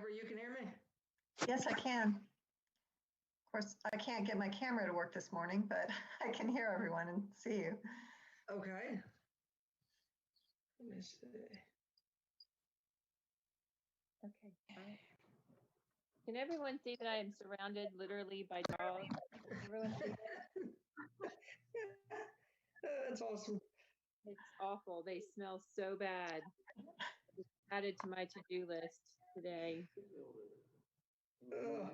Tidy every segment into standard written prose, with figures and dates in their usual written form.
Deborah, you can hear me? Yes, I can. Of course, I can't get my camera to work this morning, but I can hear everyone and see you. Okay. Let me see. Okay. Can everyone see that I am surrounded literally by dogs? Can everyone see that? That's awesome. It's awful. They smell so bad. It's added to my to-do list today. Ugh.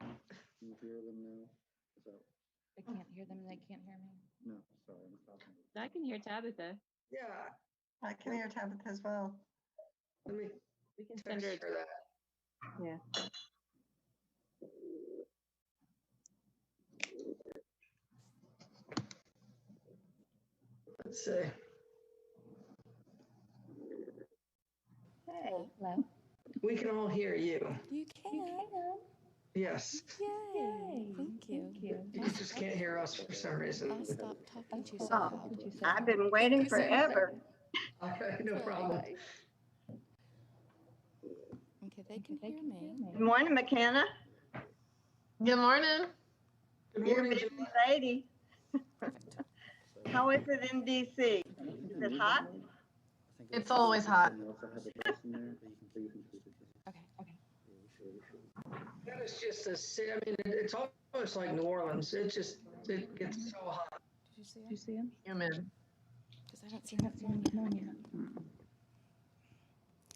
Can you hear them now? Is that, I can't hear them and they can't hear me. no, sorry, I'm talking. I can hear Tabitha. Yeah, I can hear Tabitha as well. let me We can send text her. her that. Yeah. Let's see. Hey. Hello. We can all hear you. You can. Yes. Yay. Thank you. You just can't hear us for some reason. I'll stop talking to you so Oh, loud. I've been waiting you so much. forever. Okay, no problem. Okay, they can hear me. Good morning, McKenna. Good morning. Good You're a morning, busy Julie. lady. How is it in DC? Is it hot? It's always hot. Okay. That is just I mean, it's almost like New Orleans. It gets so hot. Did you see him? Human. Because I haven't seen that one yet.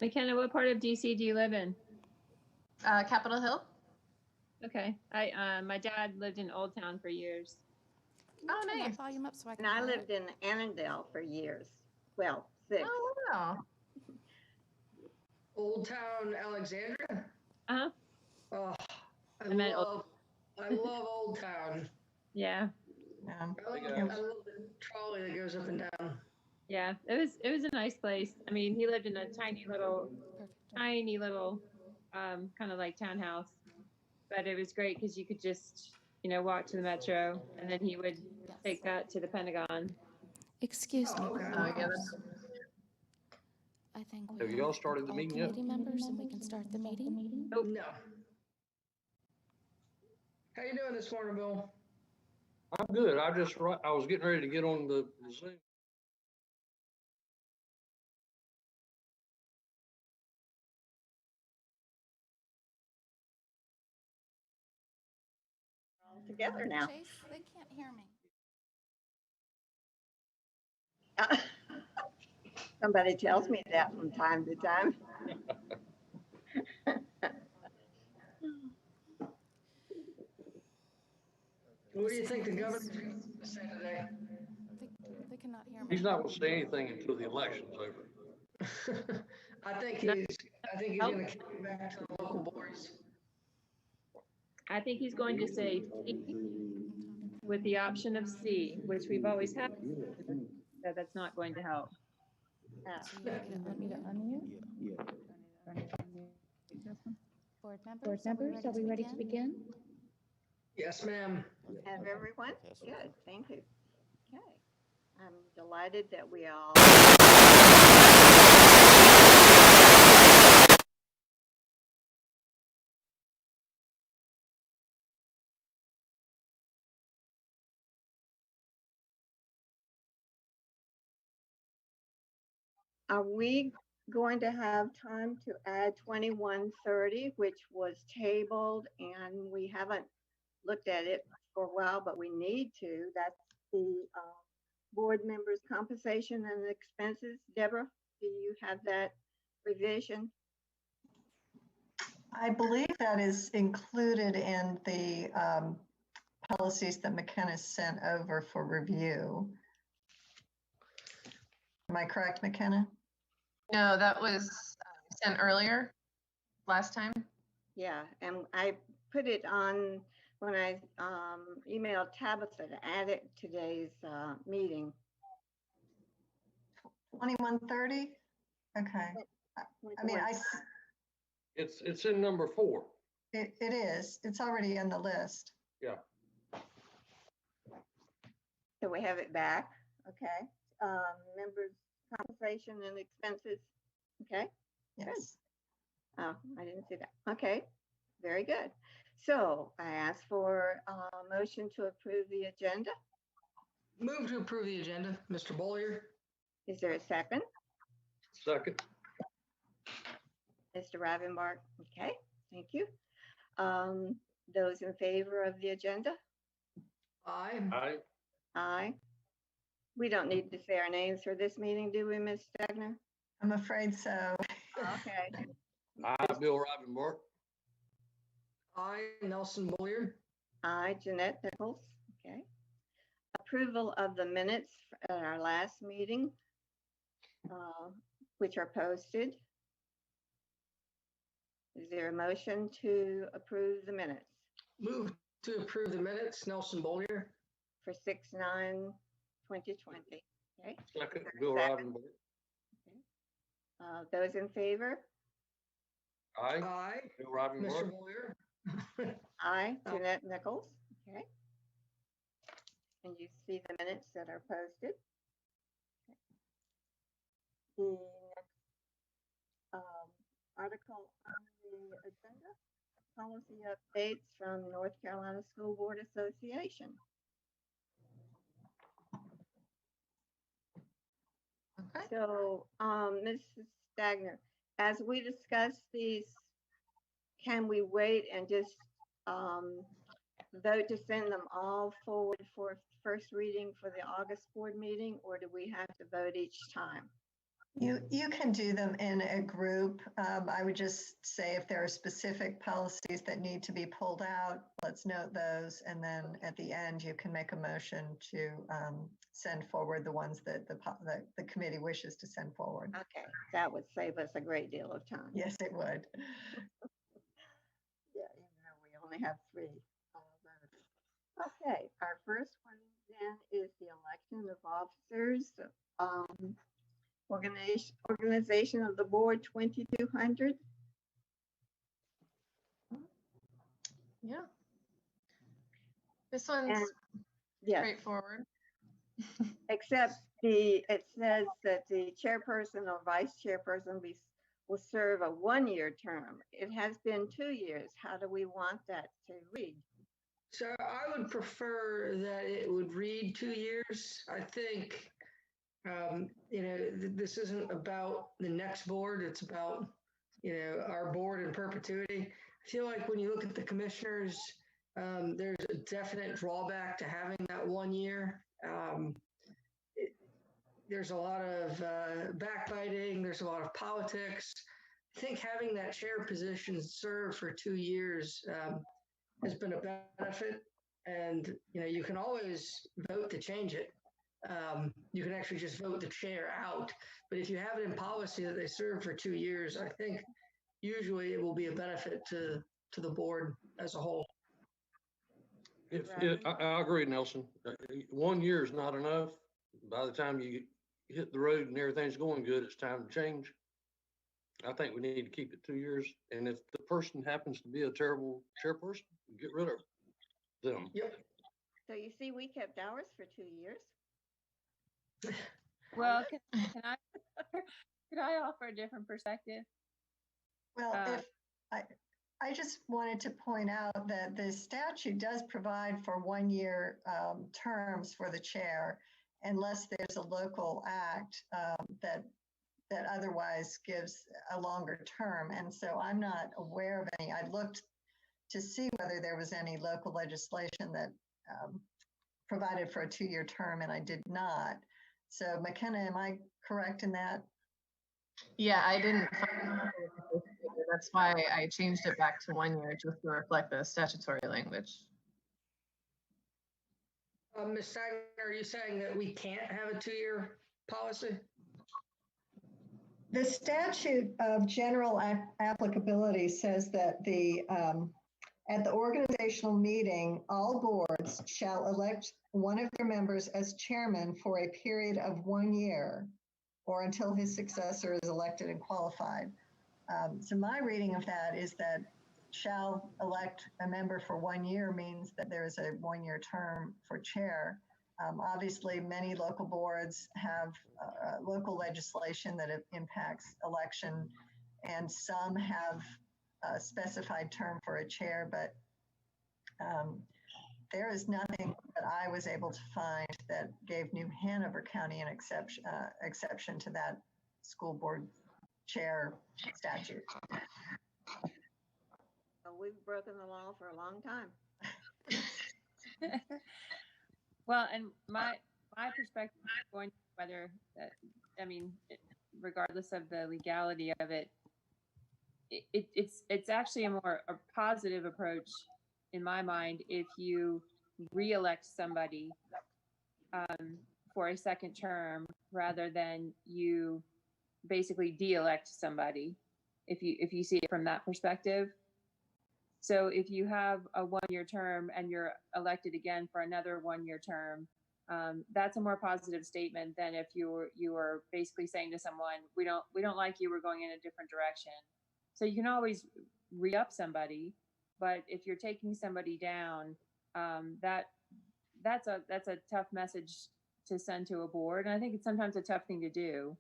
McKenna, what part of DC do you live in? Capitol Hill. Okay. My dad lived in Old Town for years. Can you Oh, turn that nice. volume up so I can And I hear lived in Annandale for years. Well, 6. Oh, wow. Old Town Alexandria. Uh-huh. Oh, I meant Old- I love Old Town. Yeah. I love the trolley that goes up and down. Yeah. It was a nice place. I mean, he lived in a tiny little kind of like townhouse, but it was great because you could just walk to the metro, and then he would take that to the Pentagon. Excuse me. Okay. Oh, yeah. That's, I think we Have y'all started the all meeting yet? committee members and we can start the meeting. No. How you doing this morning, Bill? I'm good. I was getting ready to get on the Zoom. All together now. Chase, they can't hear me. Somebody tells me that from time to time. What do you think the governor's going to say today? They cannot hear me. He's not going to say anything until the election's over. I think he's going to kick it back to the local boards. I think he's going to say with the option of C, which we've always had. So that's not going to help. So you want me to unmute? Board members, are we ready to begin? Yes, ma'am. Have everyone? Good, thank you. Okay. I'm delighted that we all. Are we going to have time to add 2130, which was tabled, and we haven't looked at it for a while, but we need to? That's the board members' compensation and expenses. Deborah, do you have that revision? I believe that is included in the policies that McKenna sent over for review. Am I correct, McKenna? no, that was sent earlier last time. Yeah, and I put it on when I emailed Tabitha to add it to today's meeting. 2130? Okay. I mean, It's in number 4. it is. It's already in the list. Yeah. So we have it back, okay? Members' compensation and expenses, okay? Yes. Oh, I didn't see that. Okay, very good. So I ask for a motion to approve the agenda. Move to approve the agenda, Mr. Bollier. Is there a second? Second. Mr. Ravenbach, okay, thank you. Those in favor of the agenda? Aye. Aye. Aye. We don't need to say our names for this meeting, do we, Ms. Stegner? I'm afraid so. Okay. Aye, Bill Ravenbach. Aye, Nelson Bollier. Aye, Jeanette Nichols, okay. Approval of the minutes at our last meeting, which are posted. Is there a motion to approve the minutes Move to approve the minutes, Nelson Bollier. for 6/9/2020? Okay. Second, Is there a Bill second? Ravenbach. Those in favor? Aye, Aye, Bill Mr. Ravenbach. Aye, Bollier. Aye. Jeanette Nichols, okay. And you see the minutes that are posted. The next article on the agenda, policy updates from North Carolina School Board Association. Okay. So, Mrs. Stagner, as we discuss these, can we wait and just vote to send them all forward for first reading for the August board meeting, or do we have to vote each time? You can do them in a group. I would just say if there are specific policies that need to be pulled out, let's note those. And then at the end, you can make a motion to send forward the ones that the committee wishes to send forward. Okay, that would save us a great deal of time. Yes, it would. Yeah, even though we only have 3 votes. Okay, our first one then is the election of officers. Organization of the board 2200. Yeah. This one's And yes, straightforward. except it says that the chairperson or vice chairperson will serve a 1-year term. It has been 2 years. How do we want that to read? So I would prefer that it would read 2 years. I think, this isn't about the next board. It's about, our board in perpetuity. I feel like when you look at the commissioners, there's a definite drawback to having that 1 year. There's a lot of backbiting. There's a lot of politics. I think having that chair position serve for 2 years has been a benefit. And, you can always vote to change it. You can actually just vote the chair out. But if you have it in policy that they serve for 2 years, I think usually it will be a benefit to the board as a whole. I agree, Nelson. 1 year is not enough. By the time you hit the road and everything's going good, it's time to change. I think we need to keep it 2 years. And if the person happens to be a terrible chairperson, get rid of them. Yep. So you see, we kept ours for 2 years. Well, can I, could I offer a different perspective? Well, if I just wanted to point out that the statute does provide for 1-year terms for the chair, unless there's a local act that otherwise gives a longer term. And so I'm not aware of any. I looked to see whether there was any local legislation that provided for a 2-year term, and I did not. So McKenna, am I correct in that? Yeah, I didn't find it. That's why I changed it back to 1 year, just to reflect the statutory language. Ms. Stagner, are you saying that we can't have a 2-year policy? The statute of general applicability says that at the organizational meeting, all boards shall elect one of their members as chairman for a period of 1 year or until his successor is elected and qualified. So my reading of that is that shall elect a member for 1 year means that there is a 1-year term for chair. Obviously, many local boards have local legislation that impacts election and some have a specified term for a chair, but there is nothing that I was able to find that gave New Hanover County an exception to that school board chair statute. So we've broken the law for a long time. Well, and my perspective is going to whether, I mean, regardless of the legality of it, it's actually a positive approach in my mind if you re-elect somebody for a second term rather than you basically de-elect somebody, if you see it from that perspective. So if you have a 1-year term and you're elected again for another 1-year term, that's a more positive statement than if you were basically saying to someone, we don't like you, we're going in a different direction. So you can always re-up somebody, but if you're taking somebody down, that's a tough message to send to a board, and I think it's sometimes a tough thing to do.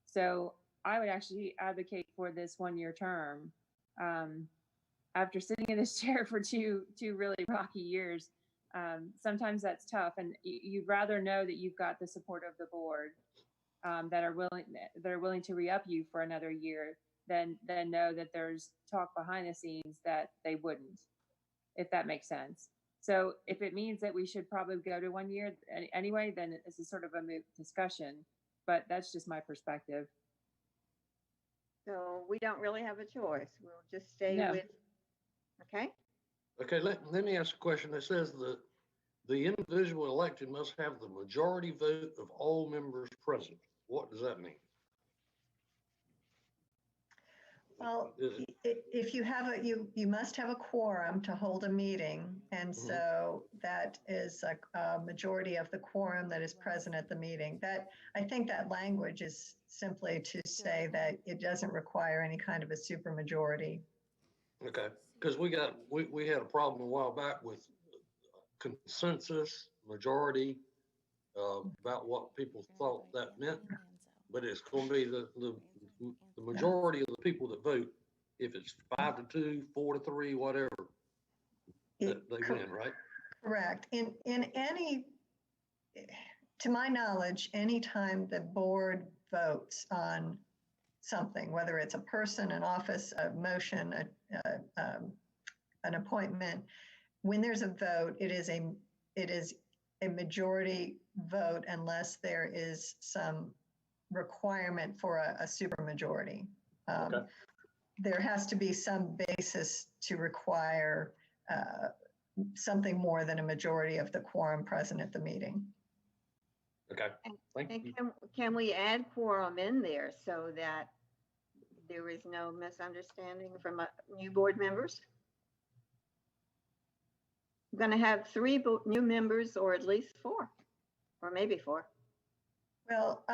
So I would actually advocate for this 1-year term. After sitting in this chair for two really rocky years, sometimes that's tough, and you'd rather know that you've got the support of the board that are willing to re-up you for another year than know that there's talk behind the scenes that they wouldn't, if that makes sense. So if it means that we should probably go to 1 year anyway, then this is sort of a moot discussion, but that's just my perspective. So we don't really have a choice. We'll just stay with, okay? Okay, let me ask a question. It says the individual elected must have the majority vote of all members present. What does that mean? Well, if you have you must have a quorum to hold a meeting, and so that is a majority of the quorum that is present at the meeting. That, I think that language is simply to say that it doesn't require any kind of a supermajority. Okay, because we had a problem a while back with consensus majority about what people thought that meant, but it's going to be the majority of the people that vote. If it's 5-2, 4-3, whatever, they win, right? Correct. In any, to my knowledge, anytime the board votes on something, whether it's a person, an office, a motion, an appointment, when there's a vote, it is a majority vote unless there is some requirement for a supermajority. Okay. There has to be some basis to require something more than a majority of the quorum present at the meeting. Okay, thank you. Can we add quorum in there so that there is no misunderstanding from new board members? We're going to have 3 new members, or at least 4, or maybe 4. Well,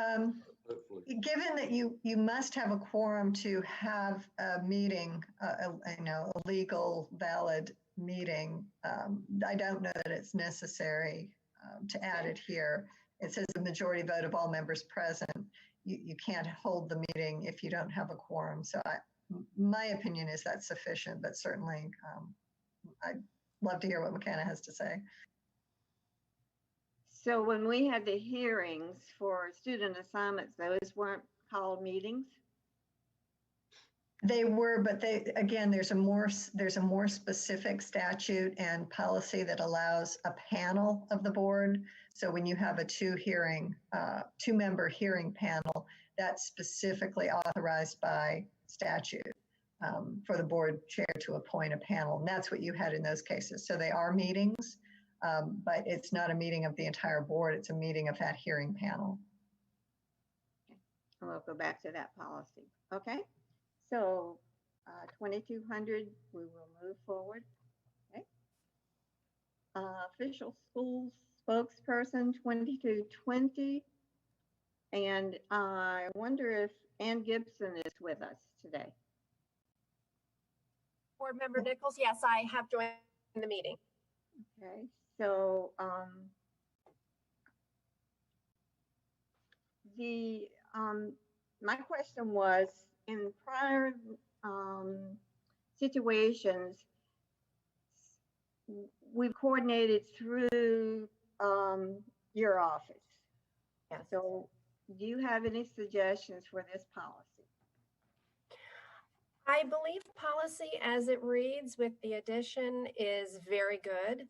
given that you must have a quorum to have a meeting, a legal, valid meeting, I don't know that it's necessary to add it here. It says the majority vote of all members present. You can't hold the meeting if you don't have a quorum. So my opinion is that's sufficient, but certainly I'd love to hear what McKenna has to say. So when we had the hearings for student assignments, those weren't called meetings? They were, but again, there's a more specific statute and policy that allows a panel of the board. So when you have a 2-member hearing panel, that's specifically authorized by statute for the board chair to appoint a panel. And that's what you had in those cases. So they are meetings, but it's not a meeting of the entire board. It's a meeting of that hearing panel. Okay. And we'll go back to that policy. Okay. So 2200, we will move forward. Okay. Official school spokesperson 2220. And I wonder if Ann Gibson is with us today. Board Member Nichols, yes, I have joined the meeting. Okay, so my question was, in prior situations, we've coordinated through your office. Yes. So do you have any suggestions for this policy? I believe policy as it reads with the addition is very good.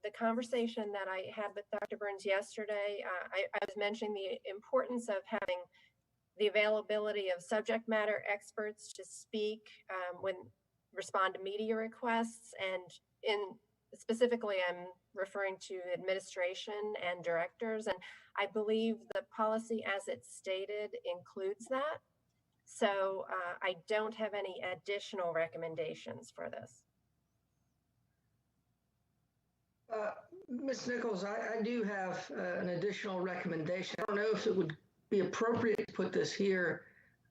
The conversation that I had with Dr. Burns yesterday, I was mentioning the importance of having the availability of subject matter experts to speak when respond to media requests, and specifically I'm referring to administration and directors, and I believe the policy as it's stated includes that. So I don't have any additional recommendations for this. Ms. Nichols, I do have an additional recommendation. I don't know if it would be appropriate to put this here,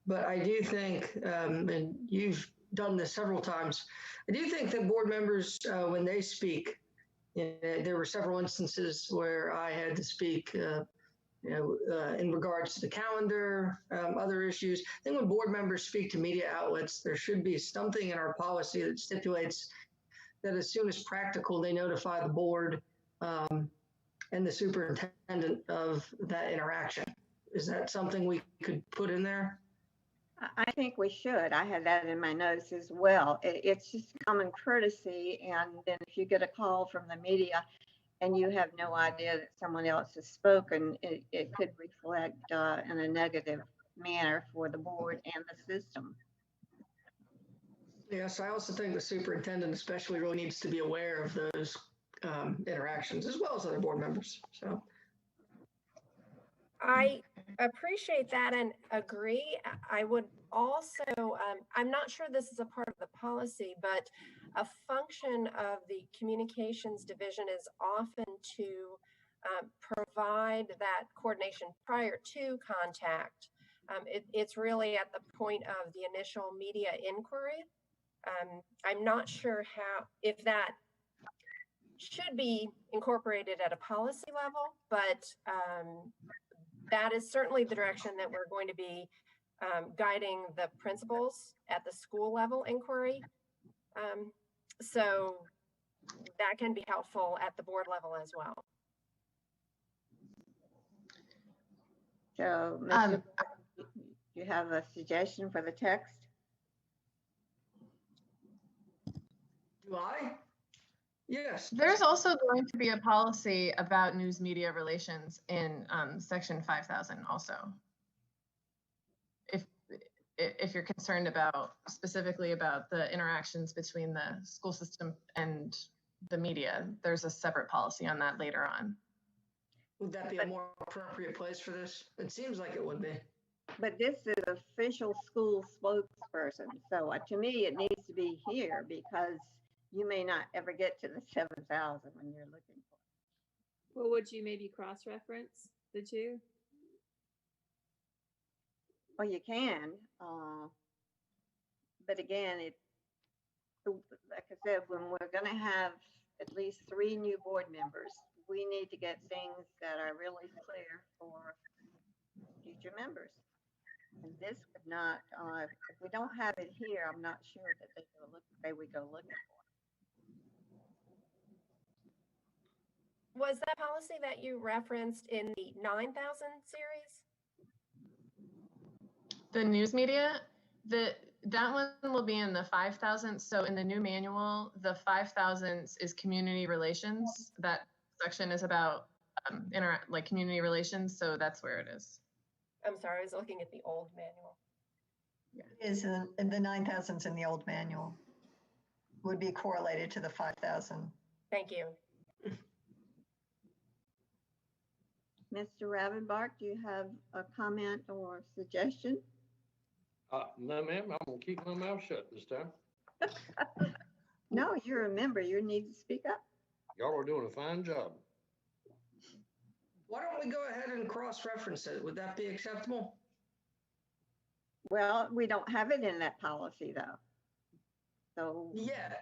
but I do think, and you've done this several times, I do think that board members, when they speak, there were several instances where I had to speak, in regards to the calendar, other issues. I think when board members speak to media outlets, there should be something in our policy that stipulates that as soon as practical, they notify the board and the superintendent of that interaction. Is that something we could put in there? I think we should. I had that in my notes as well. It's just common courtesy. And then if you get a call from the media and you have no idea that someone else has spoken, it could reflect in a negative manner for the board and the system. Yes, I also think the superintendent especially really needs to be aware of those interactions as well as other board members. So I appreciate that and agree. I would also, I'm not sure this is a part of the policy, but a function of the communications division is often to provide that coordination prior to contact. It's really at the point of the initial media inquiry. I'm not sure if that should be incorporated at a policy level, but that is certainly the direction that we're going to be guiding the principals at the school level inquiry. So that can be helpful at the board level as well. So, Mr. you have a suggestion for the text? do I? Yes. There's also going to be a policy about news media relations in section 5000 also. If you're concerned about specifically about the interactions between the school system and the media, there's a separate policy on that later on. Would that be a more appropriate place for this? It seems like it would be. But this is official school spokesperson. So to me, it needs to be here because you may not ever get to the 7,000 when you're looking for. Well, would you maybe cross-reference the two? Well, you can, but again, like I said, when we're going to have at least 3 new board members, we need to get things that are really clear for future members. And this would not, if we don't have it here, I'm not sure that they would go looking for it. Was that policy that you referenced in the 9,000 series? The news media, that one will be in the 5,000. So in the new manual, the 5,000 is community relations. That section is about community relations. So that's where it is. I'm sorry, I was looking at the old manual. It is in the 9,000s in the old manual. Would be correlated to the 5,000. Thank you. Mr. Ravenbach, do you have a comment or suggestion? No, ma'am, I'm gonna keep my mouth shut this time. No, you're a member. You need to speak up. Y'all are doing a fine job. Why don't we go ahead and cross-reference it? Would that be acceptable? Well, we don't have it in that policy though. So Yeah.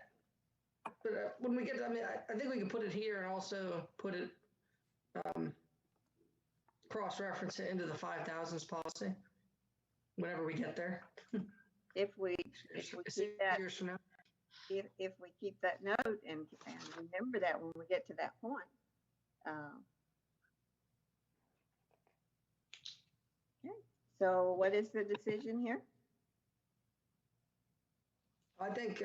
But when we get, I mean, I think we can put it here and also put it, cross-reference it into the 5,000s policy. whenever we get there. If we keep that, Years from now. if we keep that note and remember that when we get to that point. Okay, so what is the decision here? I think,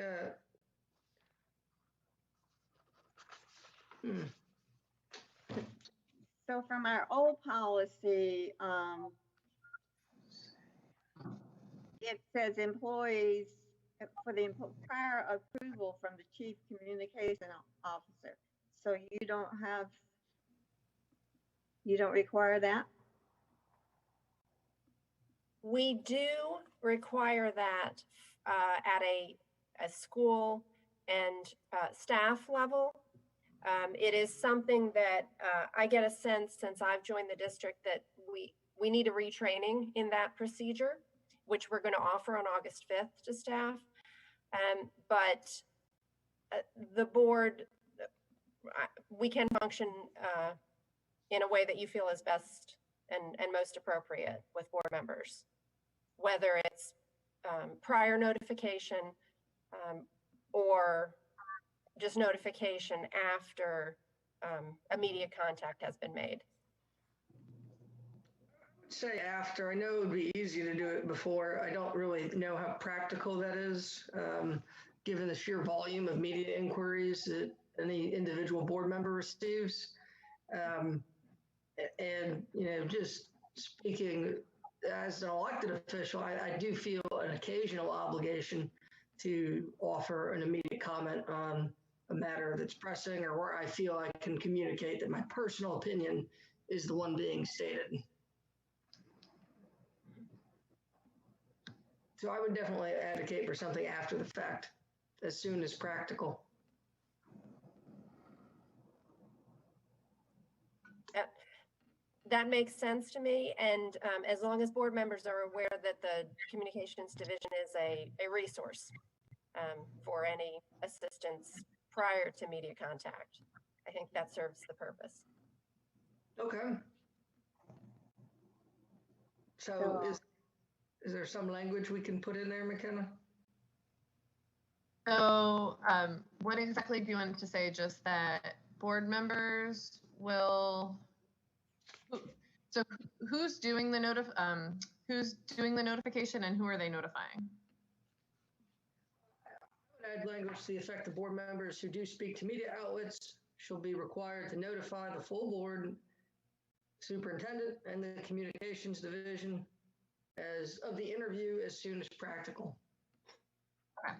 So from our old policy, it says employees for the prior approval from the chief communication officer. So you don't require that? We do require that at a school and staff level. It is something that I get a sense since I've joined the district that we need a retraining in that procedure, which we're going to offer on August 5th to staff. But the board, we can function in a way that you feel is best and most appropriate with board members, whether it's prior notification or just notification after immediate contact has been made. say after. I know it would be easy to do it before. I don't really know how practical that is, given the sheer volume of media inquiries that any individual board member receives. And, just speaking as an elected official, I do feel an occasional obligation to offer an immediate comment on a matter that's pressing or where I feel I can communicate that my personal opinion is the one being stated. So I would definitely advocate for something after the fact, as soon as practical. That makes sense to me. And as long as board members are aware that the communications division is a resource for any assistance prior to media contact, I think that serves the purpose. Okay. So is there some language we can put in there, McKenna? So what exactly do you want to say? Just that board members will, so who's doing the notification and who are they notifying? I would add language to the effect the board members who do speak to media outlets shall be required to notify the full board, superintendent, and the communications division as of the interview as soon as practical. Okay.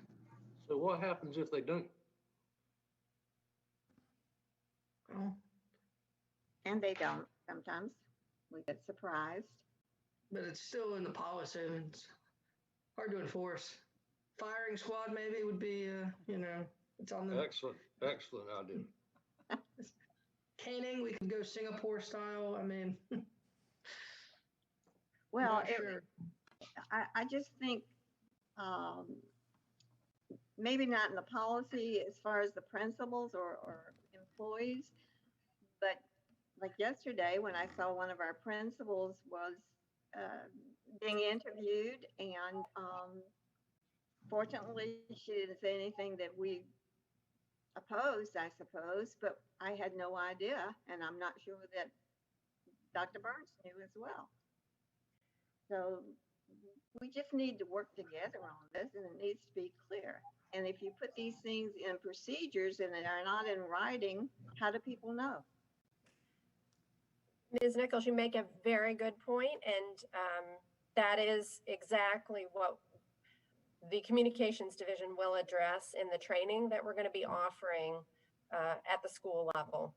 So what happens if they don't? Well, And they don't sometimes. We get surprised. but it's still in the policy and it's hard to enforce. Firing squad maybe would be, it's on the Excellent idea. caning. We could go Singapore style. I mean, Well, not sure. I just think maybe not in the policy as far as the principals or employees, but like yesterday when I saw one of our principals was being interviewed, and fortunately she didn't say anything that we opposed, I suppose, but I had no idea, and I'm not sure that Dr. Burns knew as well. So we just need to work together on this, and it needs to be clear. And if you put these things in procedures and they are not in writing, how do people know? Ms. Nichols, you make a very good point, and that is exactly what the communications division will address in the training that we're going to be offering at the school level.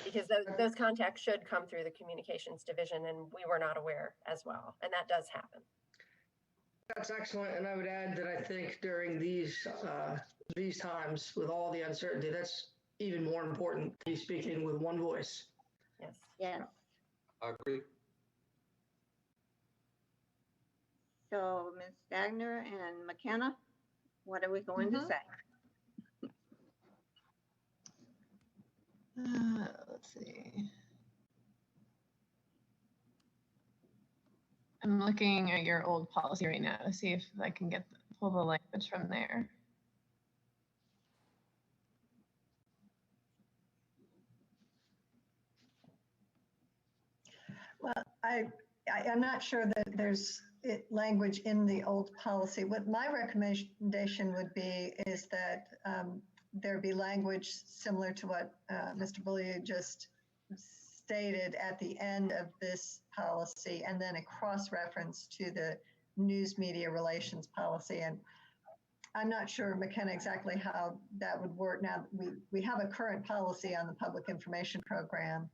Because those contacts should come through the communications division, and we were not aware as well, and that does happen. That's excellent, and I would add that I think during these times with all the uncertainty, that's even more important to be speaking with one voice. Yes. Yes. I agree. So Ms. Stagner and McKenna, what are we going to say? Let's see. I'm looking at your old policy right now to see if I can pull the language from there. Well, I'm not sure that there's language in the old policy. What my recommendation would be is that there be language similar to what Mr. Beaulieu just stated at the end of this policy, and then a cross-reference to the news media relations policy. And I'm not sure, McKenna, exactly how that would work. Now, we have a current policy on the public information program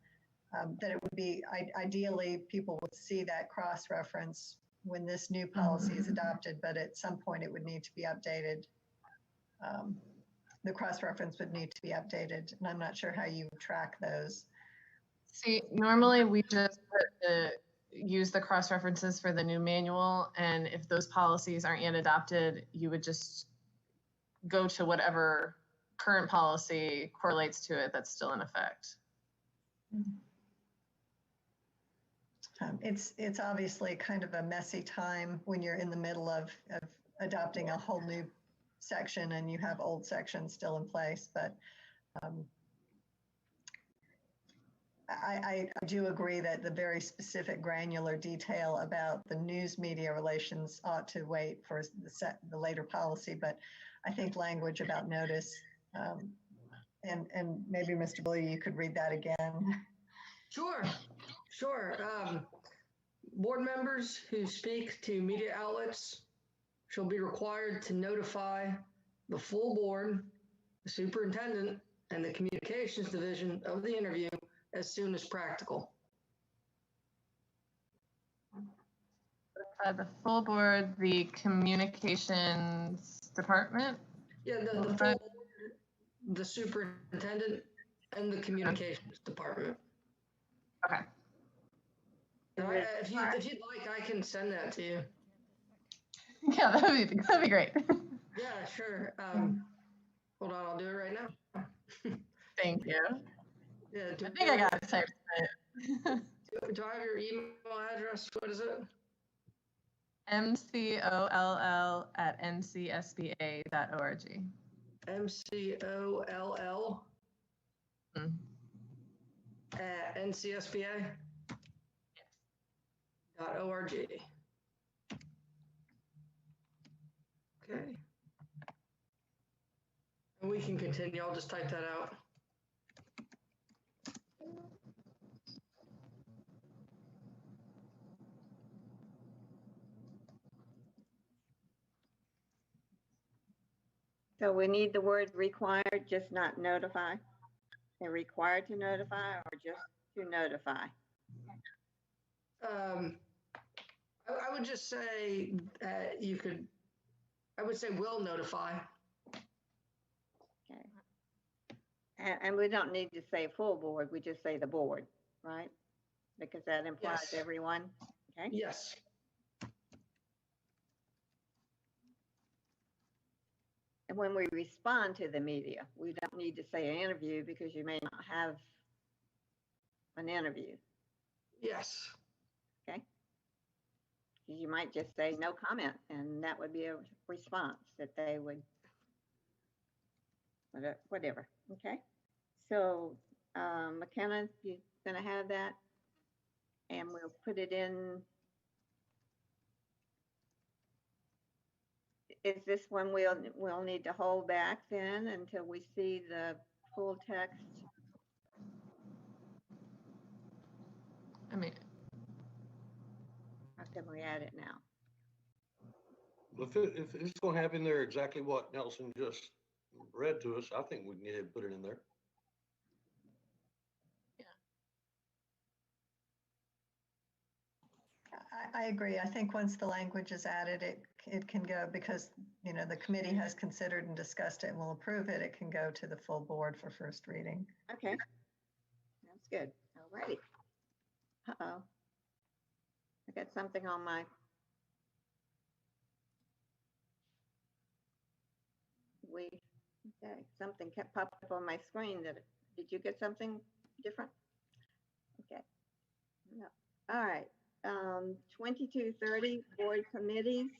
that it would be ideally people would see that cross-reference when this new policy is adopted, but at some point it would need to be updated. The cross-reference would need to be updated, and I'm not sure how you track those. See, normally we just use the cross-references for the new manual, and if those policies aren't yet adopted, you would just go to whatever current policy correlates to it that's still in effect. It's obviously kind of a messy time when you're in the middle of adopting a whole new section and you have old sections still in place, but I do agree that the very specific granular detail about the news media relations ought to wait for the later policy, but I think language about notice, and maybe Mr. Beaulieu, you could read that again. Sure. Board members who speak to media outlets shall be required to notify the full board, the superintendent, and the communications division of the interview as soon as practical. The full board, the communications department? Yeah, the full board, the superintendent, and the communications department. Okay. If you'd like, I can send that to you. Yeah, that'd be great. Yeah, sure. Hold on, I'll do it right now. Thank you. Yeah, I think I got it typed. Do I have your email address? What is it? mcoll@ncsba.org. MCOLL at ncsba.org. Okay. And we can continue. I'll just type that out. So we need the word required, just not notify. They're required to notify or just to notify? I would just say I would say will notify. Okay. And we don't need to say full board, we just say the board, right? Because that implies Yes. everyone, okay? Yes. And when we respond to the media, we don't need to say an interview because you may not have an interview, Yes. okay? You might just say no comment, and that would be a response that they would, whatever, okay? So McKenna, you're gonna have that, and we'll put it in. Is this one we'll need to hold back then until we see the full text? I mean, How can we add it now? If it's going to have in there exactly what Nelson just read to us, I think we need to put it in there. I agree. I think once the language is added, it can go, because, you know, the committee has considered and discussed it and will approve it. It can go to the full board for first reading. Okay, sounds good. All righty. Uh-oh. I got something on my. Okay, something kept popping up on my screen. Did you get something different? Okay. No. All right. 2230 board committees.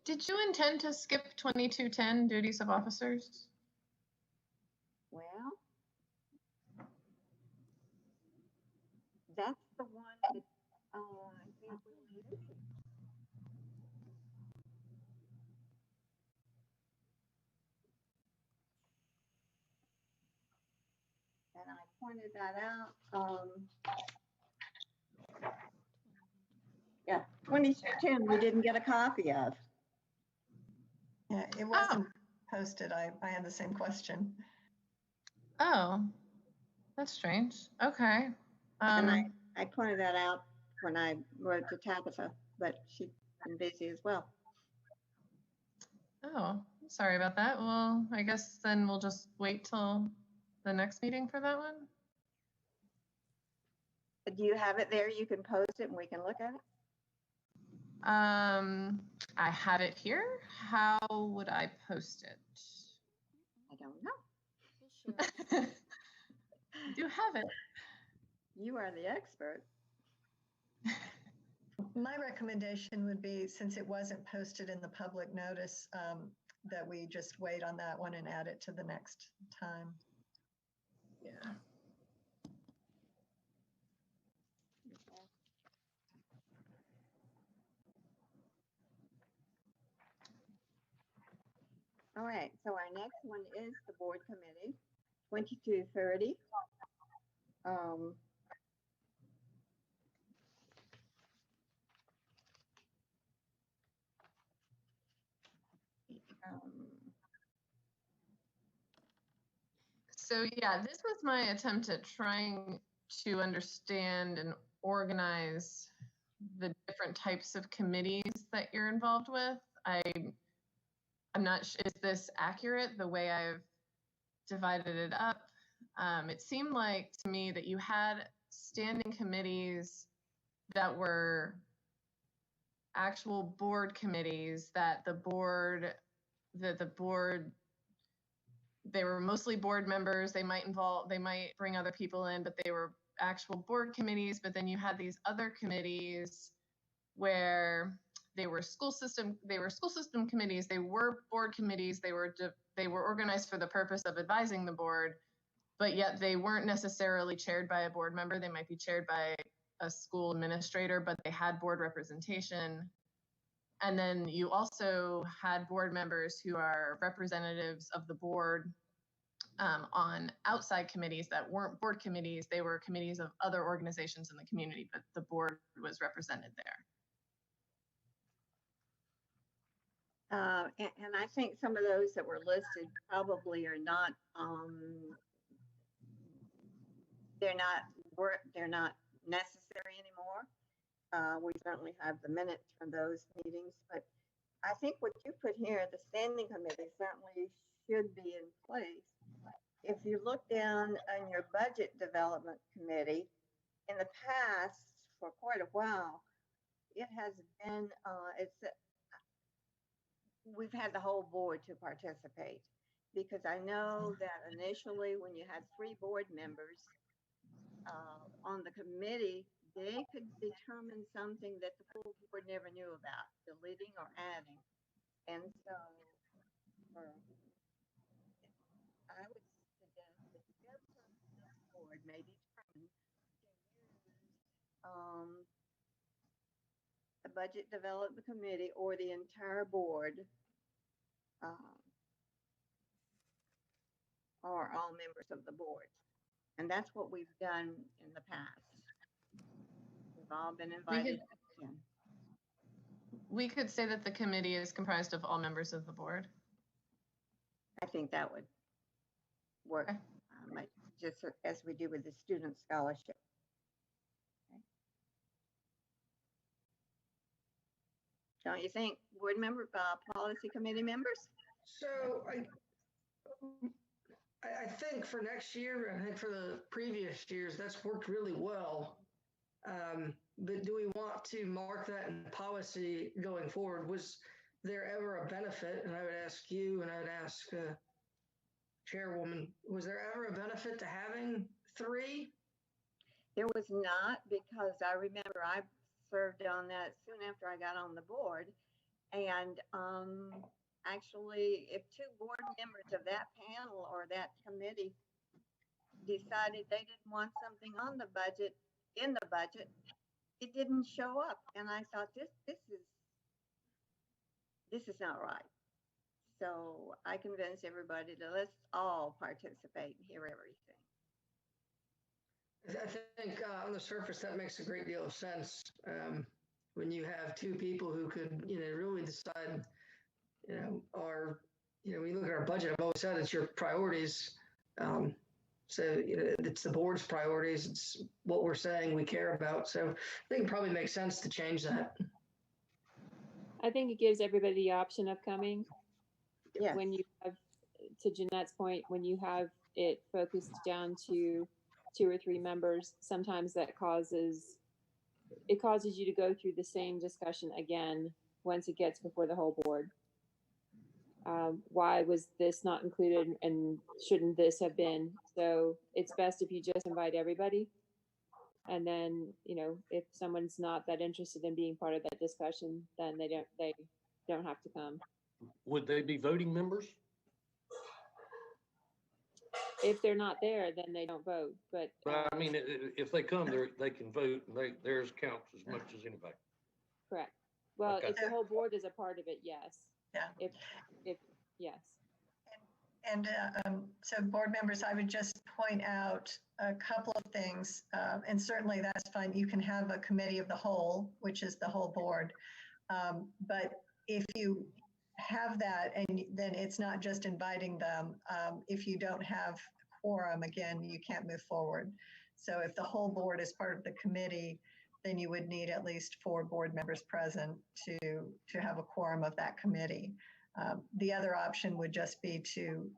Did you intend to skip 2210 duties of officers? Well, that's the one that I think we were missing. And I pointed that out. Yeah, 2210 we didn't get a copy of. Yeah, it wasn't posted. I had the same question. Oh, that's strange. Okay. And I pointed that out when I wrote to Tabitha, but she's been busy as well. Oh, sorry about that. Well, I guess then we'll just wait till the next meeting for that one. Do you have it there? You can post it and we can look at it. I have it here. How would I post it? I don't know. We'll share. I do have it. You are the expert. My recommendation would be, since it wasn't posted in the public notice, that we just wait on that one and add it to the next time. Yeah. All right, so our next one is the board committee, 2230. So yeah, this was my attempt at trying to understand and organize the different types of committees that you're involved with. I'm not sure, is this accurate, the way I've divided it up? It seemed like to me that you had standing committees that were actual board committees that the board, they were mostly board members. They might bring other people in, but they were actual board committees. But then you had these other committees where they were school system committees. They were board committees. They were organized for the purpose of advising the board, but yet they weren't necessarily chaired by a board member. They might be chaired by a school administrator, but they had board representation. And then you also had board members who are representatives of the board on outside committees that weren't board committees. They were committees of other organizations in the community, but the board was represented there. And I think some of those that were listed probably are not, they're not necessary anymore. We certainly have the minutes from those meetings, but I think what you put here, the standing committee certainly should be in place. If you look down on your budget development committee, in the past, for quite a while, it has been, we've had the whole board to participate, because I know that initially when you had 3 board members on the committee, they could determine something that the full board never knew about, deleting or adding. And so I would suggest that the chairperson of the board may determine to use the budget development committee or the entire board, or all members of the board. And that's what we've done in the past. We've all been invited. We could say that the committee is comprised of all members of the board. I think that would work, okay. Just as we do with the student scholarship. Okay. Don't you think, board member, policy committee members? So I think for next year, I think for the previous years, that's worked really well. But do we want to mark that in policy going forward? Was there ever a benefit? And I would ask you, and I would ask Chairwoman, was there ever a benefit to having 3? There was not, because I remember I served on that soon after I got on the board. And actually, if two board members of that panel or that committee decided they didn't want something on the budget, in the budget, it didn't show up. And I thought, this is not right. So I convinced everybody to let's all participate and hear everything. I think on the surface that makes a great deal of sense. When you have two people who could, really decide, or when you look at our budget, I've always said it's your priorities. So it's the board's priorities. It's what we're saying we care about. So I think it probably makes sense to change that. I think it gives everybody the option of coming. Yes. When you have, to Jeanette's point, when you have it focused down to 2 or 3 members, sometimes that causes you to go through the same discussion again once it gets before the whole board. Why was this not included, and shouldn't this have been? So it's best if you just invite everybody. And then, if someone's not that interested in being part of that discussion, then they don't have to come. Would they be voting members? If they're not there, then they don't vote. But I mean, if they come, they can vote, and theirs counts as much as anybody. correct. Well, Okay. if the whole board is a part of it, yes. Yeah. If yes. And so board members, I would just point out a couple of things, and certainly that's fine. You can have a committee of the whole, which is the whole board. But if you have that, and then it's not just inviting them, if you don't have quorum, again, you can't move forward. So if the whole board is part of the committee, then you would need at least 4 board members present to have a quorum of that committee. The other option would just be to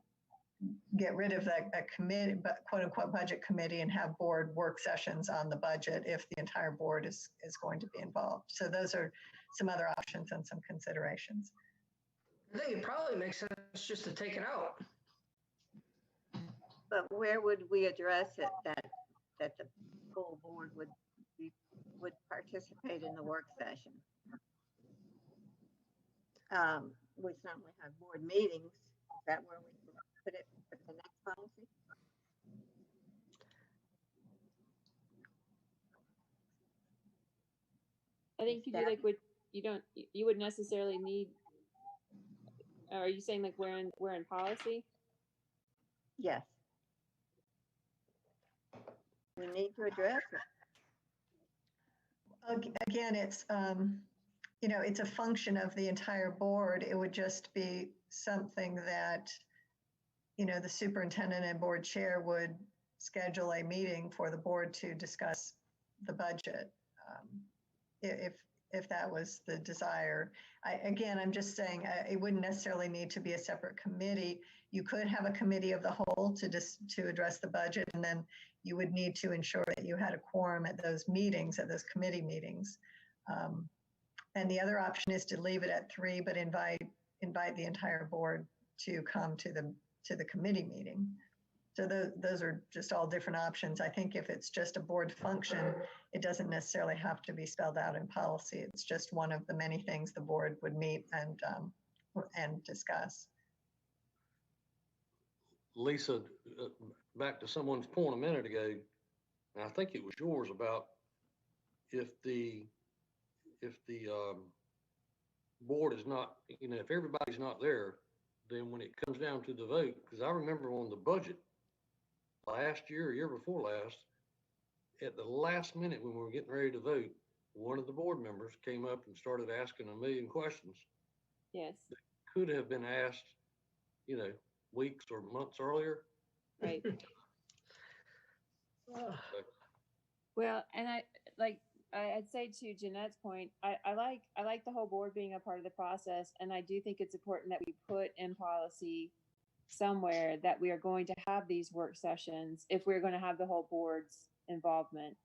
get rid of that committee, but quote unquote budget committee, and have board work sessions on the budget if the entire board is going to be involved. So those are some other options and some considerations. I think it probably makes sense just to take it out. But where would we address it that the full board would participate in the work session? We certainly have board meetings. Is that where we put it for the next policy? I think you do like what you would necessarily need. Are you saying like we're in policy? Yes. We need to address it. Again, it's it's a function of the entire board. It would just be something that the superintendent and board chair would schedule a meeting for the board to discuss the budget, if that was the desire. I'm just saying it wouldn't necessarily need to be a separate committee. You could have a committee of the whole to address the budget, and then you would need to ensure that you had a quorum at those meetings, at those committee meetings. And the other option is to leave it at 3, but invite the entire board to come to the committee meeting. So those are just all different options. I think if it's just a board function, it doesn't necessarily have to be spelled out in policy. It's just one of the many things the board would meet and discuss. Lisa, back to someone's point a minute ago, and I think it was yours, about if the board is not, if everybody's not there, then when it comes down to the vote, because I remember on the budget last year or year before last, at the last minute when we were getting ready to vote, one of the board members came up and started asking a million questions. Yes. That could have been asked, weeks or months earlier. Right. Well, and I'd say to Jeanette's point, I like the whole board being a part of the process, and I do think it's important that we put in policy somewhere that we are going to have these work sessions if we're going to have the whole board's involvement.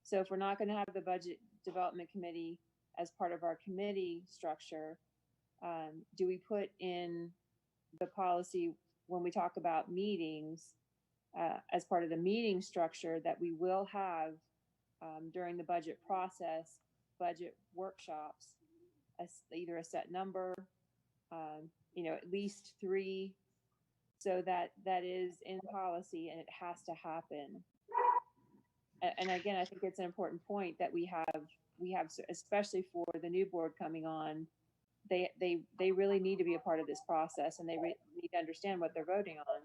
So if we're not going to have the budget development committee as part of our committee structure, do we put in the policy when we talk about meetings as part of the meeting structure that we will have during the budget process, budget workshops, either a set number, at least 3, so that is in policy and it has to happen. And again, I think it's an important point that we have, especially for the new board coming on, they really need to be a part of this process, and they need to understand what they're voting on.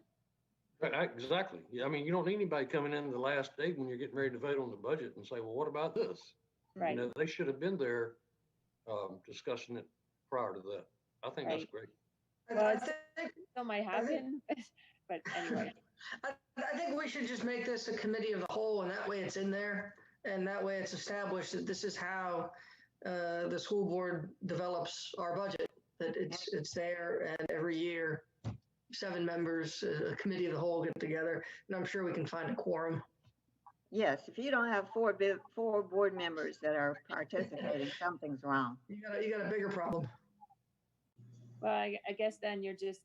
Exactly. Yeah, I mean, you don't need anybody coming in the last day when you're getting ready to vote on the budget and say, well, what about this? Right. They should have been there discussing it prior to that. I think that's great. Well, I think still might happen, but anyway. I think we should just make this a committee of the whole, and that way it's in there, and that way it's established that this is how the school board develops our budget, that it's there, and every year 7 members, a committee of the whole get together, and I'm sure we can find a quorum. Yes, if you don't have 4 board members that are participating, something's wrong. You got a bigger problem. Well, I guess then you're just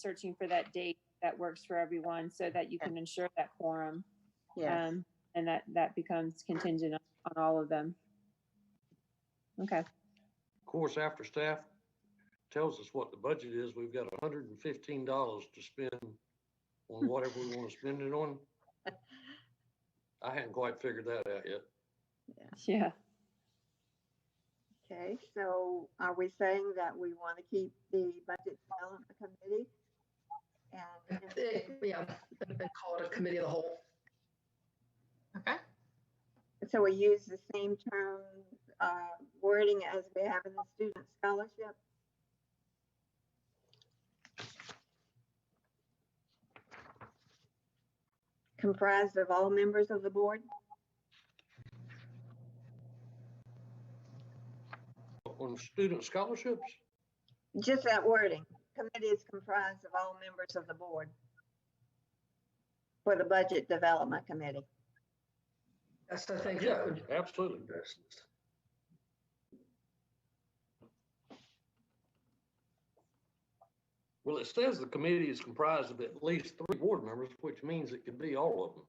searching for that date that works for everyone, so that you can ensure that quorum. Yes. And that becomes contingent on all of them. Okay. Of course, after staff tells us what the budget is, we've got $115 to spend on whatever we want to spend it on. I hadn't quite figured that out yet. Yeah. Okay, so are we saying that we want to keep the budget development committee? And call it a committee of the whole. Okay. So we use the same term wording as we have in the student scholarship? Comprised of all members of the board? On student scholarships? Just that wording. Committee is comprised of all members of the board for the budget development committee. Yes, I think Yeah, that would absolutely. be best. Well, it says the committee is comprised of at least 3 board members, which means it could be all of them.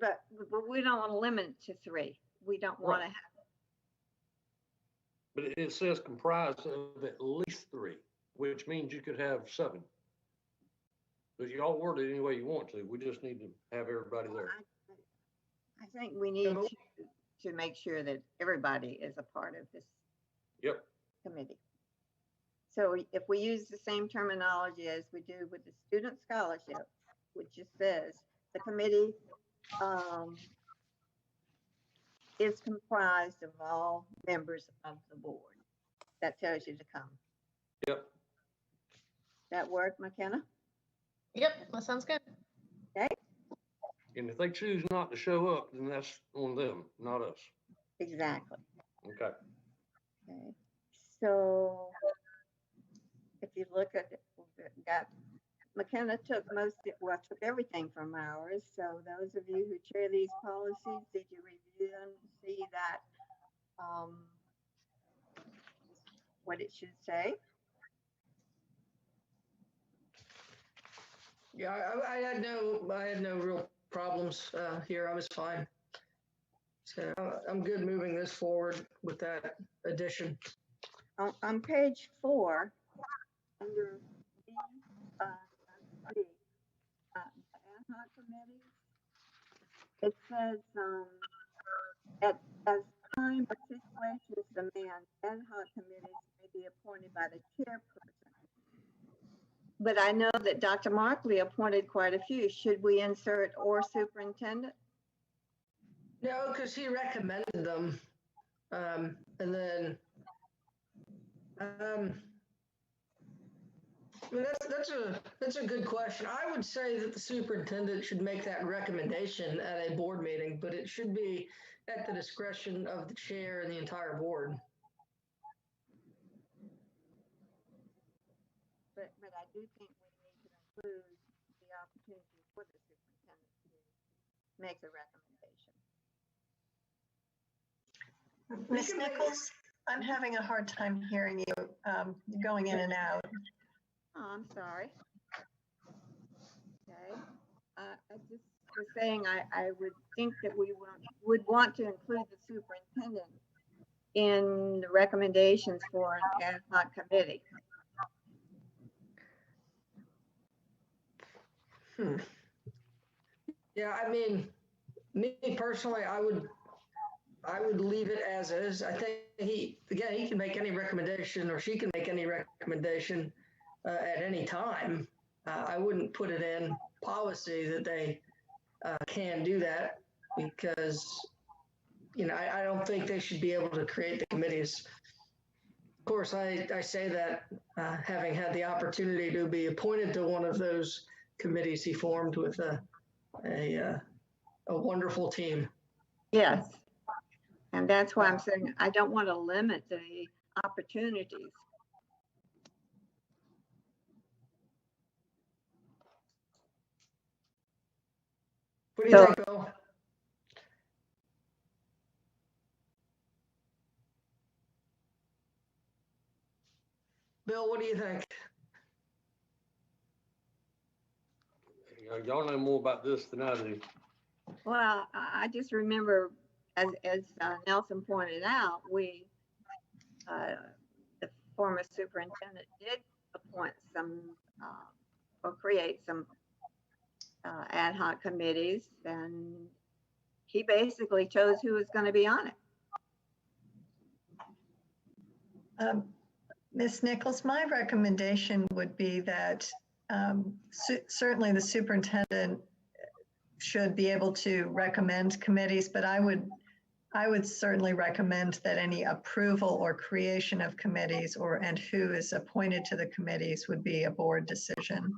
But we don't want to limit it to 3. We don't want to have. But it says comprised of at least 3, which means you could have 7. But you all word it any way you want to. We just need to have everybody there. I think we need to make sure that everybody is a part of this committee. So if we use the same terminology as we do with the student scholarship, which just says the committee is comprised of all members of the board. That tells you to come. Yep. That work, McKenna? Yep, that sounds good. Okay. And if they choose not to show up, then that's on them, not us. Exactly. Okay. Okay. So if you look at it, McKenna took took everything from ours. So those of you who chair these policies, did you review them to see that what it should say? Yeah, I had no real problems here. I was fine. So I'm good moving this forward with that addition. On page 4, under B, the ad hoc committees, it says as time or situations demand, ad hoc committees may be appointed by the chairperson. But I know that Dr. Markley appointed quite a few. Should we insert or superintendent? No, because he recommended them. And then that's a good question. I would say that the superintendent should make that recommendation at a board meeting, but it should be at the discretion of the chair and the entire board. But I do think we need to include the opportunity for the superintendent to make the recommendation. Ms. Nichols, I'm having a hard time hearing you going in and out. Oh, I'm sorry. Okay. I just was saying, I would think that we would want to include the superintendent in the recommendations for an ad hoc committee. Yeah, I mean, me personally, I would leave it as is. I think he can make any recommendation, or she can make any recommendation at any time. I wouldn't put it in policy that they can do that, because I don't think they should be able to create the committees. Of course, I say that having had the opportunity to be appointed to one of those committees he formed with a wonderful team. Yes. And that's why I'm saying I don't want to limit the opportunities. What do you think, Bill? Bill, what do you think? Y'all know more about this than I do. Well, I just remember, as Nelson pointed out, the former superintendent did appoint some or create some ad hoc committees, and he basically chose who was going to be on it. Ms. Nichols, my recommendation would be that certainly the superintendent should be able to recommend committees, but I would certainly recommend that any approval or creation of committees and who is appointed to the committees would be a board decision.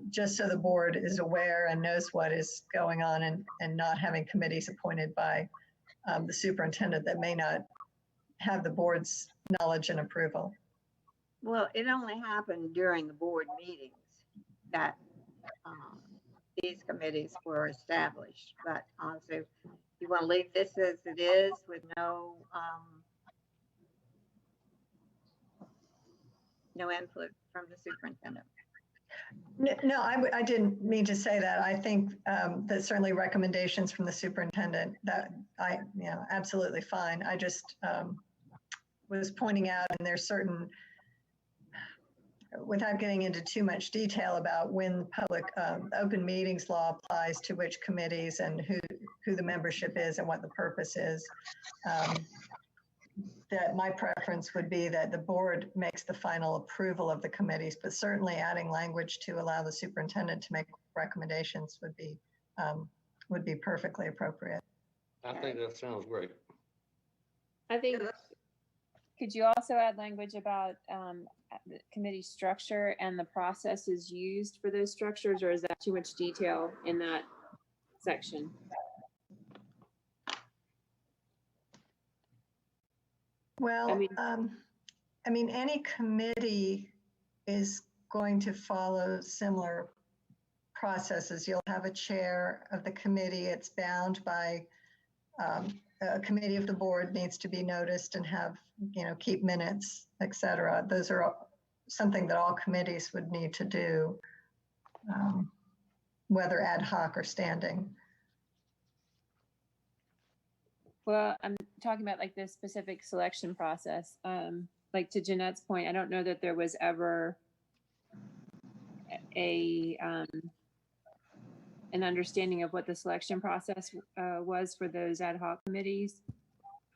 Just so the board is aware and knows what is going on, and not having committees appointed by the superintendent that may not have the board's knowledge and approval. Well, it only happened during the board meetings that these committees were established. But also, you want to leave this as it is with no input from the superintendent. No, I didn't mean to say that. I think that certainly recommendations from the superintendent, that absolutely fine. I just was pointing out, and there's certain, without getting into too much detail about when public open meetings law applies to which committees and who the membership is and what the purpose is, that my preference would be that the board makes the final approval of the committees, but certainly adding language to allow the superintendent to make recommendations would be perfectly appropriate. I think that sounds great. I think, could you also add language about the committee structure and the processes used for those structures, or is that too much detail in that section? Well, I mean, any committee is going to follow similar processes. You'll have a chair of the committee. It's bound by a committee of the board needs to be noticed and have, keep minutes, et cetera. Those are something that all committees would need to do, whether ad hoc or standing. Well, I'm talking about like the specific selection process. Like to Jeanette's point, I don't know that there was ever an understanding of what the selection process was for those ad hoc committees.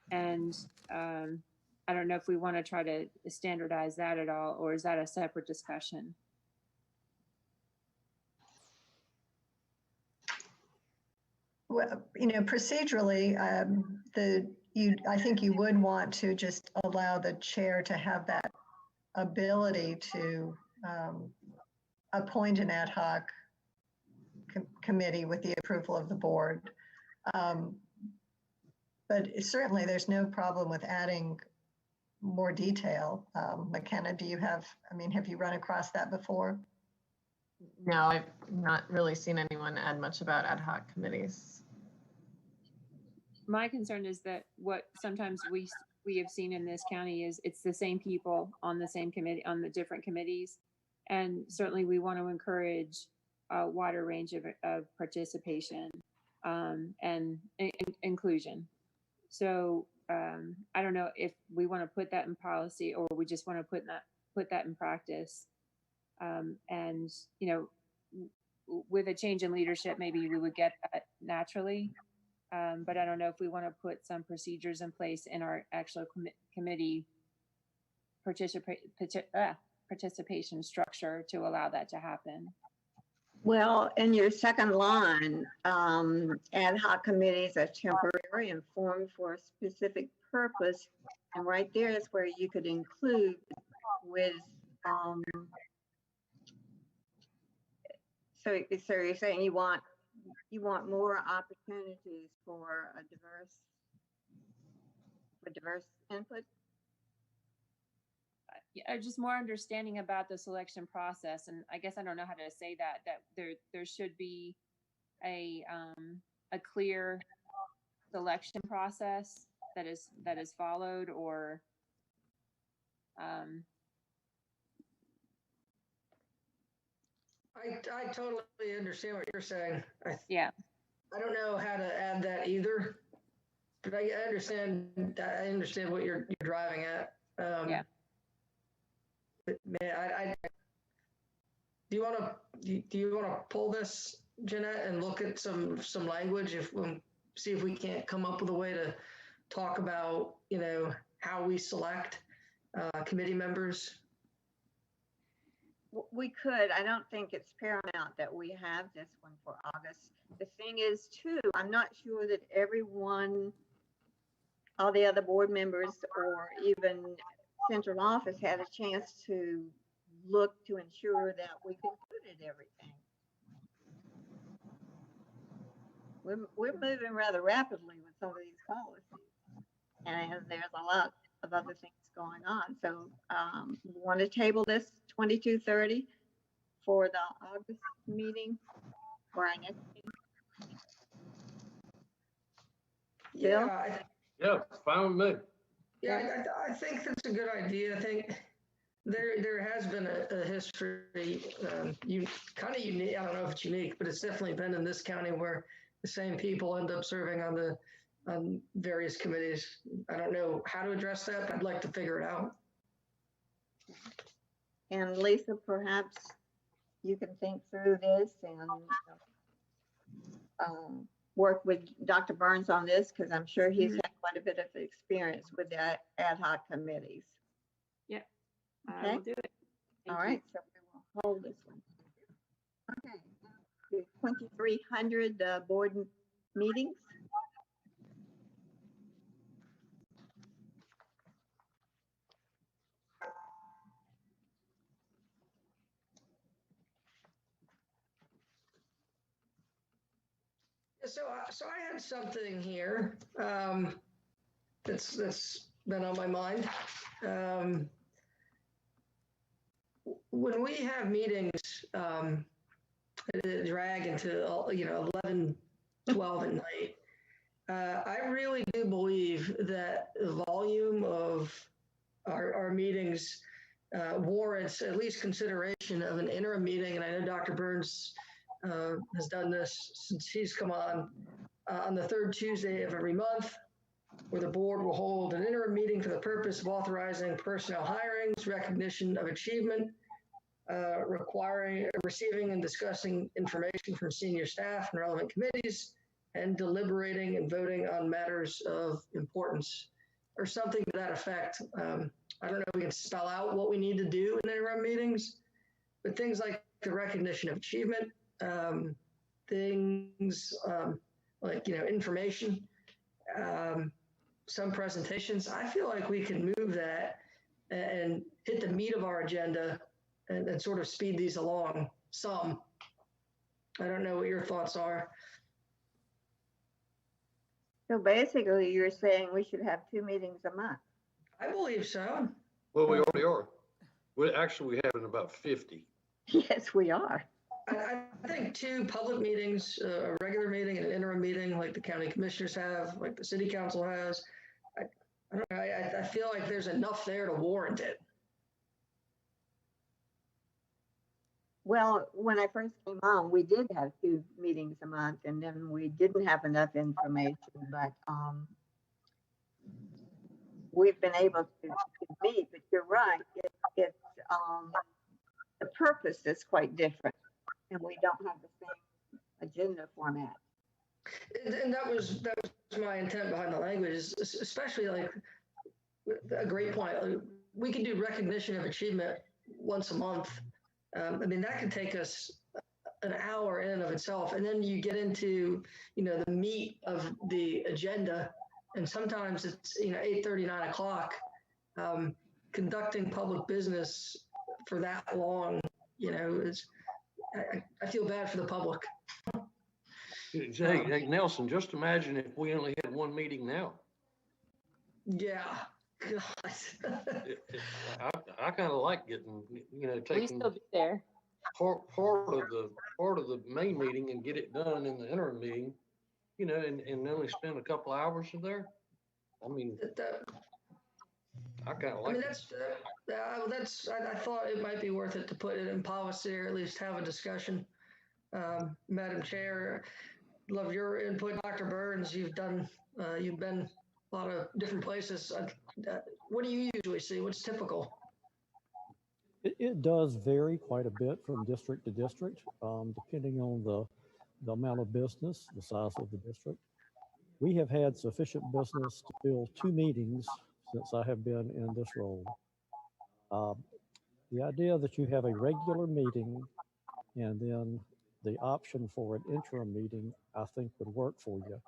And I don't know if we want to try to standardize that at all, or is that a separate discussion? Well, procedurally, I think you would want to just allow the chair to have that ability to appoint an ad hoc committee with the approval of the board. But certainly there's no problem with adding more detail. McKenna, have you run across that before? No, I've not really seen anyone add much about ad hoc committees. My concern is that what sometimes we have seen in this county is it's the same people on the same committee, on the different committees. And certainly we want to encourage a wider range of participation and inclusion. So I don't know if we want to put that in policy or we just want to put that in practice. And you know, with a change in leadership, maybe we would get that naturally. But I don't know if we want to put some procedures in place in our actual committee participation structure to allow that to happen. Well, in your second line, ad hoc committees are temporary and formed for a specific purpose. And right there is where you could include with, so you're saying you want more opportunities for diverse input? Just more understanding about the selection process, and I guess I don't know how to say that there should be a clear selection process that is followed, or I totally understand what you're saying. yeah. I don't know how to add that either, but I understand what you're driving at. Yeah. But man, do you want to pull this, Jeanette, and look at some language see if we can't come up with a way to talk about, you know, how we select committee members? We could. I don't think it's paramount that we have this one for August. The thing is, too, I'm not sure that everyone, all the other board members or even central office had a chance to look to ensure that we concluded everything. We're moving rather rapidly with some of these policies, and there's a lot of other things going on. So we want to table this 2230 for the August meeting, for our next meeting. Bill? Yeah, fine with me. Yeah, I think that's a good idea. I think there has been a history, kind of unique. I don't know if it's unique, but it's definitely been in this county where the same people end up serving on various committees. I don't know how to address that, but I'd like to figure it out. And Lisa, perhaps you can think through this and work with Dr. Burns on this, because I'm sure he's had quite a bit of experience with the ad hoc committees. Yeah, okay. I will do it. All right, so we will hold this one. Okay, the 2300 board meetings. So I had something here that's been on my mind. When we have meetings that drag into 11, 12 at night, I really do believe that the volume of our meetings warrants at least consideration of an interim meeting. And I know Dr. Burns has done this since he's come on the third Tuesday of every month, where the board will hold an interim meeting for the purpose of authorizing personnel hirings, recognition of achievement, receiving and discussing information from senior staff and relevant committees, and deliberating and voting on matters of importance, or something to that effect. I don't know if we can spell out what we need to do in interim meetings, but things like the recognition of achievement, things like, information, some presentations. I feel like we can move that and hit the meat of our agenda and sort of speed these along some. I don't know what your thoughts are. So basically you're saying we should have 2 meetings a month. I believe so. Well, we already are. We have about 50. Yes, we are. I think 2 public meetings, a regular meeting and an interim meeting, like the county commissioners have, like the city council has. I don't know. I feel like there's enough there to warrant it. Well, when I first came on, we did have 2 meetings a month, and then we didn't have enough information, but we've been able to meet. But you're right, it's the purpose is quite different, and we don't have the same agenda format. And that was my intent behind the language, is especially like a great point. Like, we can do recognition of achievement once a month. I mean, that could take us an hour in and of itself, and then you get into the meat of the agenda, and sometimes it's 8:30, 9 o'clock. Conducting public business for that long, is I feel bad for the public. Hey, Nelson, just imagine if we only had 1 meeting now. Yeah. God. I kind of like getting, We taking still be there. part of the main meeting and get it done in the interim meeting, and only spend a couple hours there. I mean, I kind of like it. I thought it might be worth it to put it in policy, or at least have a discussion. Madam Chair, love your input. Dr. Burns, you've been a lot of different places. What do you usually see? What's typical? It does vary quite a bit from district to district, depending on the amount of business, the size of the district. We have had sufficient business to fill 2 meetings since I have been in this role. The idea that you have a regular meeting and then the option for an interim meeting, I think would work for you.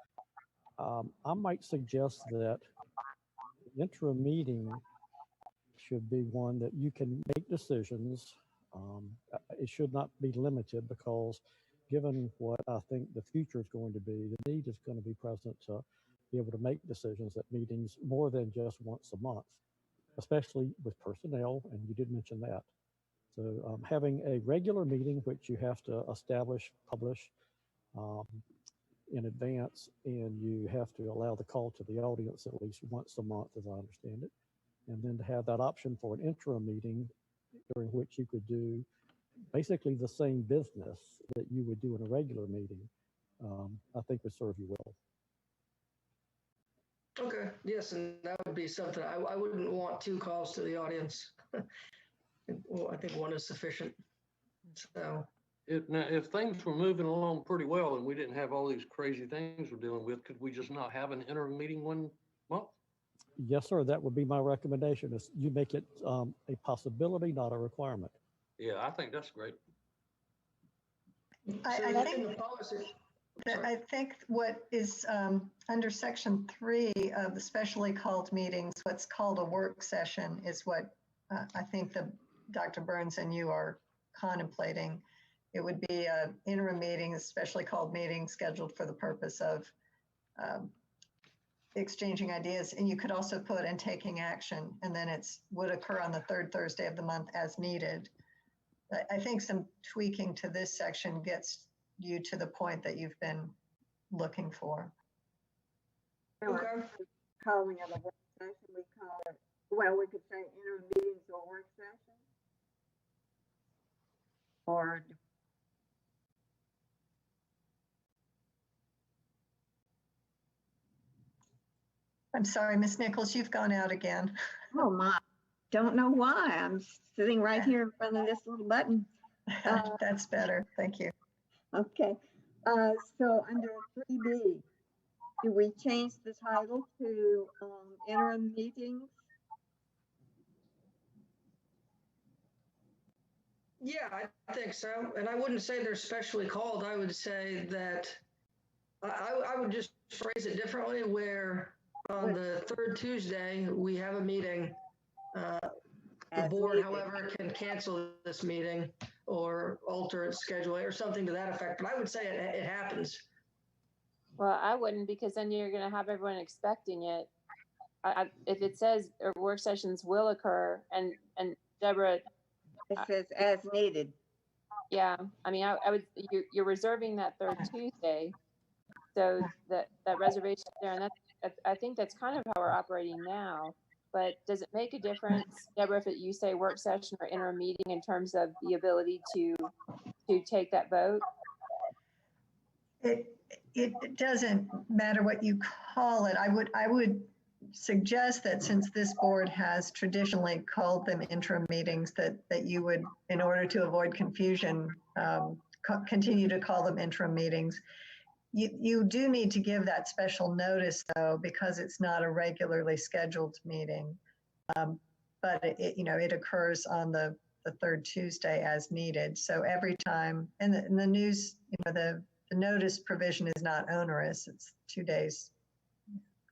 I might suggest that the interim meeting should be one that you can make decisions. It should not be limited, because given what I think the future is going to be, the need is going to be present to be able to make decisions at meetings more than just once a month, especially with personnel, and you did mention that. So having a regular meeting, which you have to establish, publish in advance, and you have to allow the call to the audience at least once a month, as I understand it. And then to have that option for an interim meeting during which you could do basically the same business that you would do in a regular meeting, I think would serve you well. Okay, yes, and that would be something. I wouldn't want 2 calls to the audience. Well, I think 1 is sufficient. So If things were moving along pretty well and we didn't have all these crazy things we're dealing with, could we just not have an interim meeting 1 month? Yes, sir. That would be my recommendation. Is you make it a possibility, not a requirement. Yeah, I think that's great. I think what is under section 3 of the specially called meetings, what's called a work session, is what I think Dr. Burns and you are contemplating. It would be an interim meeting, a specially called meeting scheduled for the purpose of exchanging ideas. And you could also put and taking action, and then would occur on the 3rd Thursday of the month as needed. I think some tweaking to this section gets you to the point that you've been looking for. Okay. Calling it a work session, we call it, well, we could say interim meetings or work session. Or I'm sorry, Ms. Nichols, you've gone out again. Oh my, don't know why. I'm sitting right here in front of this little button. That's better, thank you. Okay, so under 3B, do we change the title to interim meetings? yeah, I think so. And I wouldn't say they're specially called. I would say that I would just phrase it differently, where on the 3rd Tuesday, we have a meeting. The board, however, can cancel this meeting or alter its schedule or something to that effect. But I would say it happens. Well, I wouldn't, because then you're going to have everyone expecting it. If it says work sessions will occur, and Deborah, It says as needed. yeah, I mean, I would, you're reserving that 3rd Tuesday, so that reservation there, and I think that's kind of how we're operating now. but does it make a difference, Deborah, if you say work session or interim meeting in terms of the ability to take that vote? It doesn't matter what you call it. I would suggest that since this board has traditionally called them interim meetings, that you would, in order to avoid confusion, continue to call them interim meetings. You do need to give that special notice though, because it's not a regularly scheduled meeting. But it occurs on the third Tuesday as needed. So every time, and the news, the notice provision is not onerous. It's 2 days,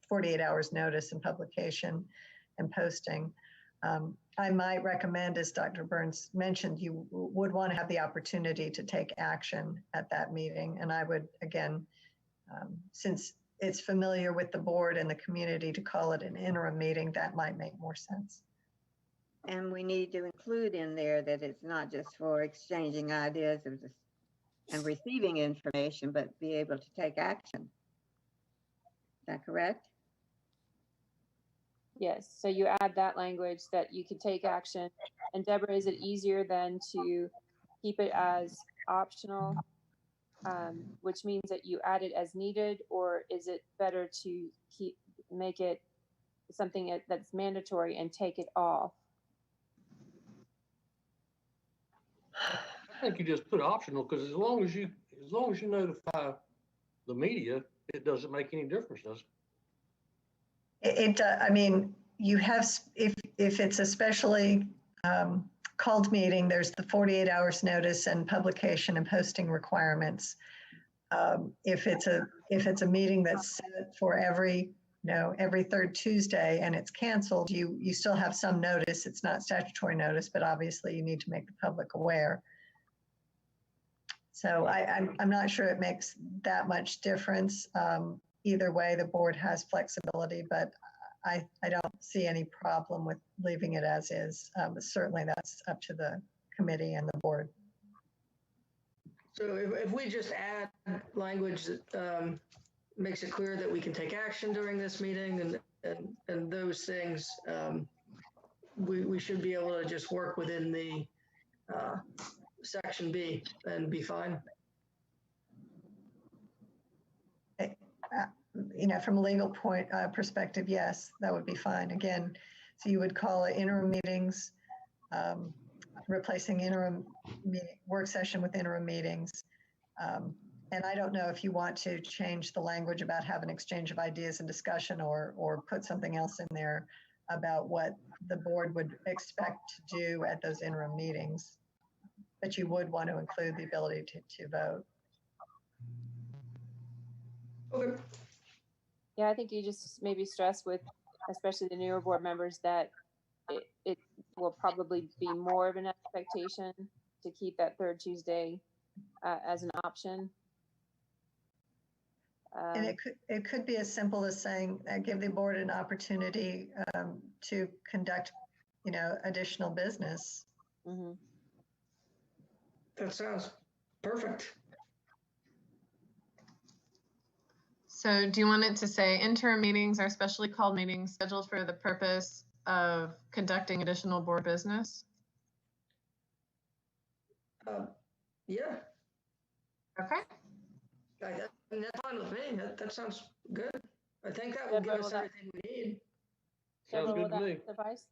48 hours notice and publication and posting. I might recommend, as Dr. Burns mentioned, you would want to have the opportunity to take action at that meeting. And I would, again, since it's familiar with the board and the community, to call it an interim meeting, that might make more sense. And we need to include in there that it's not just for exchanging ideas and receiving information, but be able to take action. Is that correct? Yes, so you add that language that you could take action. And Deborah, is it easier then to keep it as optional, which means that you add it as needed, or is it better to make it something that's mandatory and take it off? I think you just put optional, because as long as you notify the media, it doesn't make any difference, does it? I mean, you have, if it's a specially called meeting, there's the 48 hours notice and publication and posting requirements. If it's a meeting that's set for every third Tuesday and it's canceled, you still have some notice. It's not statutory notice, but obviously you need to make the public aware. So I'm not sure it makes that much difference. Either way, the board has flexibility, but I don't see any problem with leaving it as is. Certainly that's up to the committee and the board. So if we just add language that makes it clear that we can take action during this meeting and those things, we should be able to just work within the section B and be fine. From a legal perspective, yes, that would be fine. Again, so you would call it interim meetings, replacing interim work session with interim meetings. And I don't know if you want to change the language about have an exchange of ideas and discussion, or put something else in there about what the board would expect to do at those interim meetings. But you would want to include the ability to vote. Okay. Yeah, I think you just maybe stress with, especially the newer board members, that it will probably be more of an expectation to keep that third Tuesday as an option. And it could be as simple as saying, give the board an opportunity to conduct, additional business. Mm-hmm. That sounds perfect. So do you want it to say interim meetings are specially called meetings scheduled for the purpose of conducting additional board business? Yeah. Okay. And that's fine with me. That sounds good. I think that will give us everything we need. Sounds good to me. Suffice?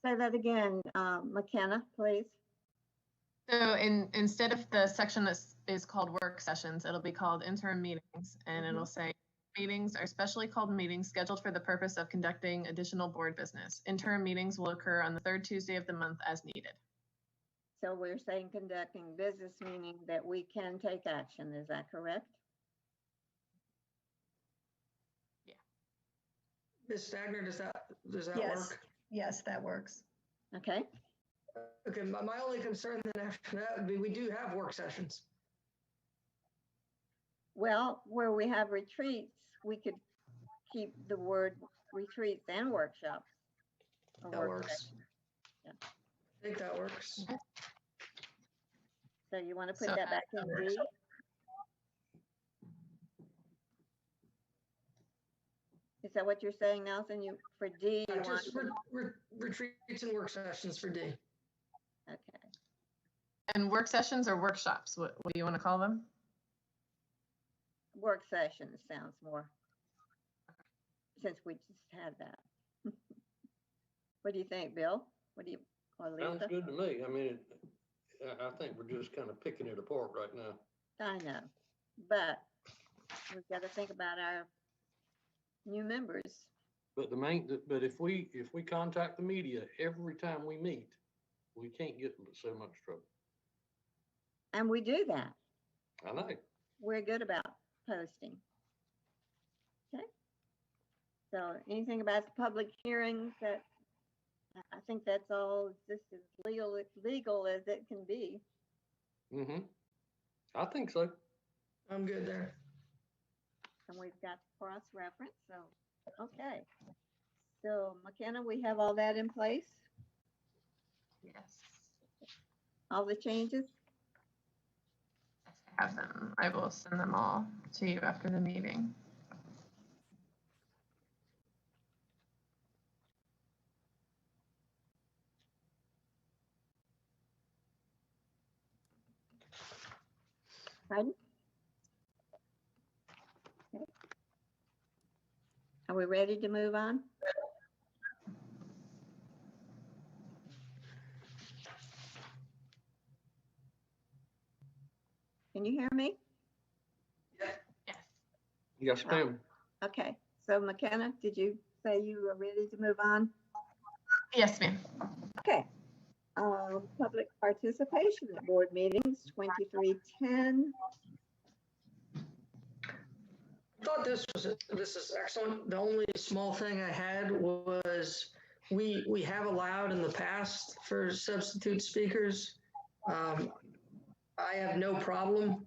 Say that again, McKenna, please. So instead of the section that is called work sessions, it'll be called interim meetings, and it'll say meetings are specially called meetings scheduled for the purpose of conducting additional board business. Interim meetings will occur on the third Tuesday of the month as needed. So we're saying conducting business, meaning that we can take action. Is that correct? Yeah. Ms. Stagner, does that Yes. work? Yes, that works. Okay. Okay, my only concern then after that would be we do have work sessions. Well, where we have retreats, we could keep the word retreats and workshops. That works. Yeah. I think that works. So you want to put So that back in works. B? Is that what you're saying, Nelson? You, for D, you want Just to, retreats and work sessions for D. okay. And work sessions or workshops, what do you want to call them? Work sessions sounds more, since we just had that. What do you think, Bill? What do you, or Sounds Lisa? good to me. I mean, I think we're just kind of picking it apart right now. I know, but we've got to think about our new members. But but if we contact the media every time we meet, we can't get into so much trouble. And we do that. I know. We're good about posting. Okay. So anything about the public hearings that, I think that's all just as legal as it can be. Mm-hmm. I think so. I'm good there. And we've got cross-reference, so, okay. So McKenna, we have all that in place? Yes. All the changes? I have them. I will send them all to you after the meeting. Pardon? Okay. Are we ready to move on? Can you hear me? Yes. Yes, ma'am. Okay, so McKenna, did you say you were ready to move on? Yes, ma'am. Okay. Public participation at board meetings, 2310. I thought this is excellent. The only small thing I had was we have allowed in the past for substitute speakers. I have no problem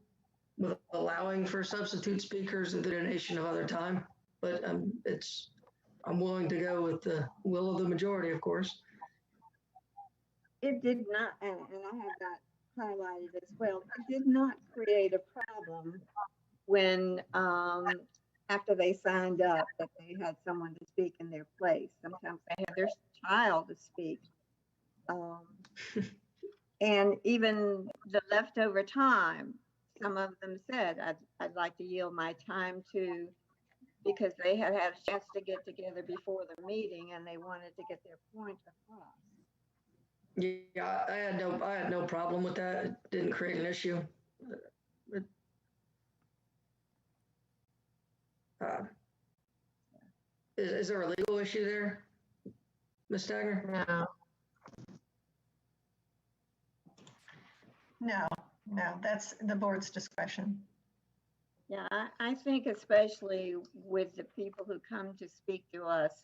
with allowing for substitute speakers at the donation of other time, but I'm willing to go with the will of the majority, of course. It did not, and I have that highlighted as well, it did not create a problem when, after they signed up, that they had someone to speak in their place. Sometimes they had their child to speak. And even the leftover time, some of them said, I'd like to yield my time to, because they had had a chance to get together before the meeting and they wanted to get their point across. Yeah, I had no problem with that. It didn't create an issue. Is there a legal issue there, Ms. Stagner? No. No, that's the board's discretion. Yeah, I think especially with the people who come to speak to us,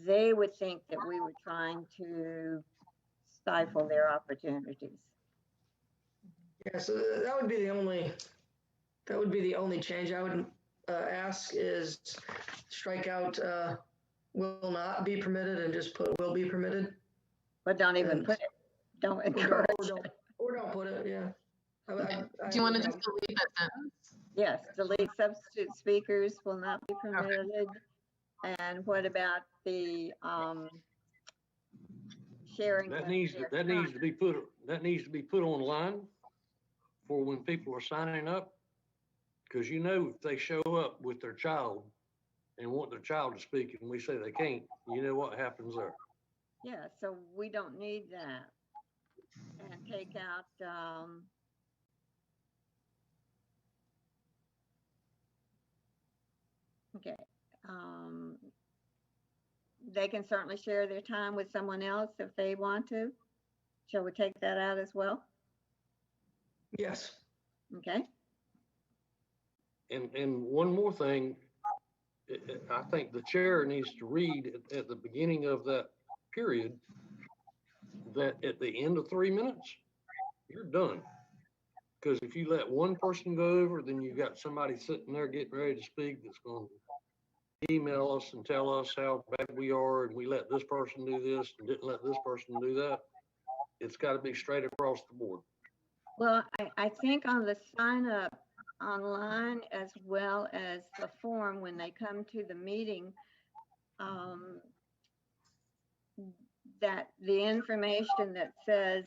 they would think that we were trying to stifle their opportunities. Yeah, so that would be the only change I would ask is strike out will not be permitted and just put will be permitted. But don't even put it. Don't encourage it. Or don't put it, yeah. Do you want to just delete that sentence? Yes, delete substitute speakers will not be permitted. Okay. And what about the sharing? That needs to be put online for when people are signing up, because you know if they show up with their child and want their child to speak and we say they can't, you know what happens there. Yeah, so we don't need that. And take out okay. They can certainly share their time with someone else if they want to. Shall we take that out as well? Yes. Okay. And one more thing, I think the chair needs to read at the beginning of that period that at the end of 3 minutes, you're done. Because if you let one person go over, then you got somebody sitting there getting ready to speak that's going to email us and tell us how bad we are and we let this person do this and didn't let this person do that. It's got to be straight across the board. Well, I think on the sign up online as well as the form when they come to the meeting, that the information that says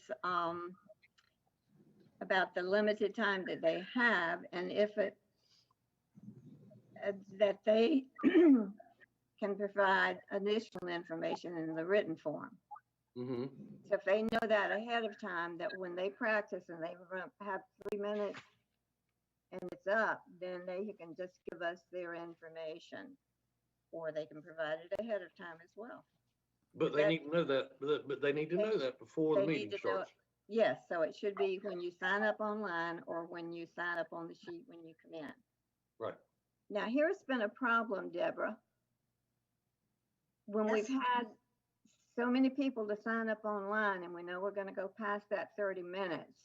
about the limited time that they have, and if it that they can provide additional information in the written form. Mm-hmm. So if they know that ahead of time, that when they practice and they have 3 minutes and it's up, then they can just give us their information, or they can provide it ahead of time as well. But they need to know that, but they need to know that before the meeting starts. Yes, so it should be when you sign up online or when you sign up on the sheet when you come in. Right. Now, here's been a problem, Deborah. When we've had so many people to sign up online and we know we're going to go past that 30 minutes,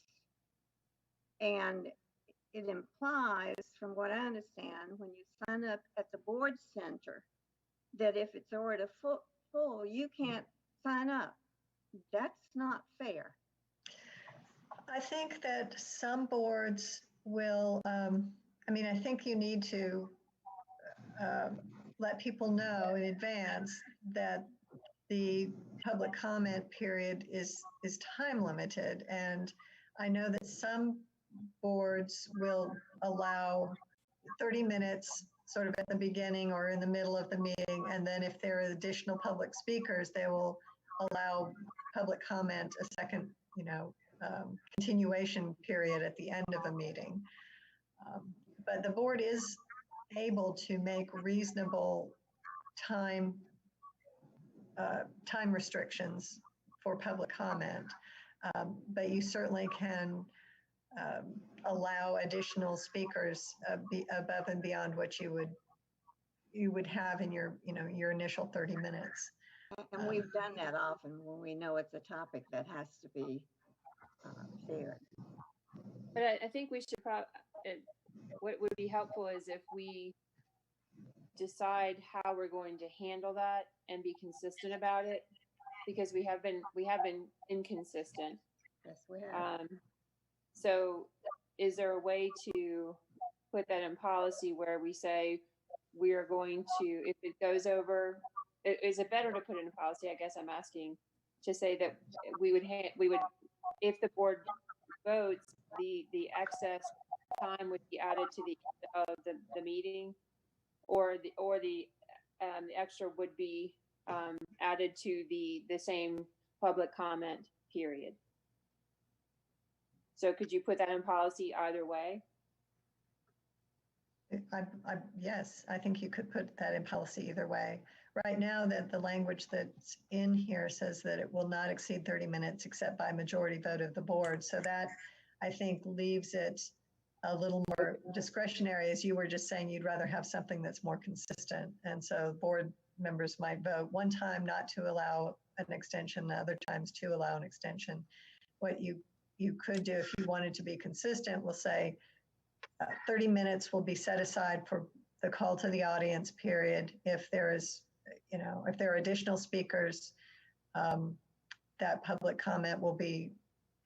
and it implies, from what I understand, when you sign up at the board center, that if it's already full, you can't sign up. That's not fair. I think that some boards will, I mean, I think you need to let people know in advance that the public comment period is time limited. And I know that some boards will allow 30 minutes sort of at the beginning or in the middle of the meeting. And then if there are additional public speakers, they will allow public comment a second, continuation period at the end of a meeting. But the board is able to make reasonable time restrictions for public comment. But you certainly can allow additional speakers above and beyond what you would have in your initial 30 minutes. And we've done that often when we know it's a topic that has to be shared. But I think we should what would be helpful is if we decide how we're going to handle that and be consistent about it, because we have been inconsistent. Yes, we have. So is there a way to put that in policy where we say we are going to, if it goes over, is it better to put it in policy? I guess I'm asking to say that we would, if the board votes, the excess time would be added to the meeting, or the extra would be added to the same public comment period. So could you put that in policy either way? Yes, I think you could put that in policy either way. Right now, that the language that's in here says that it will not exceed 30 minutes except by majority vote of the board. So that, I think, leaves it a little more discretionary. As you were just saying, you'd rather have something that's more consistent. And so board members might vote one time not to allow an extension, other times to allow an extension. What you could do, if you wanted to be consistent, will say 30 minutes will be set aside for the call to the audience period. If there is, if there are additional speakers, that public comment will be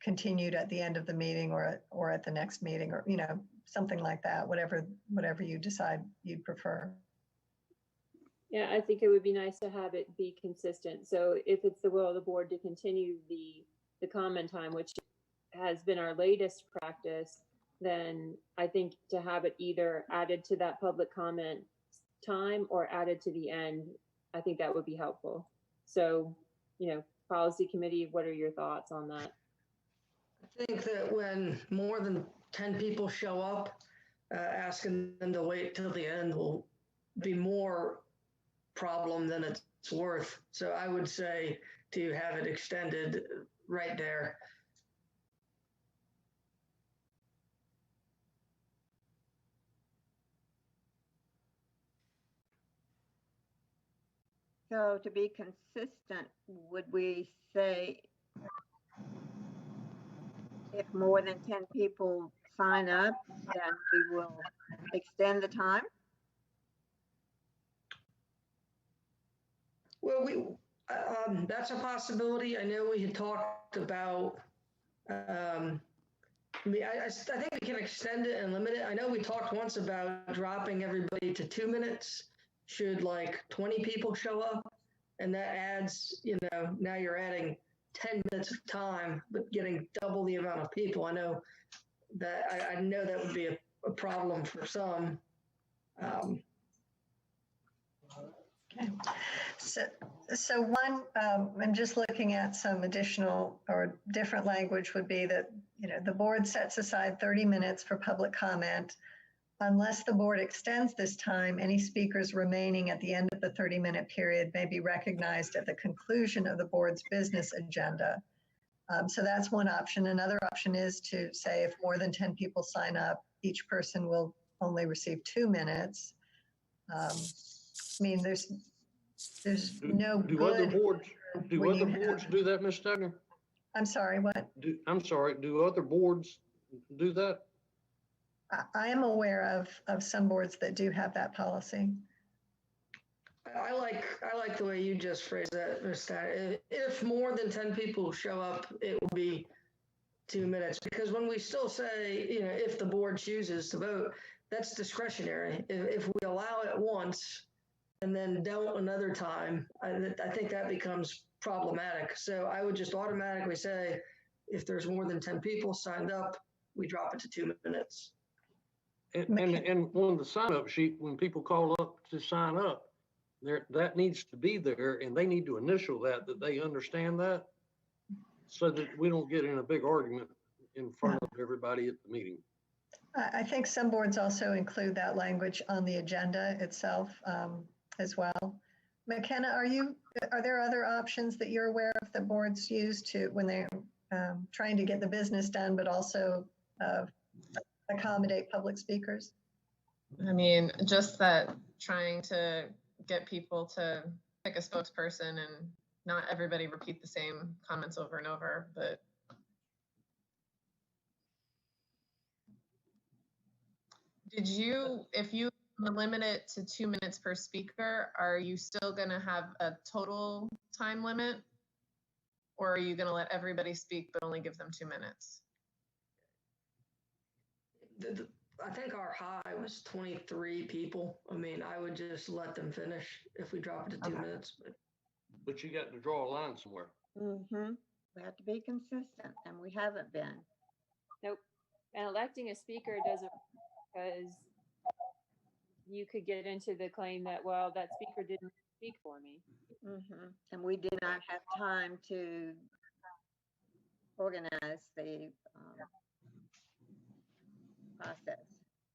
continued at the end of the meeting or at the next meeting, or something like that, whatever you decide you'd prefer. Yeah, I think it would be nice to have it be consistent. So if it's the will of the board to continue the comment time, which has been our latest practice, then I think to have it either added to that public comment time or added to the end, I think that would be helpful. So, policy committee, what are your thoughts on that? I think that when more than 10 people show up, asking them to wait till the end will be more problem than it's worth. So I would say to have it extended right there. So to be consistent, would we say if more than 10 people sign up, then we will extend the time? Well, that's a possibility. I know we had talked about I mean, I think we can extend it and limit it. I know we talked once about dropping everybody to 2 minutes. Should like 20 people show up? And that adds, now you're adding 10 minutes of time, but getting double the amount of people. I know that would be a problem for some. Okay. So one, I'm just looking at some additional or different language would be that, the board sets aside 30 minutes for public comment. Unless the board extends this time, any speakers remaining at the end of the 30-minute period may be recognized at the conclusion of the board's business agenda. So that's one option. Another option is to say if more than 10 people sign up, each person will only receive 2 minutes. I mean, there's no Do good. other boards do that, Ms. Stegner? I'm sorry, what? Do other boards do that? I am aware of some boards that do have that policy. I like the way you just phrased that, Mr. If more than 10 people show up, it will be 2 minutes. Because when we still say, if the board chooses to vote, that's discretionary. If we allow it once and then don't another time, I think that becomes problematic. So I would just automatically say, if there's more than 10 people signed up, we drop it to 2 minutes. And on the sign-up sheet, when people call up to sign up, that needs to be there, and they need to initial that they understand that, so that we don't get in a big argument in front of everybody at the meeting. I think some boards also include that language on the agenda itself as well. McKenna, are there other options that you're aware of that boards use when they're trying to get the business done, but also accommodate public speakers? I mean, just that trying to get people to pick a spokesperson and not everybody repeat the same comments over and over, but if you limit it to 2 minutes per speaker, are you still gonna have a total time limit? Or are you gonna let everybody speak but only give them 2 minutes? I think our high was 23 people. I mean, I would just let them finish if we drop it to 2 minutes. But you got to draw a line somewhere. Mm-hmm. We have to be consistent, and we haven't been. Nope. And electing a speaker doesn't, because you could get into the claim that, well, that speaker didn't speak for me. Mm-hmm. And we did not have time to organize the process.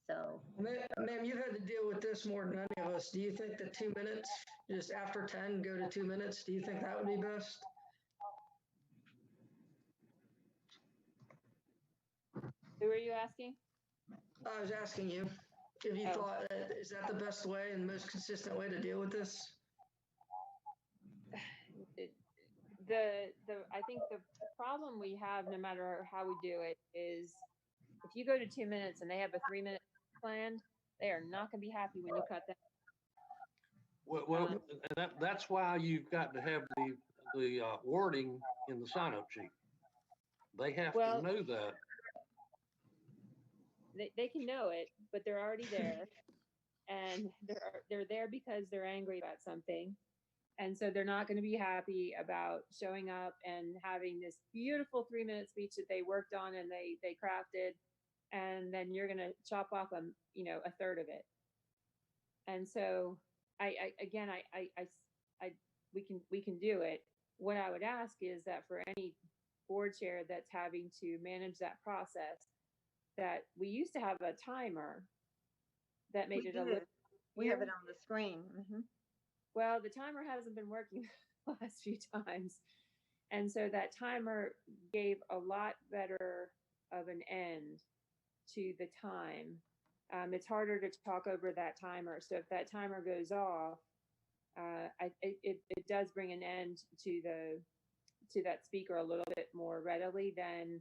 So, ma'am, you've had to deal with this more than any of us. Do you think that 2 minutes, just after 10, go to 2 minutes? Do you think that would be best? Who are you asking? I was asking you if you thought, is that the best way and most consistent way to deal with this? I think the problem we have, no matter how we do it, is if you go to 2 minutes and they have a 3-minute plan, they are not going to be happy when you cut that. Well, that's why you've got to have the wording in the sign-up sheet. They have to know that. They can know it, but they're already there, and they're there because they're angry about something. And so they're not going to be happy about showing up and having this beautiful 3-minute speech that they worked on and they crafted, and then you're going to chop off a third of it. And so we can do it. What I would ask is that for any board chair that's having to manage that process, that we used to have a timer that made it a little. We have it on the screen. Mm-hmm. Well, the timer hasn't been working the last few times. And so that timer gave a lot better of an end to the time. It's harder to talk over that timer. So if that timer goes off, it does bring an end to that speaker a little bit more readily than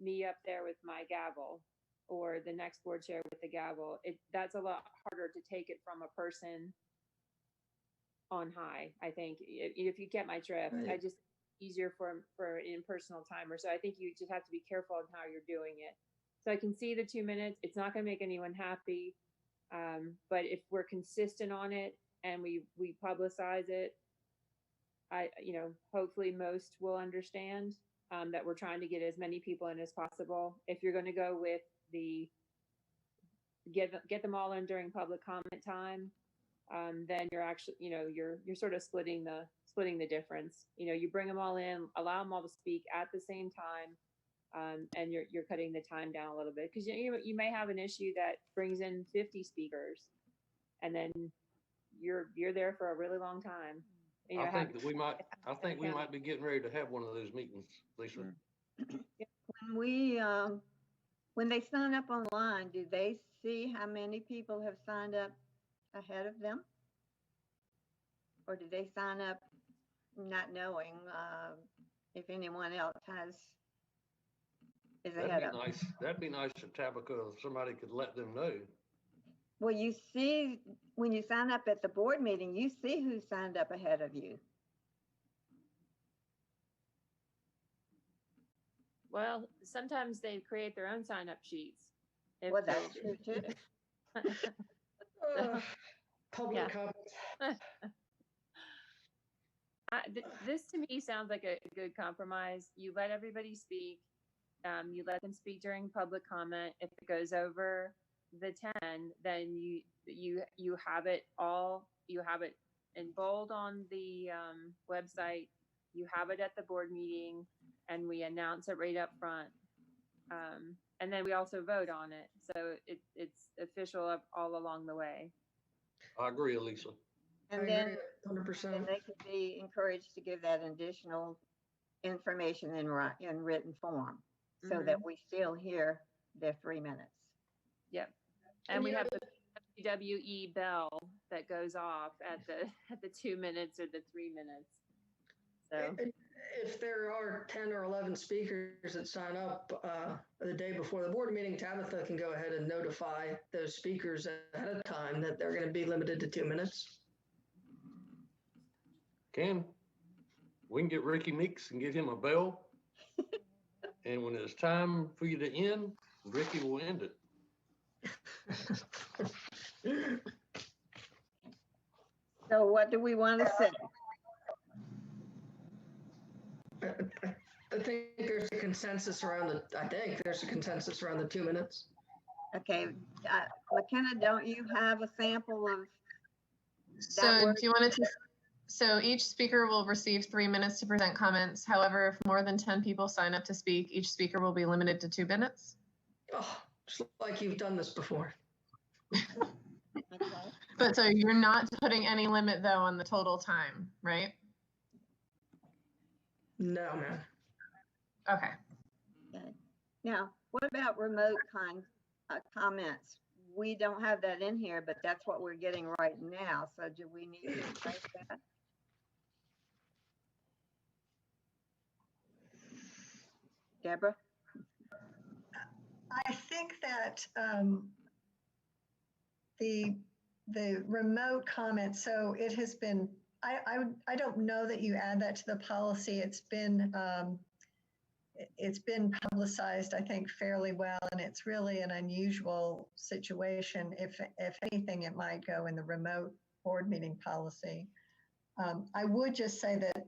me up there with my gavel or the next board chair with the gavel. That's a lot harder to take it from a person on high, I think, if you get my drift. Right. I just easier for an impersonal timer. So I think you just have to be careful on how you're doing it. So I can see the 2 minutes. It's not going to make anyone happy. But if we're consistent on it and we publicize it, hopefully most will understand that we're trying to get as many people in as possible. If you're going to go with the get them all in during public comment time, then you're actually, you're sort of splitting the difference. You bring them all in, allow them all to speak at the same time, and you're cutting the time down a little bit, because you may have an issue that brings in 50 speakers, and then you're there for a really long time. I think we might be getting ready to have one of those meetings, Lisa. When they sign up online, do they see how many people have signed up ahead of them? Or do they sign up not knowing if anyone else is ahead of them? That'd be nice if Tabitha, somebody could let them know. Well, you see, when you sign up at the board meeting, you see who signed up ahead of you. Well, sometimes they create their own sign-up sheets. Well, that's true too. Public comments. This to me sounds like a good compromise. You let everybody speak. You let them speak during public comment. If it goes over the 10, then you have it all. You have it in bold on the website. You have it at the board meeting, and we announce it right up front. And then we also vote on it, so it's official all along the way. I agree, Elisa. And then 100%. And they could be encouraged to give that additional information in written form, so that we still hear their 3 minutes. Yep. And we have the W.E. bell that goes off at the 2 minutes or the 3 minutes. So if there are 10 or 11 speakers that sign up the day before the board meeting, Tabitha can go ahead and notify those speakers ahead of time that they're going to be limited to 2 minutes. We can get Ricky Meeks and give him a bell. And when it's time for you to end, Ricky will end it. So what do we want to say? I think there's a consensus around the 2 minutes. Okay, McKenna, don't you have a sample of So that do you want to? So each speaker will receive 3 minutes to present comments. However, if more than 10 people sign up to speak, each speaker will be limited to 2 minutes. Oh, just like you've done this before. Okay. But so you're not putting any limit though on the total time, right? No, man. Okay. Okay. Now, what about remote comments? We don't have that in here, but that's what we're getting right now. So do we need to replace that? Deborah? I think that the remote comment, so it has been, I don't know that you add that to the policy. It's been publicized, I think, fairly well, and it's really an unusual situation. If anything, it might go in the remote board meeting policy. I would just say that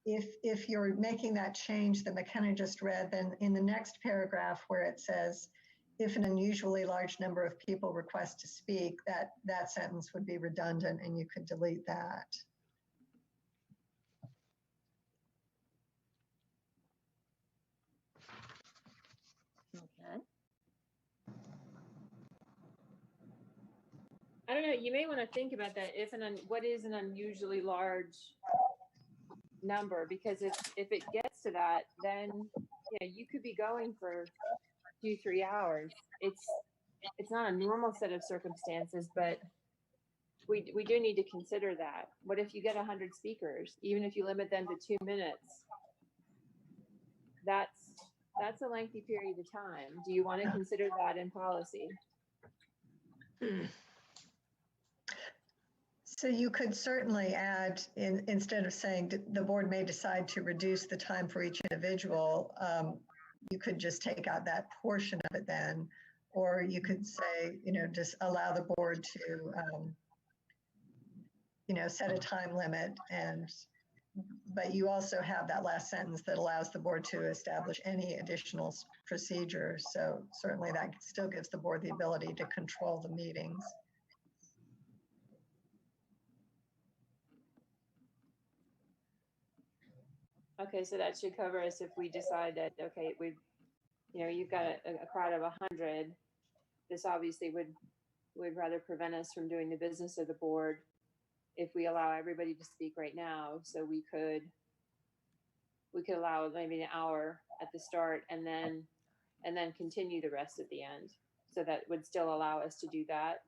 if you're making that change that McKenna just read, then in the next paragraph where it says, if an unusually large number of people request to speak, that sentence would be redundant and you could delete that. Okay. I don't know. You may want to think about that. What is an unusually large number? Because if it gets to that, then you could be going for 2-3 hours. It's not a normal set of circumstances, but we do need to consider that. What if you get 100 speakers? Even if you limit them to 2 minutes, that's a lengthy period of time. Do you want to consider that in policy? So you could certainly add, instead of saying the board may decide to reduce the time for each individual, you could just take out that portion of it then, or you could say, just allow the board to, set a time limit but you also have that last sentence that allows the board to establish any additional procedures. So certainly that still gives the board the ability to control the meetings. Okay, so that should cover us if we decide that, okay, you've got a crowd of 100. This obviously would rather prevent us from doing the business of the board if we allow everybody to speak right now. So we could allow maybe an hour at the start and then continue the rest at the end. So that would still allow us to do that.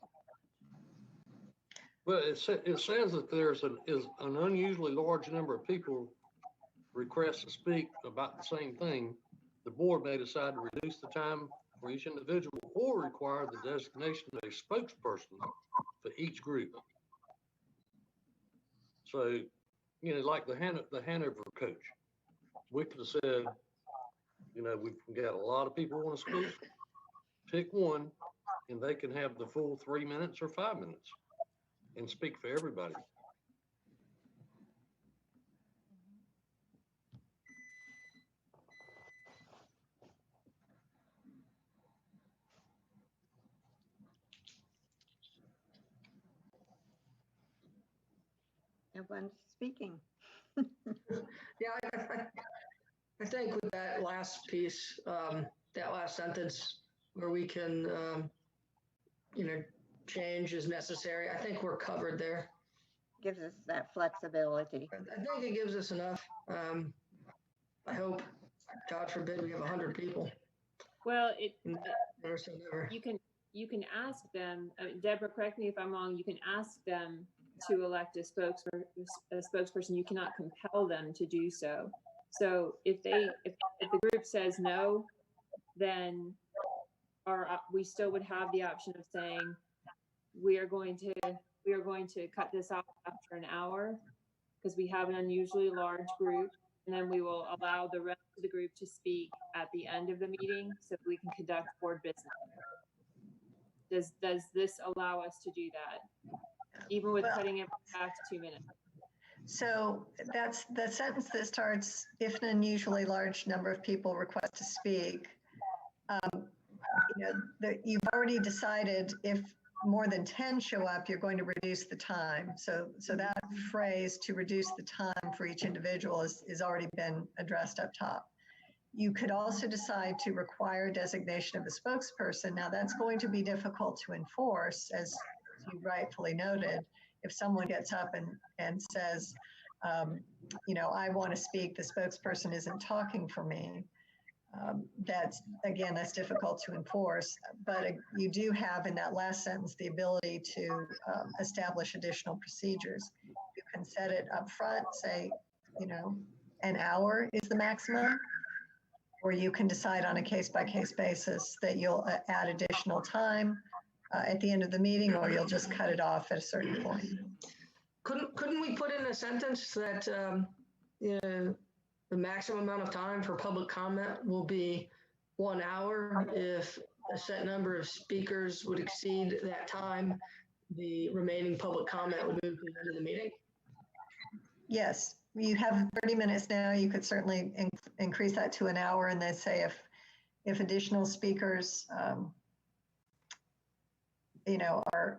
Well, it says that there's an unusually large number of people request to speak about the same thing. The board may decide to reduce the time for each individual or require the designation of a spokesperson for each group. So, like the Hanover coach, we could have said, we've got a lot of people want to speak, pick one, and they can have the full 3 minutes or 5 minutes and speak for everybody. Everyone's speaking. Yeah, I think with that last piece, that last sentence where we can, change as necessary, I think we're covered there. Gives us that flexibility. I think it gives us enough. I hope, God forbid, we have 100 people. Well, Never say never. you can ask them, Deborah, correct me if I'm wrong, you can ask them to elect a spokesperson. You cannot compel them to do so. So if the group says no, then we still would have the option of saying we are going to cut this off after an hour because we have an unusually large group, and then we will allow the rest of the group to speak at the end of the meeting so we can conduct board business. Does this allow us to do that, even with cutting it back to 2 minutes? So that's the sentence that starts, if an unusually large number of people request to speak. You've already decided if more than 10 show up, you're going to reduce the time. So that phrase, to reduce the time for each individual, is already been addressed up top. You could also decide to require designation of a spokesperson. Now that's going to be difficult to enforce, as you rightfully noted. If someone gets up and says, I want to speak, the spokesperson isn't talking for me. That's difficult to enforce, but you do have in that last sentence the ability to establish additional procedures. You can set it up front, say, an hour is the maximum, or you can decide on a case-by-case basis that you'll add additional time at the end of the meeting, or you'll just cut it off at a certain point. Couldn't we put in a sentence that the maximum amount of time for public comment will be 1 hour? If a set number of speakers would exceed that time, the remaining public comment would move to the end of the meeting? Yes, you have 30 minutes now. You could certainly increase that to an hour, and then say if additional speakers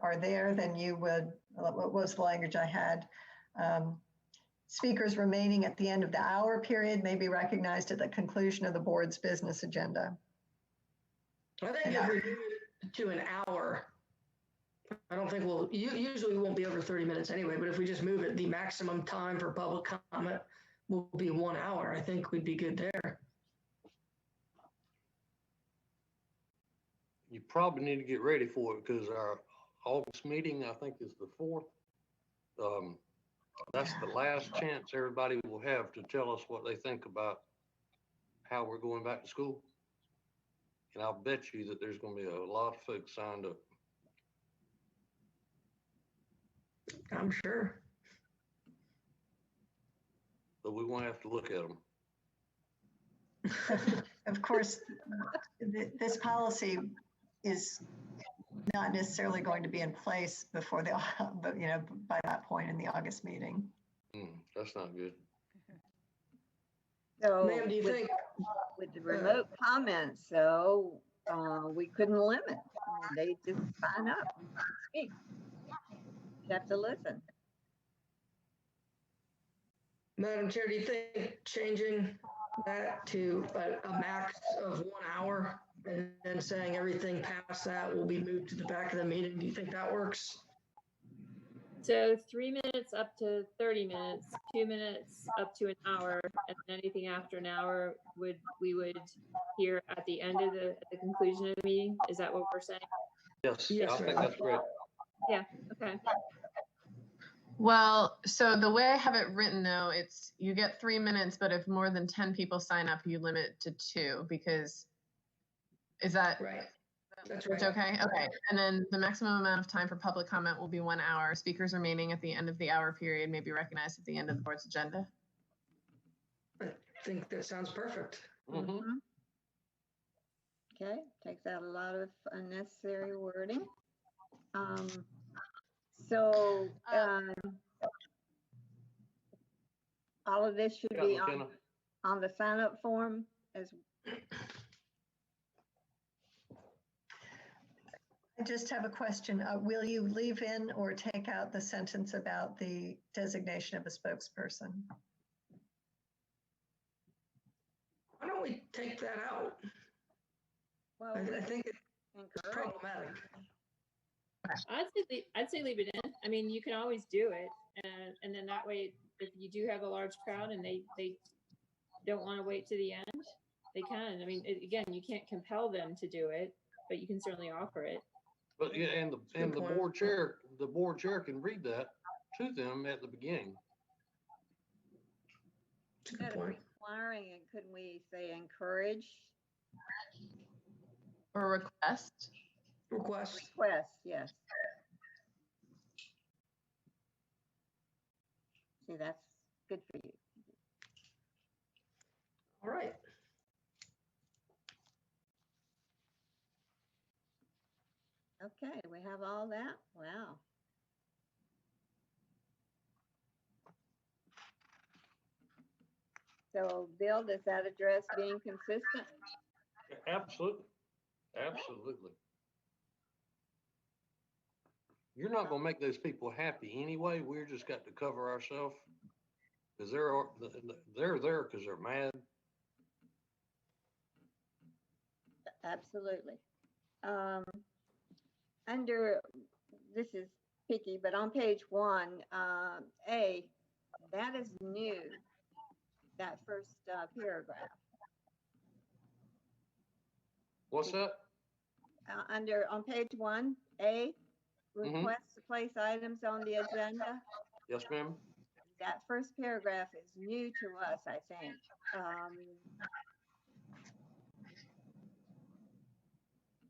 are there, then you would, what was the language I had? Speakers remaining at the end of the hour period may be recognized at the conclusion of the board's business agenda. I think if we move it to an hour, I don't think usually we won't be over 30 minutes anyway, but if we just move it, the maximum time for public comment will be 1 hour. I think we'd be good there. You probably need to get ready for it because our August meeting, I think, is the 4th. That's the last chance everybody will have to tell us what they think about how we're going back to school. And I'll bet you that there's going to be a lot of folks signed up. I'm sure. But we won't have to look at them. Of course, this policy is not necessarily going to be in place before the, but by that point in the August meeting. That's not good. So Ma'am, do you think, with the remote comments, so we couldn't limit. I mean, they just sign up, speak. You have to listen. Madam Chair, do you think changing that to a max of 1 hour and then saying everything past that will be moved to the back of the meeting? Do you think that works? So 3 minutes up to 30 minutes, 2 minutes up to an hour, and then anything after an hour we would hear at the end of at the conclusion of the meeting. Is that what we're saying? Yes, Yes, I think ma'am. that's great. Yeah. Okay. Well, so the way I have it written though, it's you get 3 minutes, but if more than 10 people sign up, you limit it to 2 because is that Right. That's It's right. okay? Okay. And then the maximum amount of time for public comment will be 1 hour. Speakers remaining at the end of the hour period may be recognized at the end of the board's agenda. I think that sounds perfect. Mhm. Okay, takes out a lot of unnecessary wording. So all of this should Yeah, be McKenna. on the sign up form as I just have a question. Will you leave in or take out the sentence about the designation of a spokesperson? Why don't we take that out? well. I think it's Encourage. problematic. I'd say leave it in. I mean, you can always do it, and then that way, if you do have a large crowd and they don't want to wait to the end, they can. I mean, again, you can't compel them to do it, but you can certainly offer it. But yeah, and the point. board chair can read that to them at the beginning. That's a good Instead of point. requiring it, couldn't we say encourage? Or request. Request. Request, yes. See, that's good for you. All right. Okay, we have all that? Wow. So, Bill, does that address being consistent? Absolutely. Absolutely. You're not gonna make those people happy anyway. We're just got to cover ourselves. Cause they're there because they're mad. Absolutely. Under, this is picky, but on page 1, A, that is new, that first paragraph. What's that? On page 1, A, request to place items on the agenda. Yes, ma'am. That first paragraph is new to us, I think.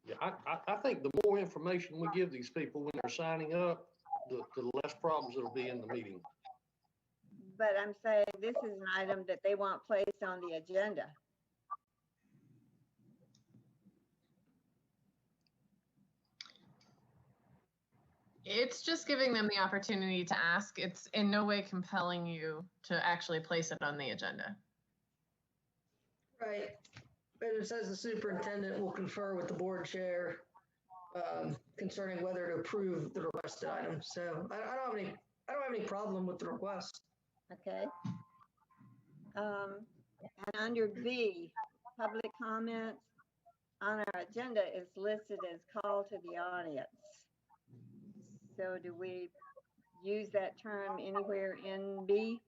Yeah, I think the more information we give these people when they're signing up, the less problems there'll be in the meeting. But I'm saying this is an item that they want placed on the agenda. It's just giving them the opportunity to ask. It's in no way compelling you to actually place it on the agenda. Right. But it says the superintendent will confer with the board chair concerning whether to approve the requested item. So I don't have any problem with the request. Okay. And under B, public comments on our agenda is listed as call to the audience. So do we use that term anywhere in B?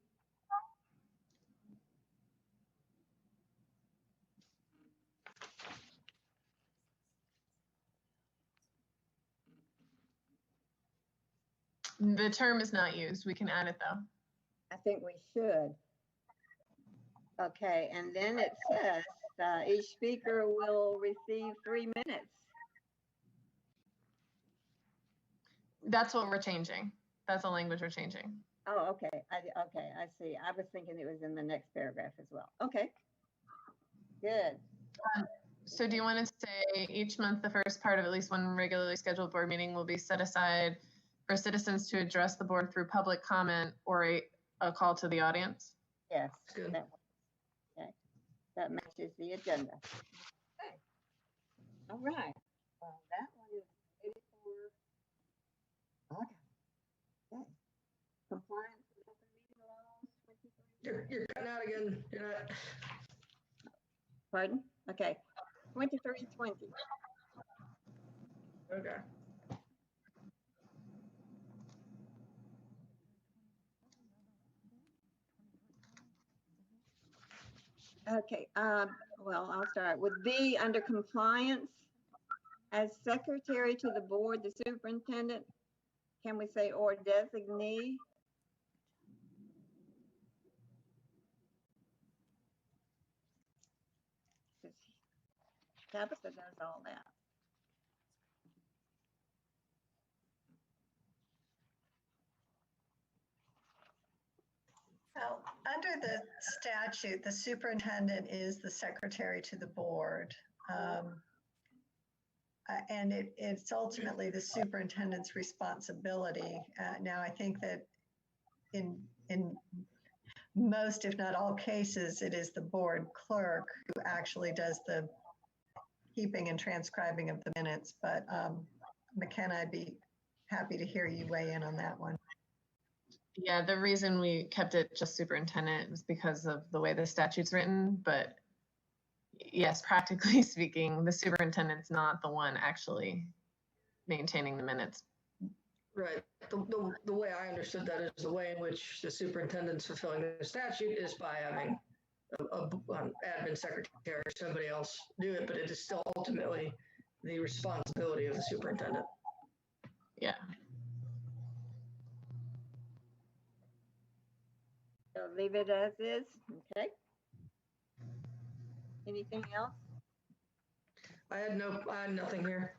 The term is not used. We can add it though. I think we should. Okay, and then it says each speaker will receive 3 minutes. That's what we're changing. That's the language we're changing. Oh, okay. I see. I was thinking it was in the next paragraph as well. Okay. Good. So do you want to say each month, the first part of at least one regularly scheduled board meeting will be set aside for citizens to address the board through public comment or a call to the audience? Yes. Good. Okay. That matches the agenda. Okay. All right. Well, that one is ready for. Okay. Okay. Compliance with open meeting laws. 23. You're cutting out again. You're not. Pardon? Okay. 2320. Okay. Okay, well, I'll start with B under compliance. As secretary to the board, the superintendent, can we say or designee? Tabitha does all that. Well, under the statute, the superintendent is the secretary to the board. And it's ultimately the superintendent's responsibility. Now, I think that in most, if not all cases, it is the board clerk who actually does the keeping and transcribing of the minutes. But McKenna, I'd be happy to hear you weigh in on that one. Yeah, the reason we kept it just superintendent was because of the way the statute's written, but yes, practically speaking, the superintendent's not the one actually maintaining the minutes. Right. The way I understood that is the way in which the superintendent's fulfilling the statute is by having an admin secretary or somebody else do it, but it is still ultimately the responsibility of the superintendent. Yeah. So leave it as is, okay? Anything else? I had nothing here.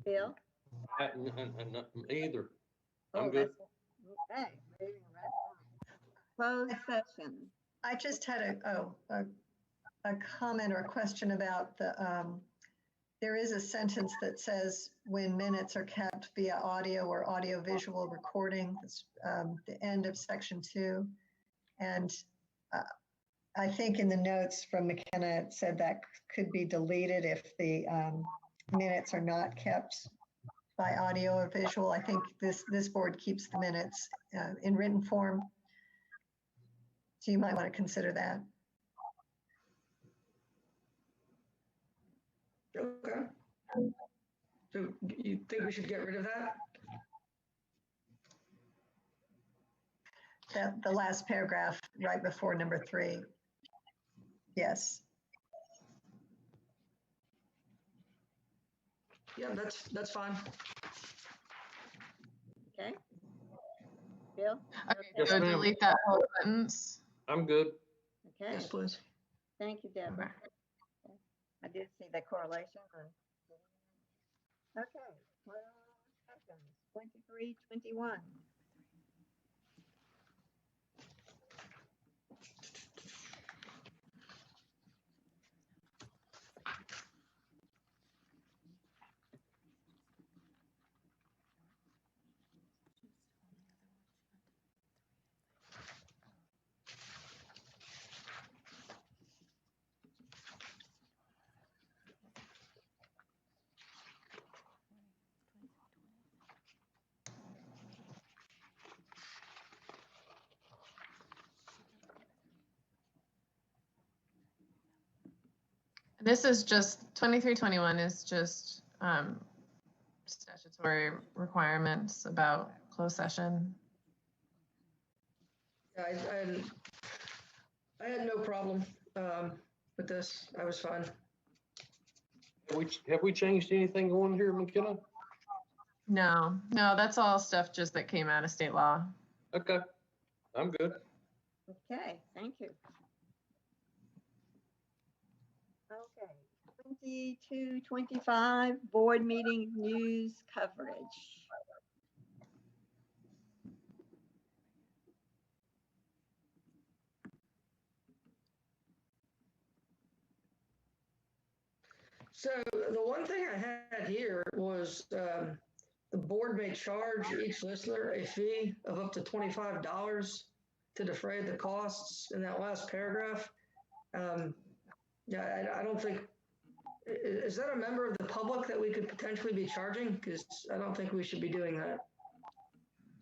Bill? Either. Oh, I'm good. Okay. Closed session. I just had a comment or a question about there is a sentence that says when minutes are kept via audio or audio-visual recording, it's the end of section 2. And I think in the notes from McKenna, it said that could be deleted if the minutes are not kept by audio or visual. I think this board keeps the minutes in written form. So you might want to consider that. Okay. So you think we should get rid of that? The last paragraph right before number 3. Yes. Yeah, that's fine. Okay. Bill? Okay, Yes, so ma'am. delete that whole sentence. I'm good. Okay. Yes, please. Thank you, Deborah. Okay. I did see that correlation. Okay. 12 seconds. 23:21. This is just 2321 is just statutory requirements about closed session. Yeah, I had no problem with this. I was fine. Have we changed anything on here, McKenna? No, that's all stuff just that came out of state law. Okay, I'm good. Okay, thank you. Okay, 22:25 board meeting news coverage. So the one thing I had here was the board may charge each listener a fee of up to $25 to defray the costs in that last paragraph. Yeah, I don't think, is that a member of the public that we could potentially be charging? Because I don't think we should be doing that.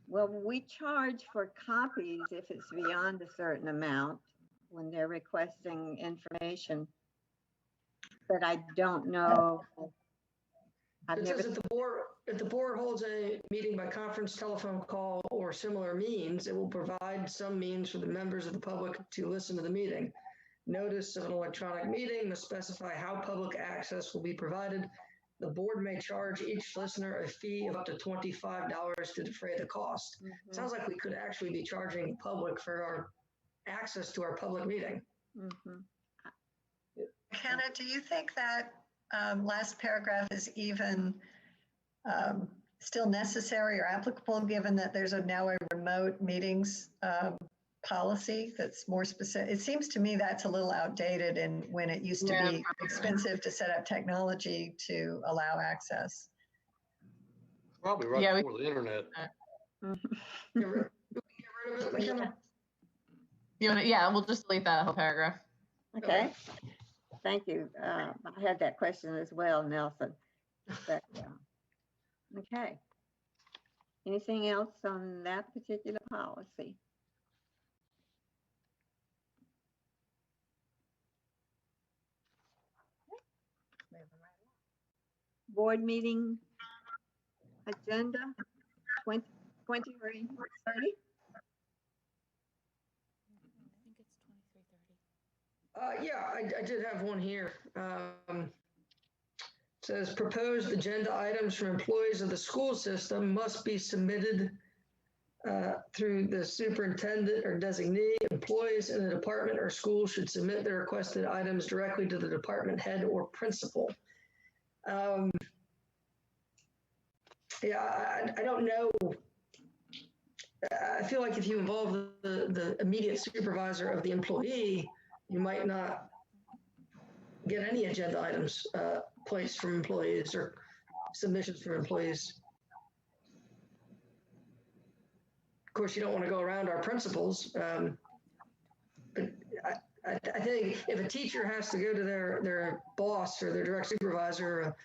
Well, we charge for copies if it's beyond a certain amount when they're requesting information. But I don't know. It says if the board holds a meeting by conference, telephone call, or similar means, it will provide some means for the members of the public to listen to the meeting. Notice of an electronic meeting must specify how public access will be provided. The board may charge each listener a fee of up to $25 to defray the cost. Mhm. Sounds like we could actually be charging the public for our access to our public meeting. Mhm. Hannah, do you think that last paragraph is even still necessary or applicable, given that there's now a remote meetings policy that's more specific? It seems to me that's a little outdated, and when it used to be expensive to set up technology to allow access. Probably right before the internet. Get rid of it, McKenna? You want to, yeah, we'll just delete that whole paragraph. Okay. Thank you. I had that question as well, Nelson. But, okay. Anything else on that particular policy? Board meeting agenda 2020 or 30? I think it's 23:30. Yeah, I did have one here. Says proposed agenda items from employees of the school system must be submitted through the superintendent or designee. Employees in the department or school should submit their requested items directly to the department head or principal. Yeah, I don't know. I feel like if you involve the immediate supervisor of the employee, you might not get any agenda items placed from employees or submissions from employees. Of course, you don't want to go around our principals, but I think if a teacher has to go to their boss or their direct supervisor,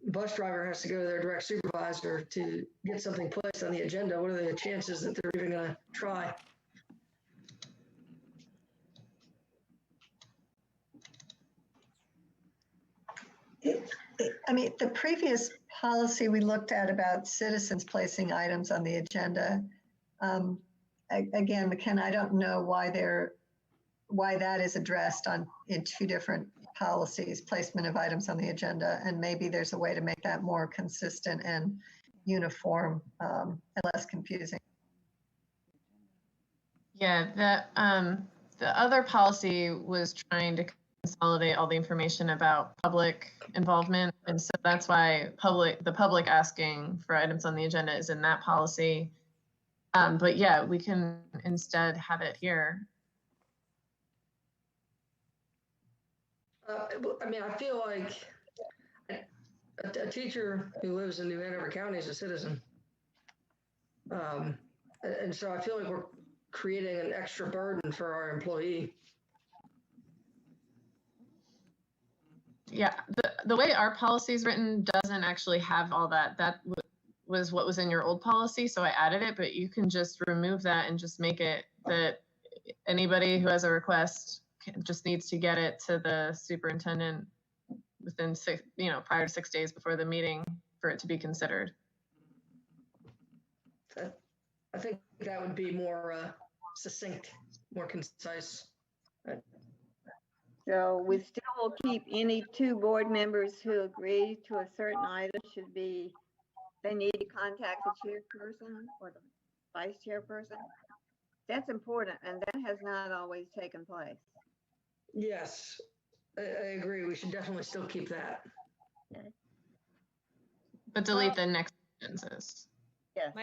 bus driver has to go to their direct supervisor to get something placed on the agenda, what are the chances that they're even going to try? I mean, the previous policy we looked at about citizens placing items on the agenda, again, McKenna, I don't know why that is addressed in two different policies, placement of items on the agenda, and maybe there's a way to make that more consistent and uniform and less confusing. Yeah, the other policy was trying to consolidate all the information about public involvement, and so that's why the public asking for items on the agenda is in that policy. But yeah, we can instead have it here. I mean, I feel like a teacher who lives in New Hanover County is a citizen. And so I feel like we're creating an extra burden for our employee. Yeah, the way our policy is written doesn't actually have all that. That was what was in your old policy, so I added it, but you can just remove that and just make it that anybody who has a request just needs to get it to the superintendent within prior to 6 days before the meeting for it to be considered. I think that would be more succinct, more concise. So we still will keep any two board members who agree to a certain item they need to contact the chairperson or the vice chairperson. That's important, and that has not always taken place. Yes, I agree. We should definitely still keep that. Okay. But delete the next sentences. Yes.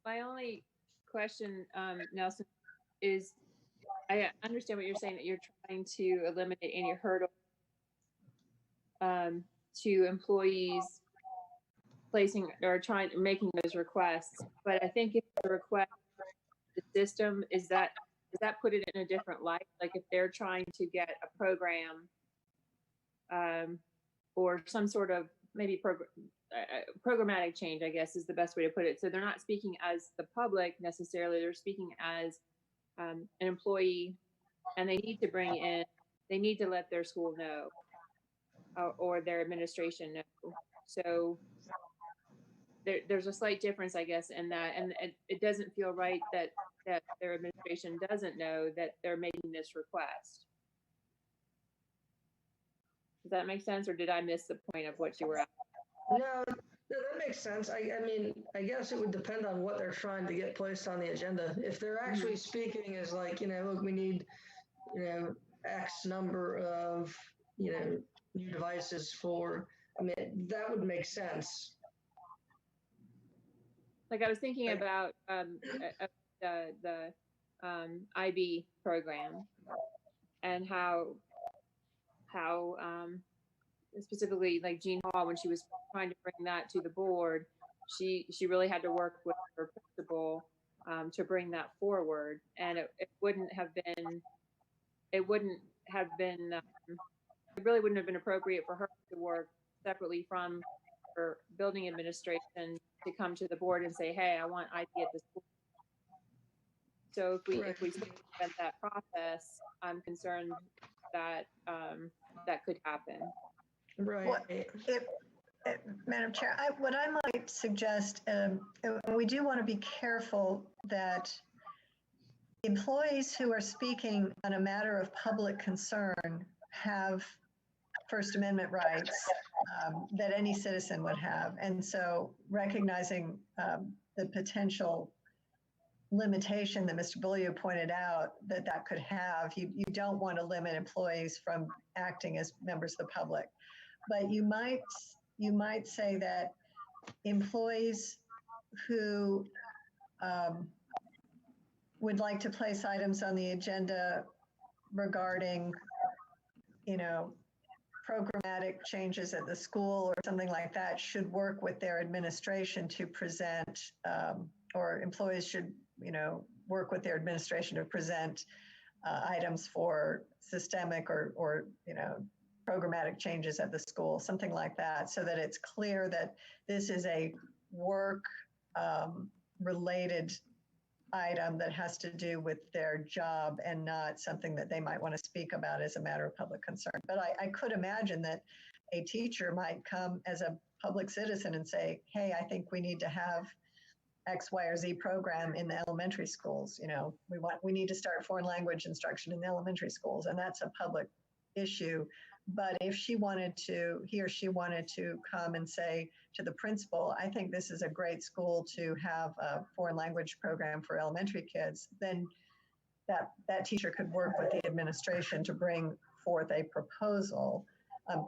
My only question, Nelson, is I understand what you're saying, that you're trying to eliminate any hurdle to employees placing or making those requests. But I think if the request, the system does that put it in a different light? Like if they're trying to get a program, or some sort of maybe programmatic change, I guess is the best way to put it. So they're not speaking as the public necessarily, they're speaking as an employee, and they need to let their school know, or their administration know. So there's a slight difference, I guess, in that, and it doesn't feel right that their administration doesn't know that they're making this request. Does that make sense, or did I miss the point of what you were asking? No, that makes sense. I mean, I guess it would depend on what they're trying to get placed on the agenda. If they're actually speaking as like, look, we need, X number of, new devices for, I mean, that would make sense. Like I was thinking about the IB program, and how specifically like Jean Hall, when she was trying to bring that to the board, she really had to work with her principal to bring that forward, and it really wouldn't have been appropriate for her to work separately from her building administration to come to the board and say, hey, I want IB at the school. So if we spent that process, I'm concerned that that could happen. Right. Well, Madam Chair, what I might suggest, we do want to be careful that employees who are speaking on a matter of public concern have First Amendment rights that any citizen would have. And so recognizing the potential limitation that Mr. Beaulieu pointed out that could have, you don't want to limit employees from acting as members of the public. But you might say that employees who would like to place items on the agenda regarding, programmatic changes at the school or something like that should work with their administration to present, or employees should, work with their administration to present items for systemic or programmatic changes at the school, something like that, so that it's clear that this is a work related item that has to do with their job and not something that they might want to speak about as a matter of public concern. But I could imagine that a teacher might come as a public citizen and say, hey, I think we need to have X, Y, or Z program in the elementary schools. We need to start foreign language instruction in the elementary schools, and that's a public issue. But if he or she wanted to come and say to the principal, I think this is a great school to have a foreign language program for elementary kids, then that teacher could work with the administration to bring forth a proposal.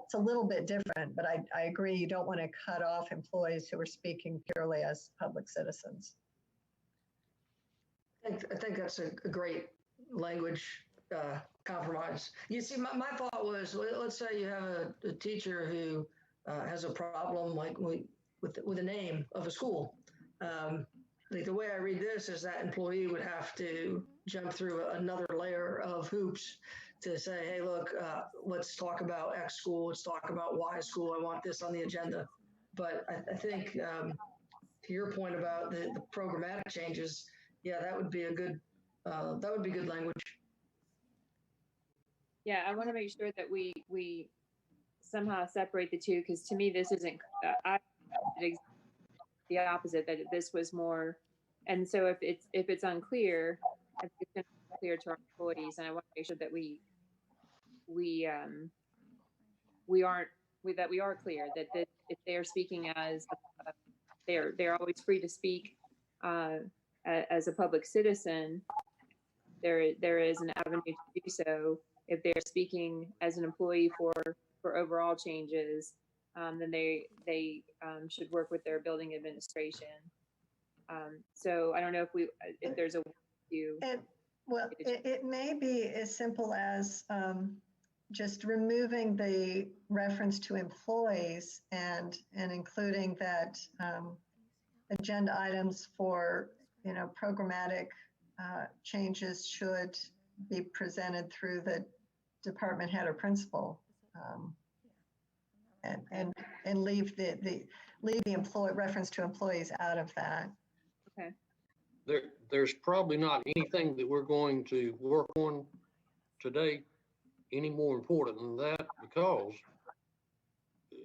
It's a little bit different, but I agree you don't want to cut off employees who are speaking purely as public citizens. I think that's a great language compromise. You see, my thought was, let's say you have a teacher who has a problem like with the name of a school. Like the way I read this is that employee would have to jump through another layer of hoops to say, hey, look, let's talk about X school, let's talk about Y school, I want this on the agenda. But I think to your point about the programmatic changes, yeah, that would be good language. Yeah, I want to make sure that we somehow separate the two, because to me this isn't. The opposite, that this was more, and so if it's unclear, I think it's going to be clear to our employees, and I want to make sure that we are clear that if they are speaking as they're always free to speak as a public citizen, there is an avenue to do so. If they're speaking as an employee for overall changes, then they should work with their building administration. So I don't know if there's a way to. It may be as simple as just removing the reference to employees and including that agenda items for, programmatic changes should be presented through the department head or principal, and leave the employee reference to employees out of that. Okay. There's probably not anything that we're going to work on today any more important than that, because,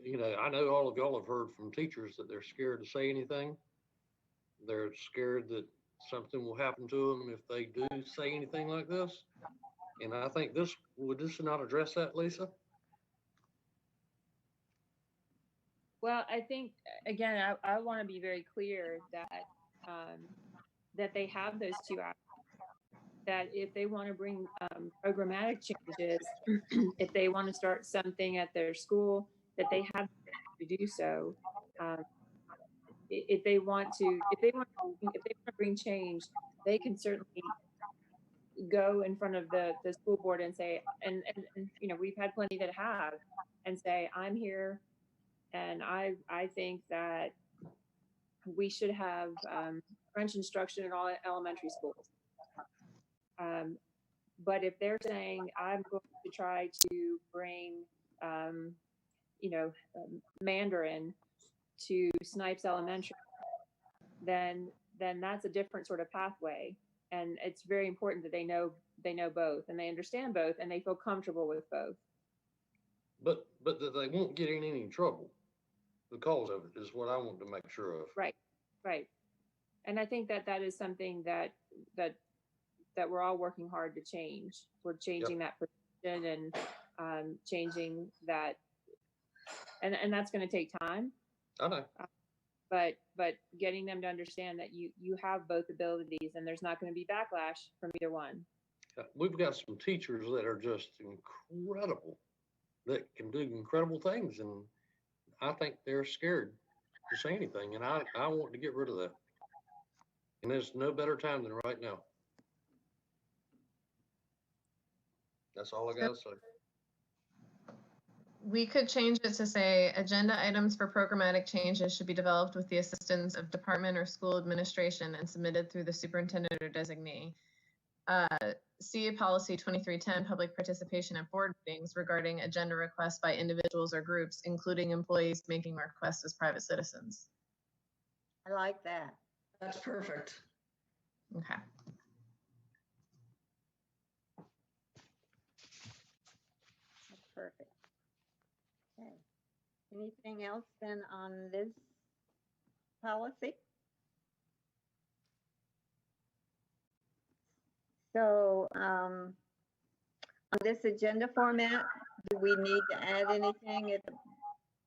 I know all of y'all have heard from teachers that they're scared to say anything. They're scared that something will happen to them if they do say anything like this. And I think would this not address that, Lisa? Well, I think, again, I want to be very clear that that they have those two options. That if they want to bring programmatic changes, if they want to start something at their school, that they have to do so. If they want to bring change, they can certainly go in front of the school board and say, and we've had plenty that have, and say, I'm here, and I think that we should have French instruction in all elementary schools. But if they're saying, I'm going to try to bring, Mandarin to Snipes Elementary, then that's a different sort of pathway. And it's very important that they know both, and they understand both, and they feel comfortable with both. But that they won't get in any trouble because of it is what I want to make sure of. Right. And I think that is something that we're all working hard to change. We're changing that perception and changing that, and that's going to take time. I know. But getting them to understand that you have both abilities, and there's not going to be backlash from either one. We've got some teachers that are just incredible, that can do incredible things, and I think they're scared to say anything, and I want to get rid of that. And there's no better time than right now. That's all I gotta say. We could change it to say agenda items for programmatic changes should be developed with the assistance of department or school administration and submitted through the superintendent or designee. See policy 2310, public participation at board meetings regarding agenda requests by individuals or groups, including employees making requests as private citizens. I like that. That's perfect. Okay. That's perfect. Okay. Anything else then on this policy? So on this agenda format, do we need to add anything at the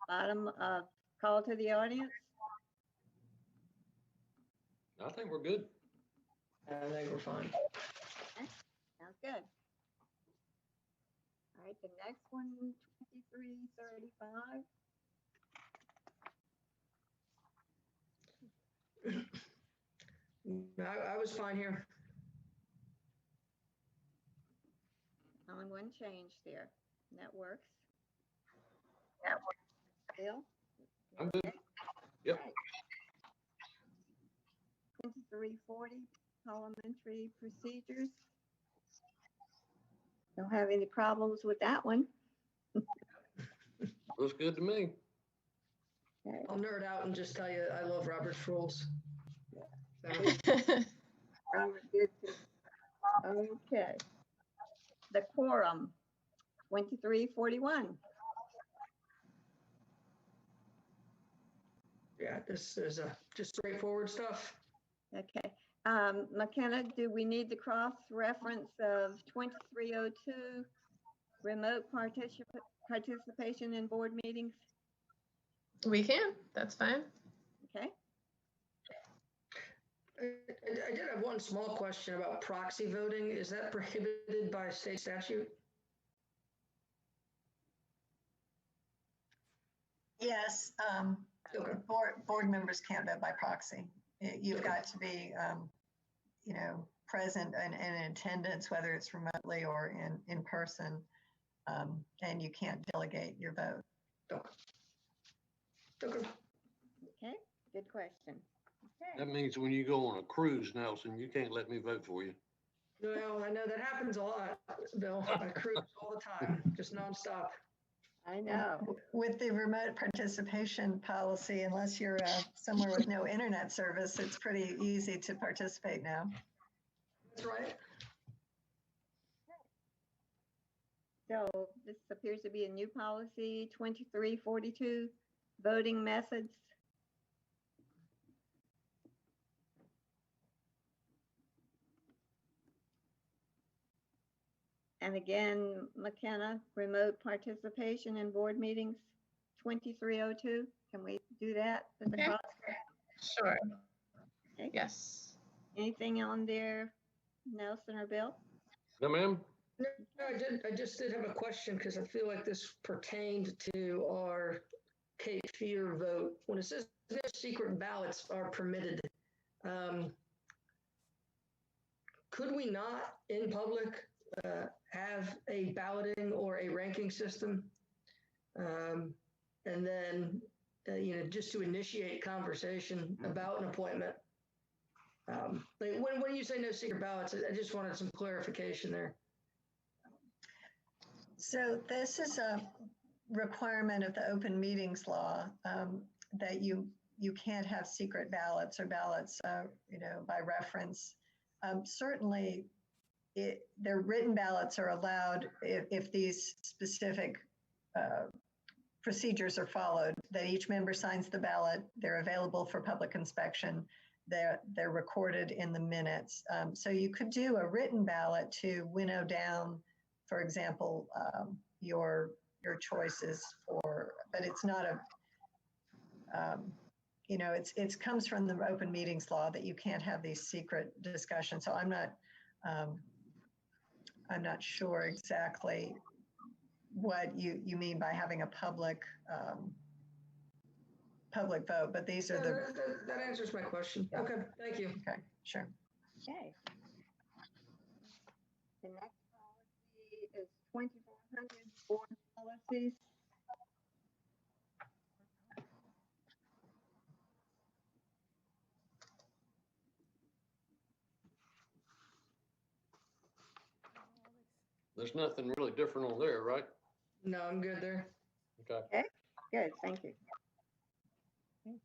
bottom of call to the audience? I think we're good. I think we're fine. Okay. Sounds good. All right, the next one, 2335. I was fine here. Only one change there. And that works. Bill? I'm good. Yep. 2340, parliamentary procedures. Don't have any problems with that one. Looks good to me. Okay. I'll nerd out and just tell you I love Robert's rules. So, Robert did too. Okay. The quorum, 2341. yeah, this is just straightforward stuff. Okay. McKenna, do we need the cross-reference of 2302, remote participation in board meetings? We can, that's fine. Okay. I did have one small question about proxy voting. Is that prohibited by state statute? Yes, Okay. board members can't vote by proxy. You've got to be, present and in attendance, whether it's remotely or in person. and you can't delegate your vote. Okay. Okay, good question. Okay. That means when you go on a cruise, Nelson, you can't let me vote for you. Well, I know that happens a lot, Bill. I cruise all the time, just nonstop. I know. With the remote participation policy, unless you're somewhere with no internet service, it's pretty easy to participate now. That's right. So this appears to be a new policy, 2342, voting methods. And again, McKenna, remote participation in board meetings, 2302. Can we do that as a Okay. cross? Sure. Okay. Yes. Anything on there, Nelson or Bill? No, ma'am? No, I just did have a question because I feel like this pertained to our Cape Fear vote. When it says no secret ballots are permitted, could we not in public have a balloting or a ranking system? And then, just to initiate conversation about an appointment. Like when you say no secret ballots, I just wanted some clarification there. So this is a requirement of the open meetings law, that you can't have secret ballots or ballots, by reference. Certainly, their written ballots are allowed if these specific procedures are followed, that each member signs the ballot, they're available for public inspection, they're recorded in the minutes. So you could do a written ballot to winnow down, for example, your choices for, but it's not a, it comes from the open meetings law that you can't have these secret discussions. So I'm not sure exactly what you mean by having a public vote, but these are that answers my question. Okay, thank you. Okay, sure. Okay. The next policy is 2400 board policies. There's nothing really different on there, right? No, I'm good there. Okay. Okay, good, thank you.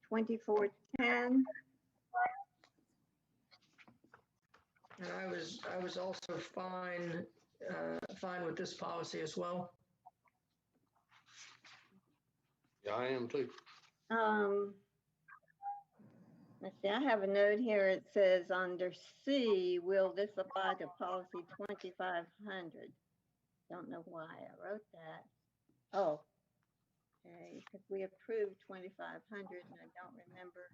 2410. And I was also fine with this policy as well. Yeah, I am too. Let's see, I have a note here. It says under C, will this apply to policy 2500? Don't know why I wrote that. Oh, okay, because we approved 2500 and I don't remember.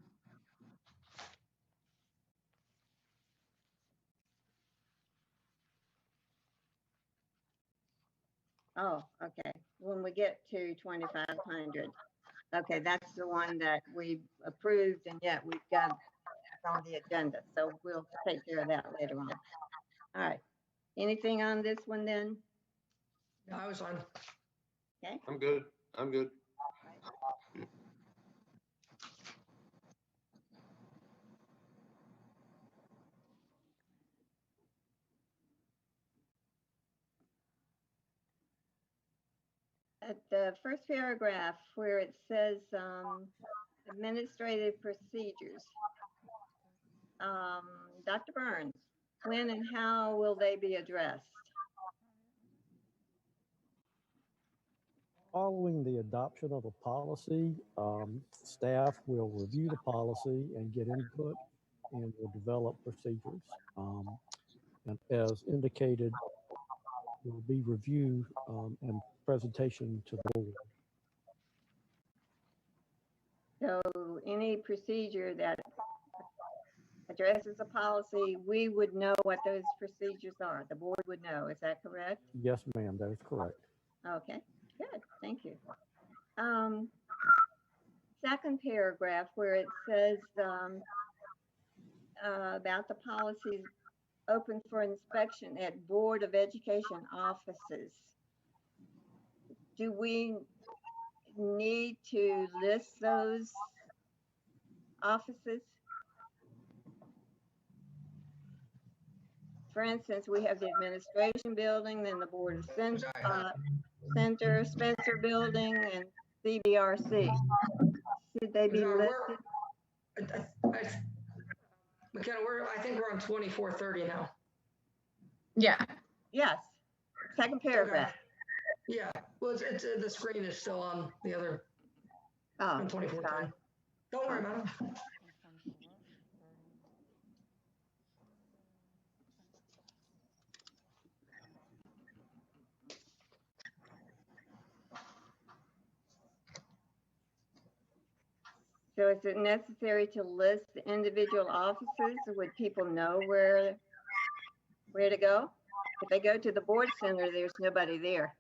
Oh, okay. When we get to 2500. Okay, that's the one that we approved and yet we've got on the agenda. So we'll take care of that later on. All right. Anything on this one then? No, I was on. Okay. I'm good. I'm good. At the first paragraph where it says administrative procedures, Dr. Burns, when and how will they be addressed? Following the adoption of a policy, staff will review the policy and get input and will develop procedures. And as indicated, will be review and presentation to the board. So any procedure that addresses a policy, we would know what those procedures are. The board would know. Is that correct? Yes, ma'am, that is correct. Okay, good. Thank you. Second paragraph where it says about the policies open for inspection at Board of Education offices. do we need to list those offices? For instance, we have the administration building, then the board of center, Spencer building, and CBRC. Should they be listed? McKenna, I think we're on 2430 now. Yeah. Yes, second paragraph. Okay. Yeah, well, it's the screen is still on the other, Oh, on 2410. Don't worry about it. so is it necessary to list the individual offices? Would people know where to go? If they go to the board center, there's nobody there.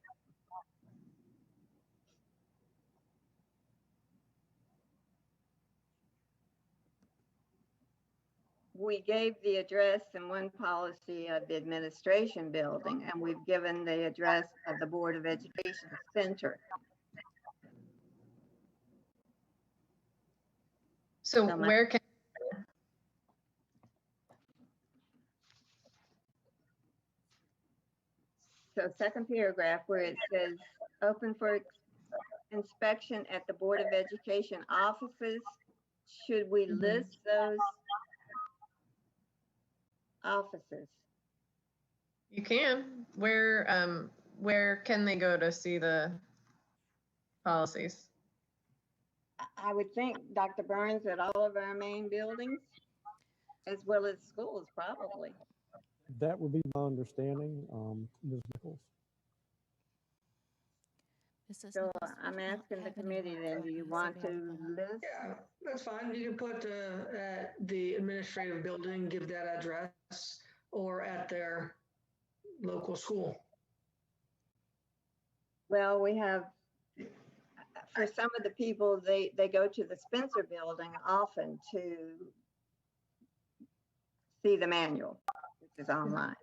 We gave the address in one policy of the administration building, and we've given the address of the Board of Education Center. So where can, so second paragraph where it says open for inspection at the Board of Education offices, should we list those offices? you can, where can they go to see the policies? I would think Dr. Burns at all of our main buildings, as well as schools, probably. That would be my understanding, Ms. Nichols. So I'm asking the committee then, do you want to list? Yeah, that's fine. You can put at the administrative building, give that address, or at their local school. Well, we have, for some of the people, they go to the Spencer building often to see the manual, which is online.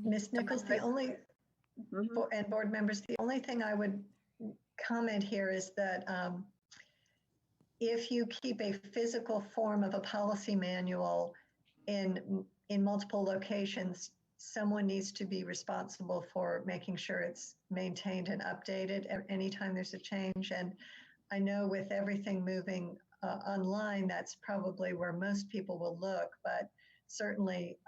Ms. Nichols, the only, and board members, the only thing I would comment here is that if you keep a physical form of a policy manual in multiple locations, someone needs to be responsible for making sure it's maintained and updated anytime there's a change. And I know with everything moving online, that's probably where most people will look, but certainly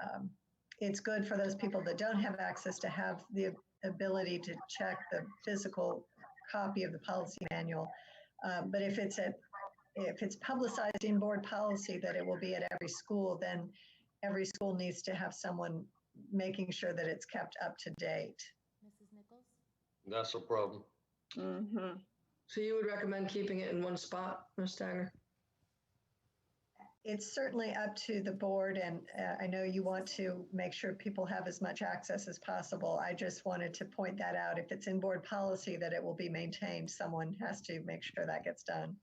it's good for those people that don't have access to have the ability to check the physical copy of the policy manual. But if it's publicized in board policy that it will be at every school, then every school needs to have someone making sure that it's kept up to date. Mrs. Nichols? That's a problem. Mm-hmm. So you would recommend keeping it in one spot, Ms. Stanger? It's certainly up to the board, and I know you want to make sure people have as much access as possible. I just wanted to point that out. If it's in board policy that it will be maintained, someone has to make sure that gets done.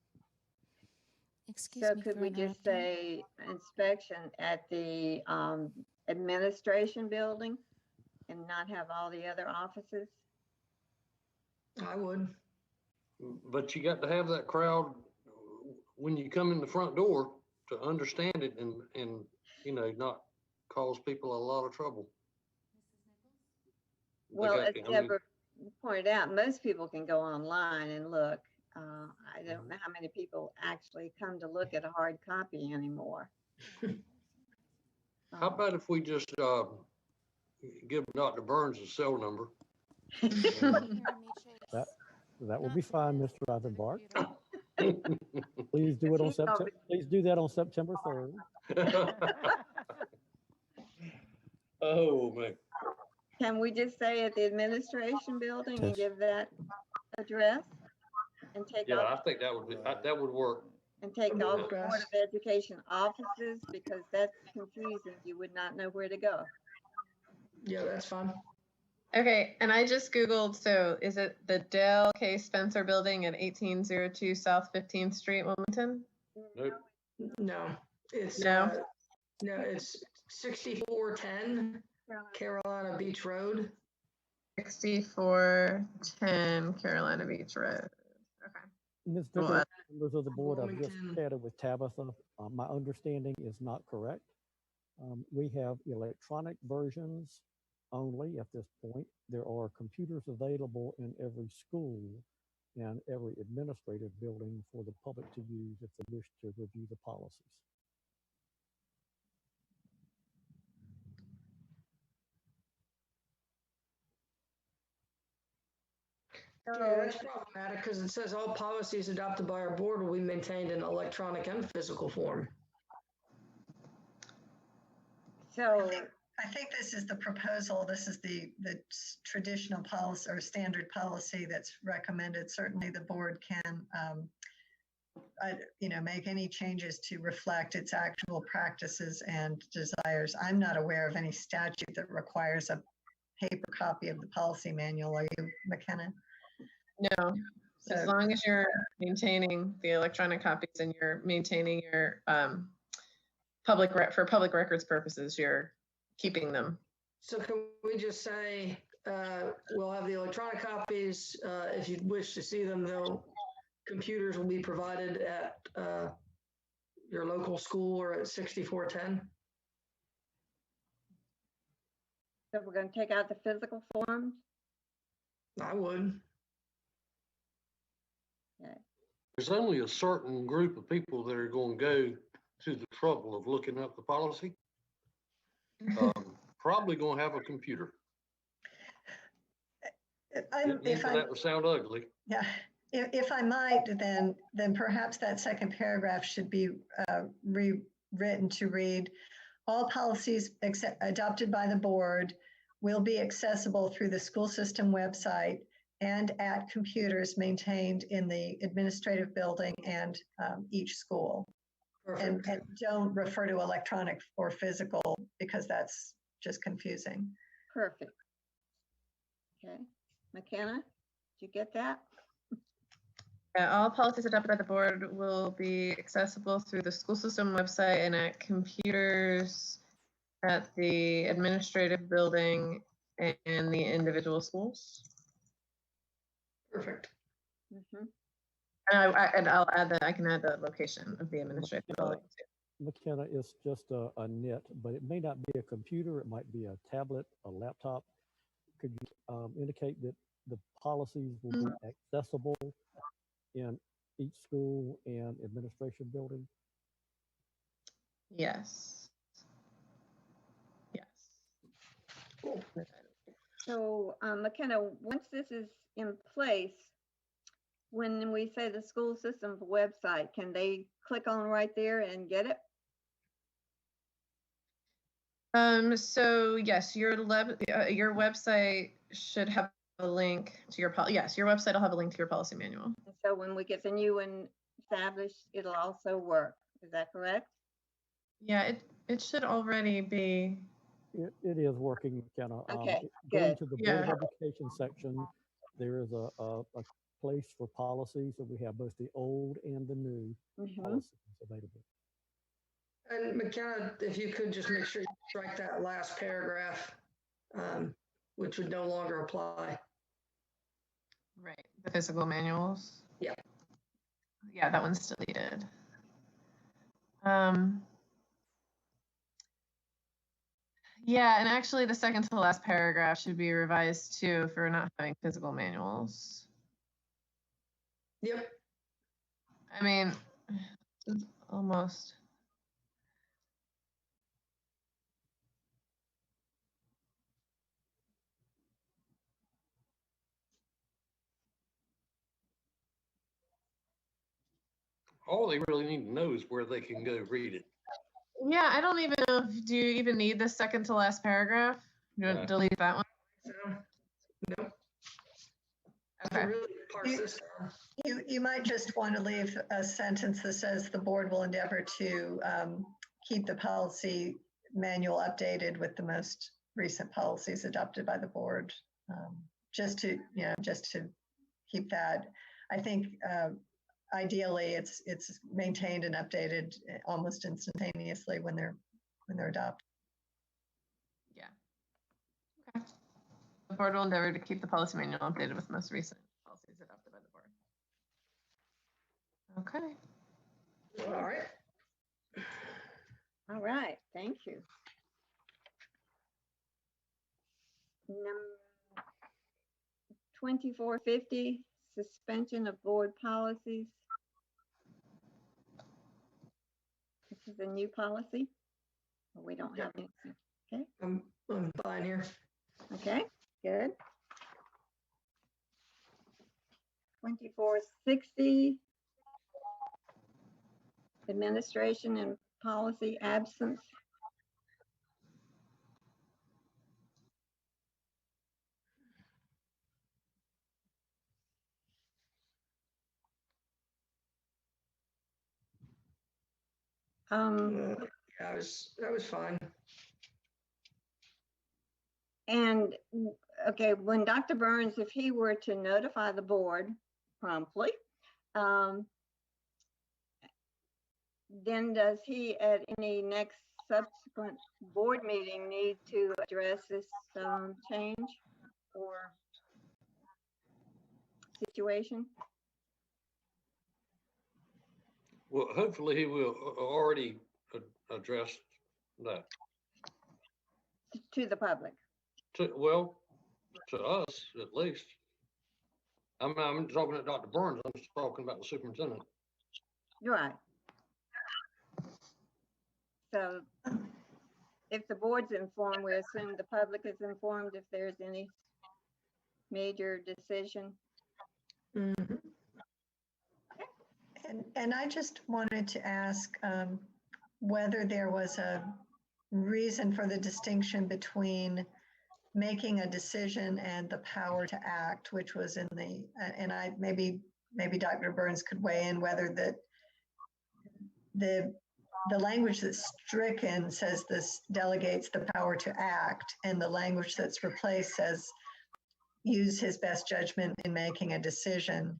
So could we just say inspection at the administration building and not have all the other offices? I would. But you got to have that crowd when you come in the front door to understand it and you know, not cause people a lot of trouble. Well, as Deborah pointed out, most people can go online and look. I don't know how many people actually come to look at a hard copy anymore. How about if we just give Dr. Burns a cell number? That will be fine, Mr. Eisenbart. Please do it on September. Please do that on September 3rd. Oh man. Can we just say at the administration building and give that address and take Yeah, off? I think that would work. And take all the Board of Education offices, because that's confusing. You would not know where to go. Yeah, that's fine. Okay, and I just Googled, so is it the Dale K. Spencer building at 1802 South 15th Street, Wilmington? Nope. No, it's No? no, it's 6410 Carolina Beach Road. 6410 Carolina Beach Road. Okay. Ms. Well, Vickers, members of the board, I've just Wilmington. chatted with Tabitha. My understanding is not correct. We have electronic versions only at this point. There are computers available in every school and every administrative building for the public to use if they wish to review the policies. Yeah, that's problematic because it says all policies adopted by our board will be maintained in electronic and physical form. So, I think this is the proposal. This is the traditional policy or standard policy that's recommended. Certainly the board can, make any changes to reflect its actual practices and desires. I'm not aware of any statute that requires a paper copy of the policy manual. Are you, McKenna? No, as long as you're maintaining the electronic copies and you're maintaining your public records purposes, you're keeping them. So can we just say, we'll have the electronic copies. If you wish to see them, computers will be provided at your local school or at 6410? so we're going to take out the physical forms? I would. Okay. There's only a certain group of people that are going to go to the trouble of looking up the policy. Probably going to have a computer. That would sound ugly. Yeah, if I might, then perhaps that second paragraph should be rewritten to read, all policies adopted by the board will be accessible through the school system website and at computers maintained in the administrative building and each school. And don't refer to electronic or physical because that's just confusing. Perfect. Okay. McKenna, did you get that? Yeah, all policies adopted by the board will be accessible through the school system website and at computers at the administrative building and the individual schools. Perfect. Mm-hmm. And I'll add that I can add the location of the administrative building too. McKenna, it's just a net, but it may not be a computer. It might be a tablet, a laptop. Could you indicate that the policies will be accessible in each school and administration building? Yes. Yes. Cool. So McKenna, once this is in place, when we say the school system's website, can they click on right there and get it? So yes, your website should have a link to your yes, your website will have a link to your policy manual. So when we get the new one established, it'll also work. Is that correct? Yeah, it should already be. It is working, McKenna. Okay, Going good. to the Board of Education section, there is a place for policies, and we have both the old and the new policies available. And McKenna, if you could just make sure you strike that last paragraph, which would no longer apply. Right, the physical manuals. Yeah. Yeah, that one's deleted. Yeah, and actually the second to the last paragraph should be revised too for not having physical manuals. Yep. I mean, almost. All they really need to know is where they can go read it. Yeah, I don't even know do you even need the second to last paragraph? You want to delete that one? No. Okay. You might just want to leave a sentence that says the board will endeavor to keep the policy manual updated with the most recent policies adopted by the board. Just to keep that. I think ideally it's maintained and updated almost instantaneously when they're adopted. Yeah. Okay. The board will endeavor to keep the policy manual updated with most recent policies adopted by the board. Okay. All right. All right, thank you. Number 2450, suspension of board policies. This is a new policy. We don't have anything. Okay. I'm fine here. Okay, good. 2460, administration and policy absence. Yeah, that was fine. And okay, when Dr. Burns, if he were to notify the board promptly, then does he at any next subsequent board meeting need to address this change or situation? Well, hopefully he will already address that. To the public? Well, to us at least. I'm talking to Dr. Burns, I'm just talking about the superintendent. You're right. So if the board's informed, we assume the public is informed if there's any major decision. Mm-hmm. And I just wanted to ask whether there was a reason for the distinction between making a decision and the power to act, which was in the, and I maybe Dr. Burns could weigh in whether that the language that's stricken says this delegates the power to act, and the language that's replaced says use his best judgment in making a decision.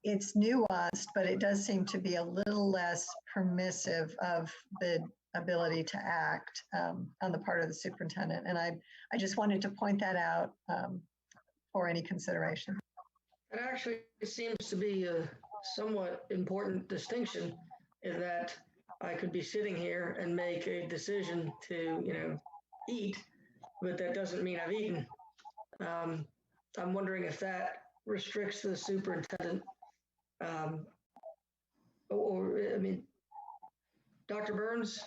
It's nuanced, but it does seem to be a little less permissive of the ability to act on the part of the superintendent. And I just wanted to point that out for any consideration. It actually seems to be a somewhat important distinction in that I could be sitting here and make a decision to, eat, but that doesn't mean I've eaten. I'm wondering if that restricts the superintendent Dr. Burns,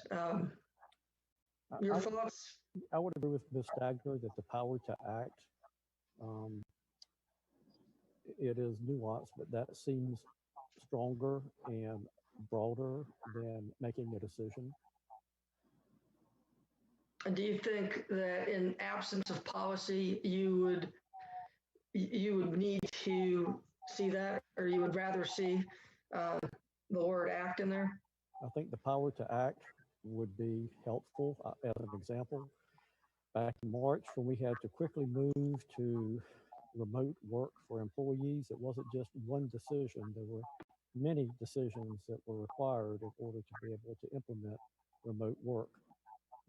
your thoughts? I would agree with Ms. Stagner that the power to act, it is nuanced, but that seems stronger and broader than making a decision. And do you think that in absence of policy, you would need to see that, or you would rather see the word act in there? I think the power to act would be helpful. As an example, back in March, when we had to quickly move to remote work for employees, it wasn't just one decision. There were many decisions that were required in order to be able to implement remote work.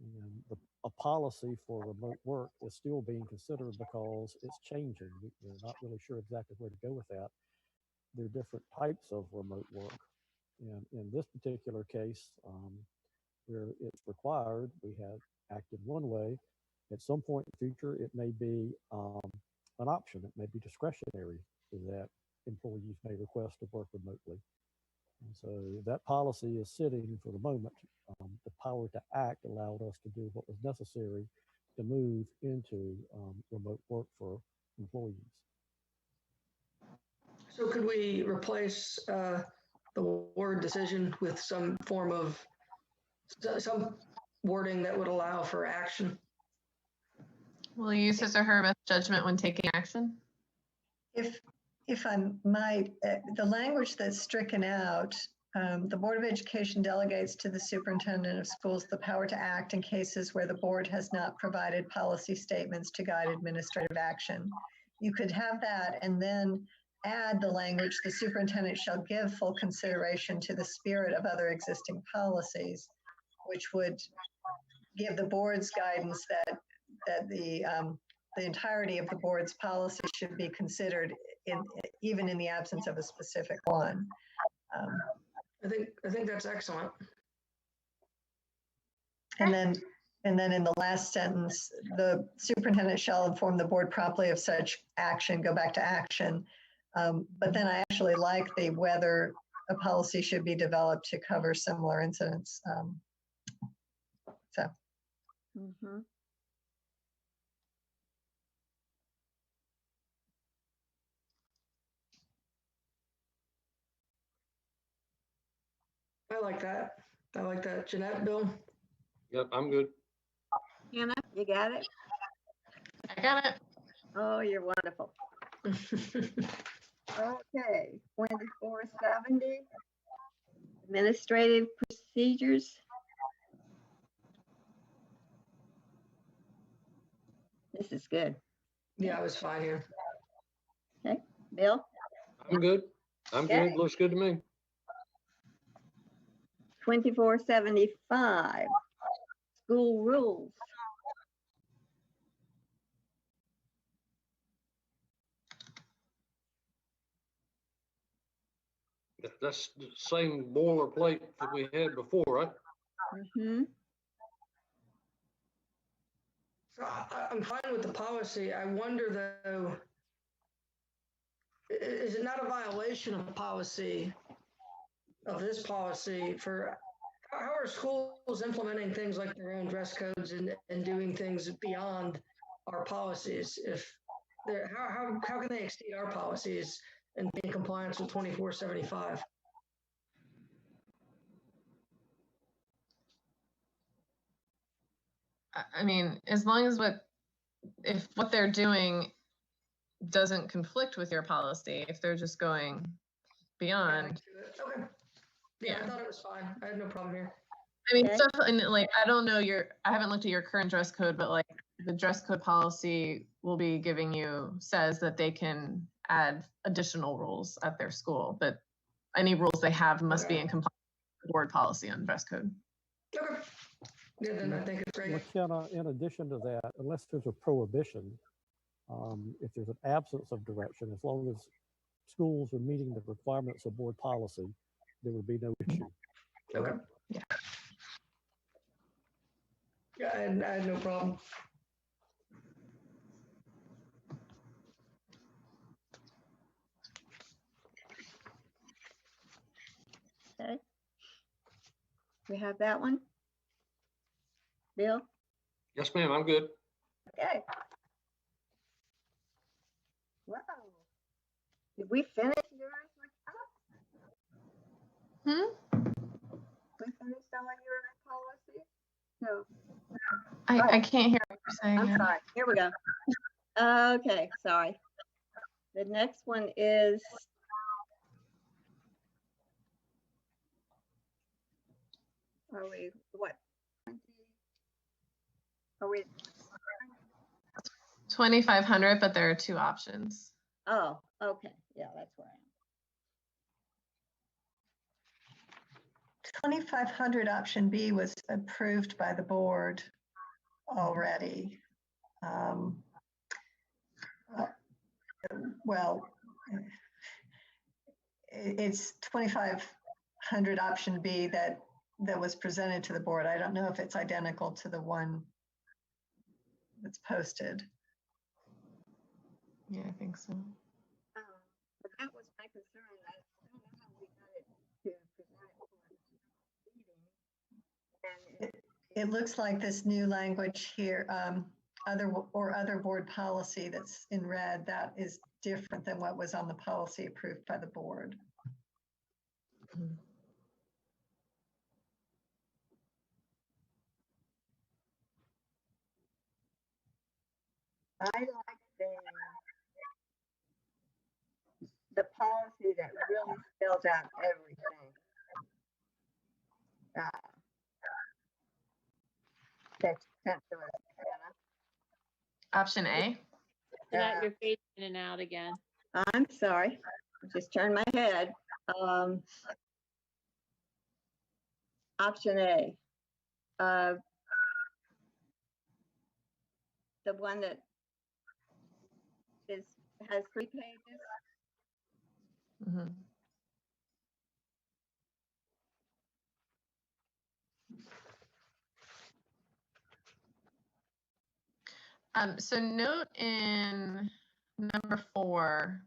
And a policy for remote work is still being considered because it's changing. We're not really sure exactly where to go with that. There are different types of remote work. And in this particular case, where it's required, we have acted one way. At some point in the future, it may be an option. It may be discretionary that employees may request to work remotely. And so that policy is sitting for the moment. The power to act allowed us to do what was necessary to move into remote work for employees. So could we replace the word decision with some form of, some wording that would allow for action? Will you use his or her best judgment when taking action? If I might, the language that's stricken out, the Board of Education delegates to the superintendent of schools the power to act in cases where the board has not provided policy statements to guide administrative action. You could have that and then add the language, the superintendent shall give full consideration to the spirit of other existing policies, which would give the board's guidance that the the entirety of the board's policy should be considered even in the absence of a specific one. I think that's excellent. And then in the last sentence, the superintendent shall inform the board promptly of such action, go back to action. But then I actually like the whether a policy should be developed to cover similar incidents. Mhm. I like that. I like that. Jeanette, Bill? Yep, I'm good. Hannah, you got it? I got it. Oh, you're wonderful. Okay, 2470, administrative procedures. This is good. Yeah, I was fine here. Okay, Bill? I'm good. I'm Okay. good. Looks good to me. 2475, school rules. That's the same boilerplate that we had before, right? Mm-hmm. So I'm fine with the policy. I wonder though, is it not a violation of policy, of this policy for, how are schools implementing things like their own dress codes and doing things beyond our policies? If they're, how can they exceed our policies and be in compliance with 2475? I mean, as long as if what they're doing doesn't conflict with your policy, if they're just going beyond. Okay. Yeah, I thought it was fine. I had no problem here. I mean, Okay. stuff, and like, I don't know I haven't looked at your current dress code, but like the dress code policy will be giving says that they can add additional rules at their school, but any rules they have must be in compliance with the board policy on dress code. Okay. Yeah, then I think it's great. McKenna, in addition to that, unless there's a prohibition, if there's an absence of direction, as long as schools are meeting the requirements of board policy, there would be no issue. Okay. Yeah. Yeah, I had no problem. Okay. We have that one. Bill? Yes, ma'am, I'm good. Okay. Wow. Did we finish yours? We finished all your policies? No. I can't hear what you're saying. I'm sorry. Here we go. Okay, sorry. The next one is are we what? 20? Are we 2,500, but there are two options. Oh, okay. Yeah, that's where I am. 2500 option B was approved by the board already. Well, it's 2500 option B that was presented to the board. I don't know if it's identical to the one that's posted. Yeah, I think so. But that was my concern. I don't know how we got it to present it for the meeting. It looks like this new language here, other board policy that's in red, that is different than what was on the policy approved by the board. I like the policy that really spells out everything. That's sent to us, Hannah. Option A. Jeanette, you're fading in and out again. I'm sorry, just turned my head. Option A. The one that has 3 pages. Mhm. So note in number 4.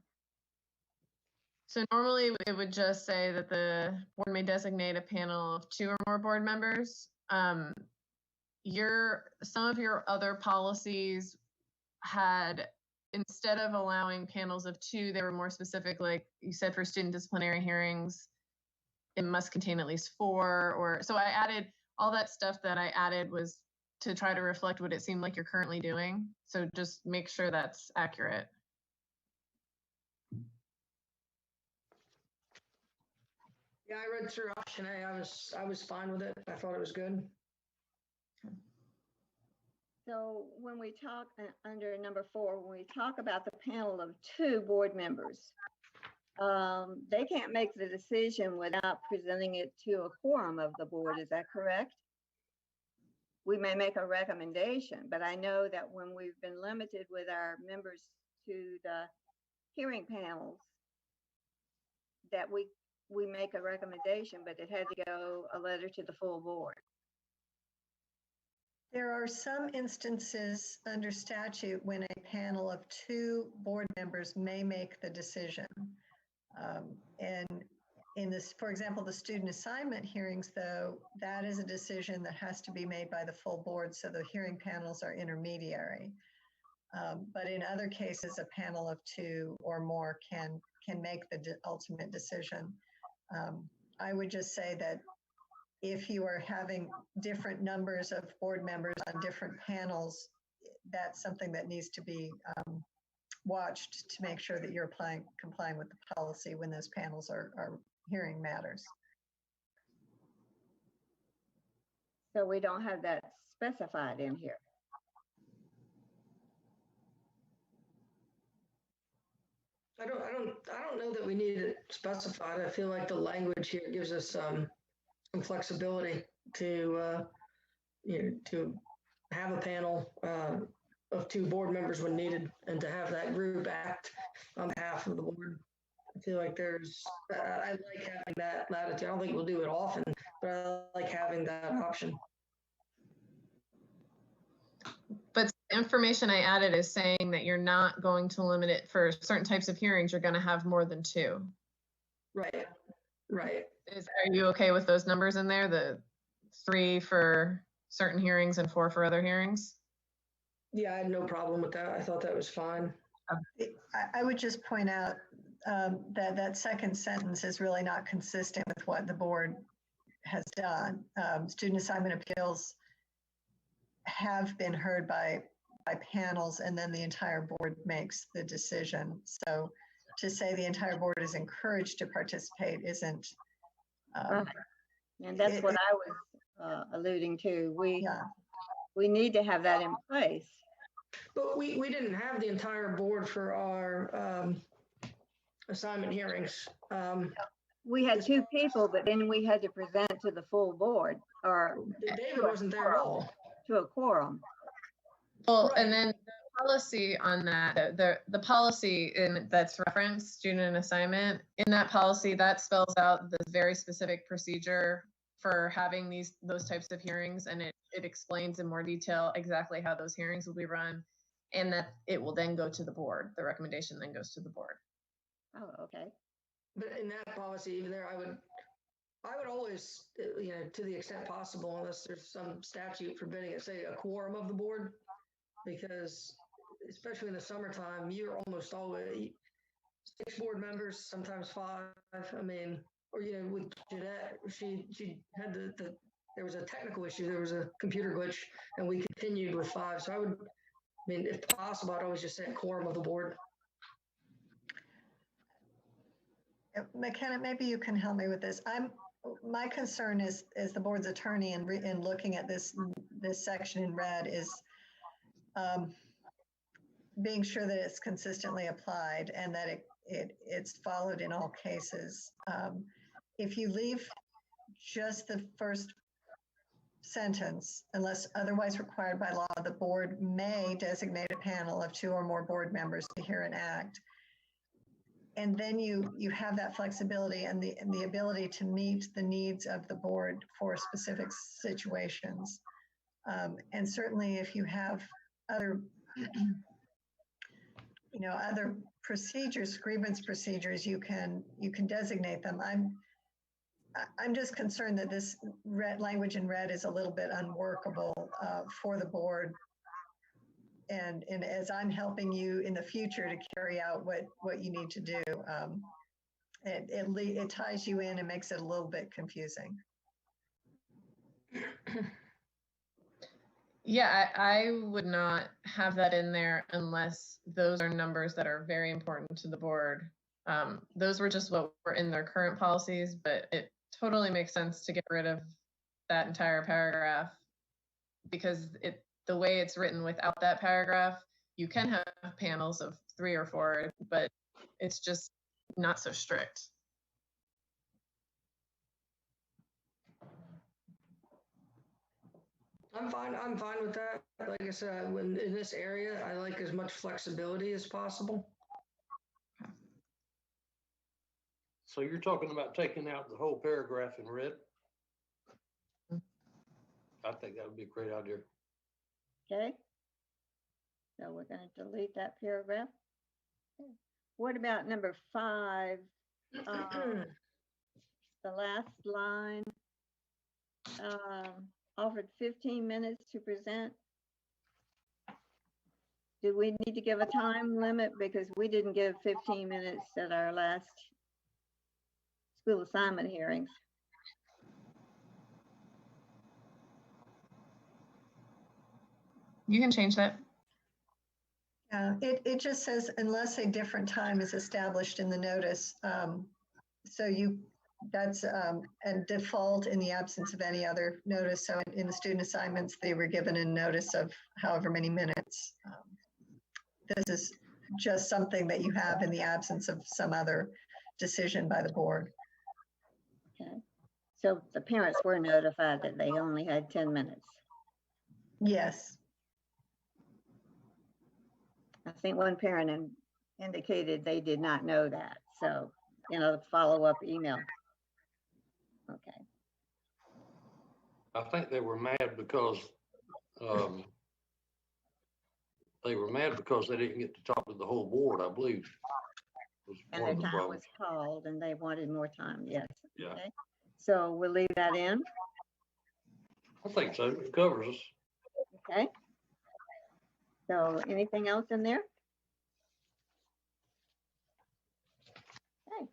So normally it would just say that the board may designate a panel of 2 or more board members. Some of your other policies had, instead of allowing panels of 2, they were more specific, like you said, for student disciplinary hearings, it must contain at least 4, or so I added all that stuff that I added was to try to reflect what it seemed like you're currently doing. So just make sure that's accurate. Yeah, I read through option A. I was fine with it. I thought it was good. So when we talk under number 4, when we talk about the panel of 2 board members, they can't make the decision without presenting it to a quorum of the board. Is that correct? We may make a recommendation, but I know that when we've been limited with our members to the hearing panels, that we make a recommendation, but it had to go a letter to the full board. There are some instances under statute when a panel of 2 board members may make the decision. And in this, for example, the student assignment hearings, though, that is a decision that has to be made by the full board, so the hearing panels are intermediary. But in other cases, a panel of 2 or more can make the ultimate decision. I would just say that if you are having different numbers of board members on different panels, that's something that needs to be watched to make sure that you're complying with the policy when those panels are hearing matters. So we don't have that specified in here. I don't know that we need it specified. I feel like the language here gives us some flexibility to to have a panel of 2 board members when needed, and to have that group act on behalf of the board. I feel like I like having that latitude. I don't think we'll do it often, but I like having that option. But the information I added is saying that you're not going to limit it for certain types of hearings. You're going to have more than 2. Right. Are you okay with those numbers in there? The 3 for certain hearings and 4 for other hearings? Yeah, I had no problem with that. I thought that was fine. I would just point out that second sentence is really not consistent with what the board has done. Student assignment appeals have been heard by panels, and then the entire board makes the decision. So to say the entire board is encouraged to participate isn't. Right. And that's what I was alluding to. We need to have that in place. But we didn't have the entire board for our assignment hearings. We had 2 people, but then we had to present to the full board, or David wasn't there at all. To a quorum. Well, right. And then the policy on that, the policy that's referenced, student assignment, in that policy, that spells out the very specific procedure for having those types of hearings, and it explains in more detail exactly how those hearings will be run, and that it will then go to the board. The recommendation then goes to the board. Oh, okay. But in that policy, even there, I would always, to the extent possible, unless there's some statute forbidding it, say a quorum of the board, because especially in the summertime, you're almost always 6 board members, sometimes 5. I mean, or with Jeanette, she had there was a technical issue, there was a computer glitch, and we continued with 5. So if possible, I'd always just say a quorum of the board. McKenna, maybe you can help me with this. My concern is the board's attorney in looking at this section in red is being sure that it's consistently applied and that it's followed in all cases. If you leave just the first sentence, unless otherwise required by law, the board may designate a panel of 2 or more board members to hear an act. And then you have that flexibility and the ability to meet the needs of the board for specific situations. And certainly if you have other, other procedures, grievance procedures, you can designate them. I'm just concerned that this language in red is a little bit unworkable for the board. And as I'm helping you in the future to carry out what you need to do, it ties you in and makes it a little bit confusing. Yeah, I would not have that in there unless those are numbers that are very important to the board. Those were just what were in their current policies, but it totally makes sense to get rid of that entire paragraph because the way it's written without that paragraph, you can have panels of 3 or 4, but it's just not so strict. I'm fine with that. Like I said, in this area, I like as much flexibility as possible. So you're talking about taking out the whole paragraph in red? I think that would be a great idea. Okay. So we're going to delete that paragraph. Okay. What about number 5? The last line, offered 15 minutes to present. Do we need to give a time limit? Because we didn't give 15 minutes at our last school assignment hearings. You can change that. It just says unless a different time is established in the notice. So that's a default in the absence of any other notice. So in the student assignments, they were given a notice of however many minutes. This is just something that you have in the absence of some other decision by the board. Okay. So the parents were notified that they only had 10 minutes. Yes. I think one parent indicated they did not know that. So, follow-up email. Okay. I think they were mad because they didn't get to talk to the whole board, I believe. And their time was called and they wanted more time, yes. Yeah. Okay. So we'll leave that in. I think so. It covers us. Okay. So anything else in there? Okay.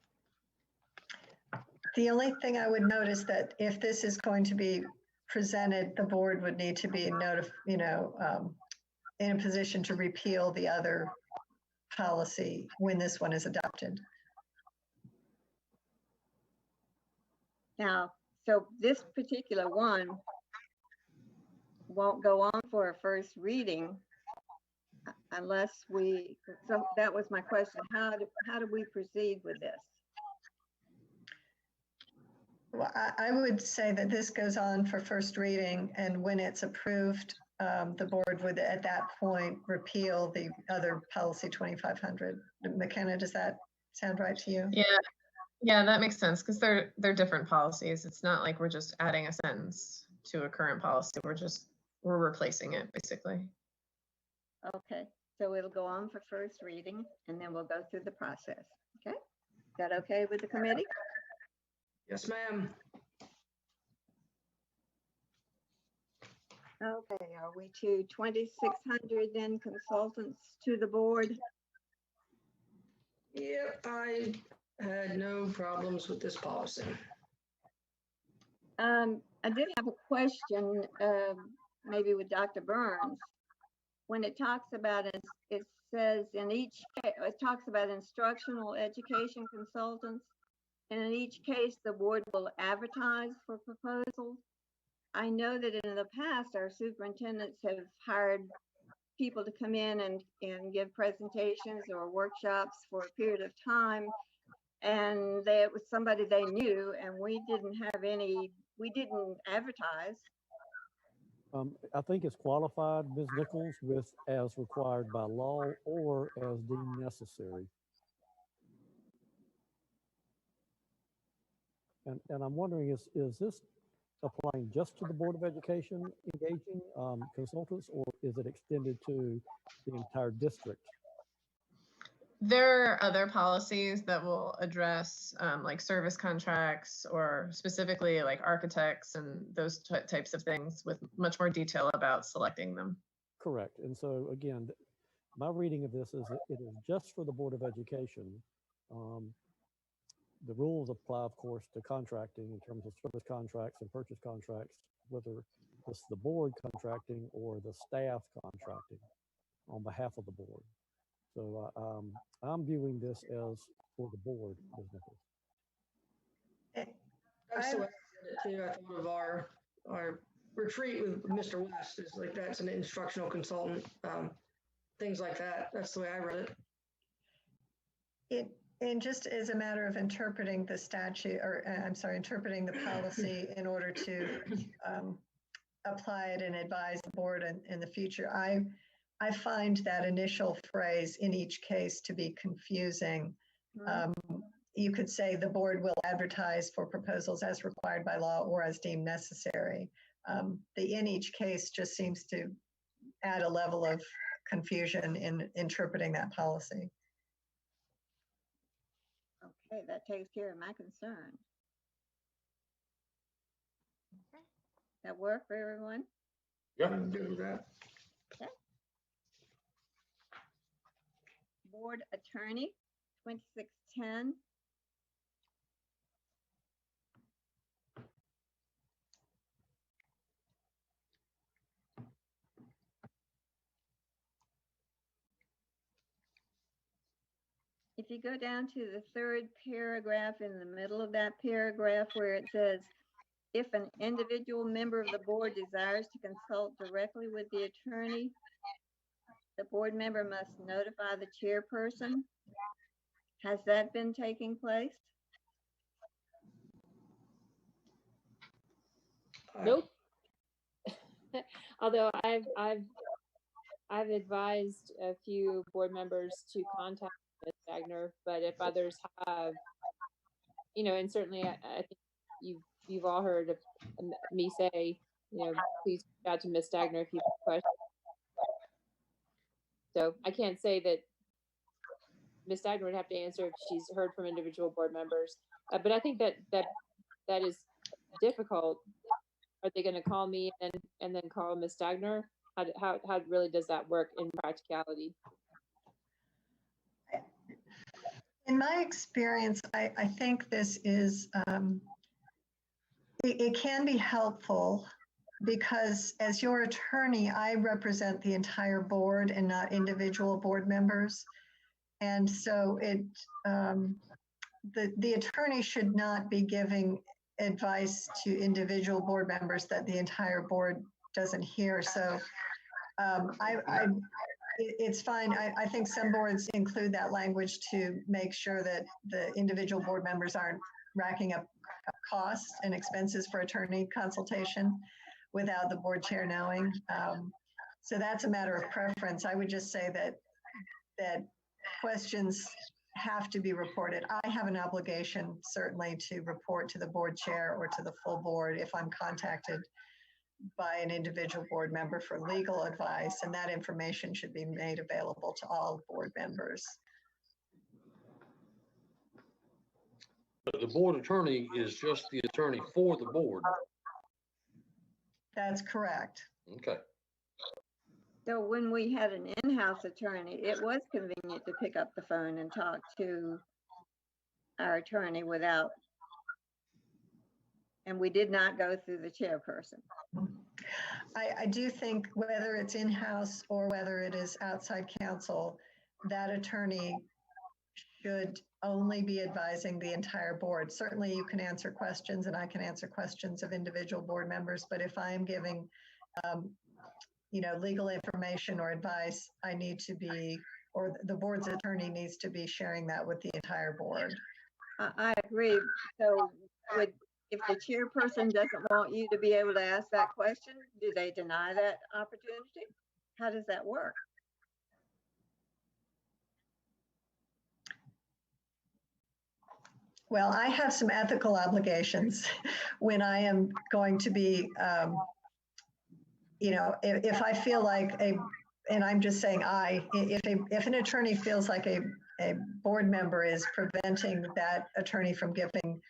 The only thing I would notice that if this is going to be presented, the board would need to be in a position to repeal the other policy when this one is adopted. Now, so this particular one won't go on for a first reading unless so that was my question. How do we proceed with this? Well, I would say that this goes on for first reading, and when it's approved, the board would at that point repeal the other policy 2500. McKenna, does that sound right to you? Yeah, that makes sense because they're different policies. It's not like we're just adding a sentence to a current policy. We're replacing it basically. Okay, so it'll go on for first reading and then we'll go through the process. Okay, is that okay with the committee? Yes, ma'am. Okay, are we to 2600 then, consultants to the board? Yep, I had no problems with this policy. I did have a question, maybe with Dr. Burns. When it talks about it says in each case, it talks about instructional education consultants, and in each case, the board will advertise for proposals. I know that in the past, our superintendents have hired people to come in and give presentations or workshops for a period of time. And it was somebody they knew, and we didn't advertise. I think it's qualified, Ms. Nichols, with as required by law or as deemed necessary. And I'm wondering, is this applying just to the Board of Education engaging consultants, or is it extended to the entire district? There are other policies that will address like service contracts or specifically like architects and those types of things with much more detail about selecting them. Correct. And so again, my reading of this is that it is just for the Board of Education. The rules apply, of course, to contracting in terms of service contracts and purchase contracts, whether it's the board contracting or the staff contracting on behalf of the board. So I'm viewing this as for the board, Ms. Nichols. That's the way I did it too. I thought of our retreat with Mr. West is like that's an instructional consultant, things like that. That's the way I read it. And just as a matter of interpreting the statute, or I'm sorry, interpreting the policy in order to apply it and advise the board in the future, I find that initial phrase "in each case" to be confusing. You could say the board will advertise for proposals as required by law or as deemed necessary. The "in each case" just seems to add a level of confusion in interpreting that policy. Okay, that takes care of my concern. Okay. That work for everyone? Yeah. I'm good with that. Okay. Board Attorney, 2610. If you go down to the third paragraph in the middle of that paragraph where it says, if an individual member of the board desires to consult directly with the attorney, the board member must notify the chairperson. Has that been taking place? Nope. Although I've advised a few board members to contact Ms. Wagner, but if others have, and certainly I think you've all heard of me say, please reach out to Ms. Stagner if you have questions. So I can't say that Ms. Stagner would have to answer if she's heard from individual board members, but I think that is difficult. Are they going to call me and then call Ms. Stagner? How really does that work in practicality? In my experience, I think this is, it can be helpful because as your attorney, I represent the entire board and not individual board members. And so the attorney should not be giving advice to individual board members that the entire board doesn't hear. So it's fine. I think some boards include that language to make sure that the individual board members aren't racking up costs and expenses for attorney consultation without the board chair knowing. So that's a matter of preference. I would just say that questions have to be reported. I have an obligation certainly to report to the board chair or to the full board if I'm contacted by an individual board member for legal advice, and that information should be made available to all board members. But the board attorney is just the attorney for the board. That's correct. Okay. So when we had an in-house attorney, it was convenient to pick up the phone and talk to our attorney and we did not go through the chairperson. I do think whether it's in-house or whether it is outside counsel, that attorney should only be advising the entire board. Certainly you can answer questions and I can answer questions of individual board members, but if I am giving legal information or advice, I need to be, or the board's attorney needs to be sharing that with the entire board. I agree. So would if the chairperson doesn't want you to be able to ask that question, do they deny that opportunity? How does that work? Well, I have some ethical obligations when I am going to be, if I feel like and I'm just saying if an attorney feels like a board member is preventing that attorney from giving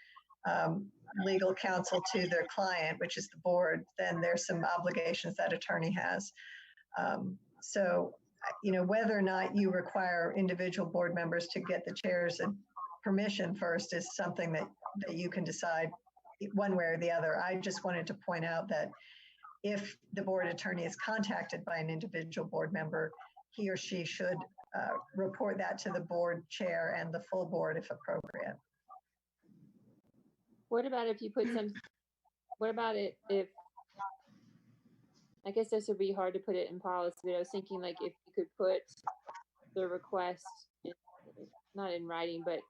legal counsel to their client, which is the board, then there's some obligations that attorney has. So, whether or not you require individual board members to get the chair's permission first is something that you can decide one way or the other. I just wanted to point out that if the board attorney is contacted by an individual board member, he or she should report that to the board chair and the full board if appropriate. What about if you put what about it if, I guess this would be hard to put it in policy, but I was thinking like if you could put the request, not in writing, but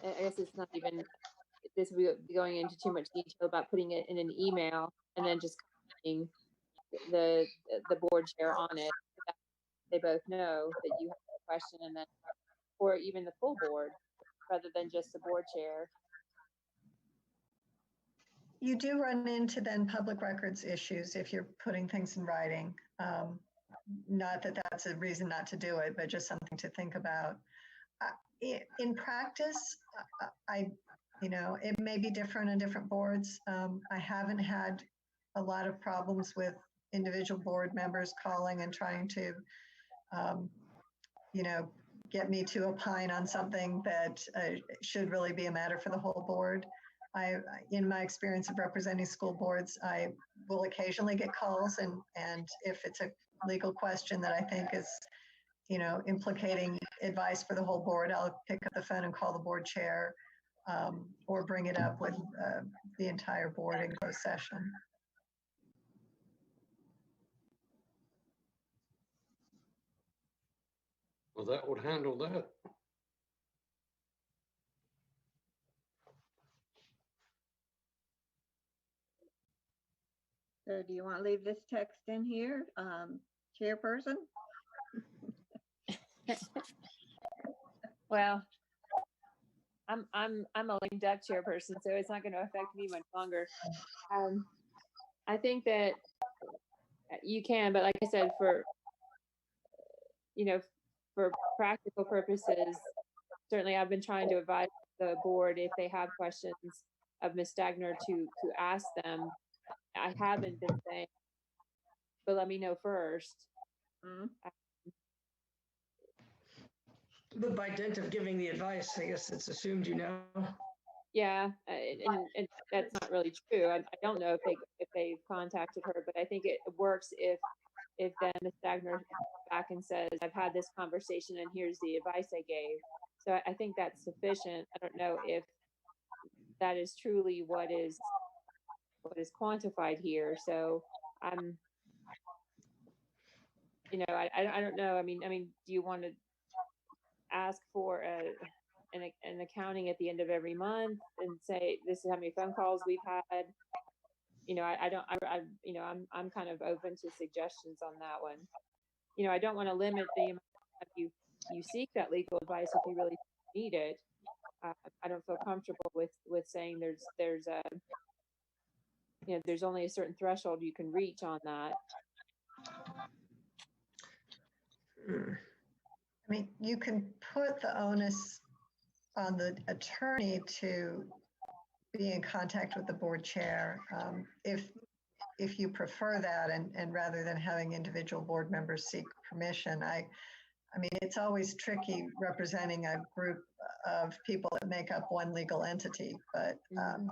I guess it's not even, this would be going into too much detail about putting it in an email and then just copying the board chair on it. So that they both know that you have a question, and then, or even the full board rather than just the board chair. You do run into then public records issues if you're putting things in writing. Not that that's a reason not to do it, but just something to think about. In practice, it may be different on different boards. I haven't had a lot of problems with individual board members calling and trying to, get me to opine on something that should really be a matter for the whole board. In my experience of representing school boards, I will occasionally get calls, and if it's a legal question that I think is, implicating advice for the whole board, I'll pick up the phone and call the board chair, or bring it up with the entire board in closed session. Well, that would handle that. So do you want to leave this text in here, chairperson? Well, I'm a lame duck chairperson, so it's not going to affect me much longer. I think that you can, but like I said, for practical purposes, certainly I've been trying to advise the board if they have questions of Ms. Stagner to ask them. I haven't been saying, but let me know first. Mm-hmm. But by dint of giving the advice, I guess it's assumed you know. Yeah, and that's not really true. I don't know if they've contacted her, but I think it works if then Ms. Stagner comes back and says, I've had this conversation and here's the advice I gave. So I think that's sufficient. I don't know if that is truly what is quantified here. So I'm, I don't know. I mean, do you want to ask for an accounting at the end of every month and say, this is how many phone calls we've had? I'm kind of open to suggestions on that one. I don't want to limit the amount of you seek that legal advice if you really need it. I don't feel comfortable with saying there's only a certain threshold you can reach on that. I mean, you can put the onus on the attorney to be in contact with the board chair if you prefer that, and rather than having individual board members seek permission. I mean, it's always tricky representing a group of people that make up one legal entity, but I'm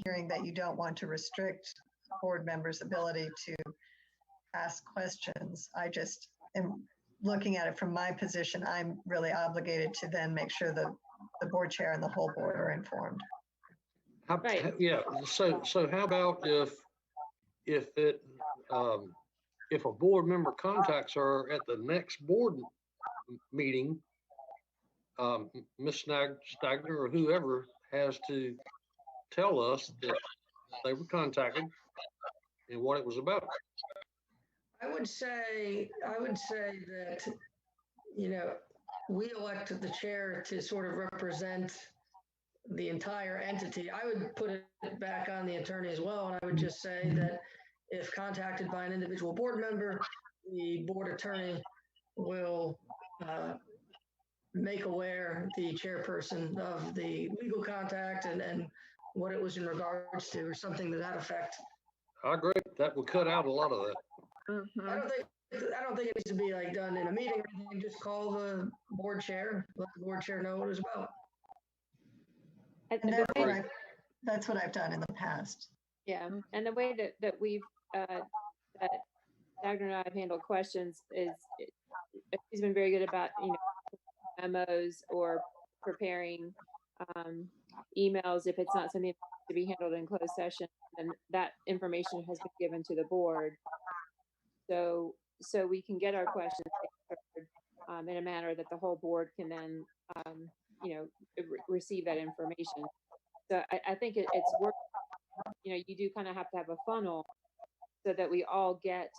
hearing that you don't want to restrict board members' ability to ask questions. I just am looking at it from my position. I'm really obligated to then make sure the board chair and the whole board are informed. Right. Yeah. So how about if a board member contacts her at the next board meeting, Ms. Stagner or whoever has to tell us that they were contacted and what it was about. I would say that, you know, we elected the chair to sort of represent the entire entity. I would put it back on the attorney as well, and I would just say that if contacted by an individual board member, the board attorney will make aware the chairperson of the legal contact and what it was in regards to, or something to that effect. I agree. That would cut out a lot of that. Mhm. I don't think it needs to be like done in a meeting or anything. Just call the board chair, let the board chair know what it's about. And that's what I've done in the past. Yeah, and the way that we've that Dagner and I have handled questions is she's been very good about, you know, memos or preparing emails if it's not something to be handled in closed session, and that information has been given to the board, so we can get our questions answered in a manner that the whole board can then you know, receive that information. So I think it's worth, you know, you do kind of have to have a funnel so that we all get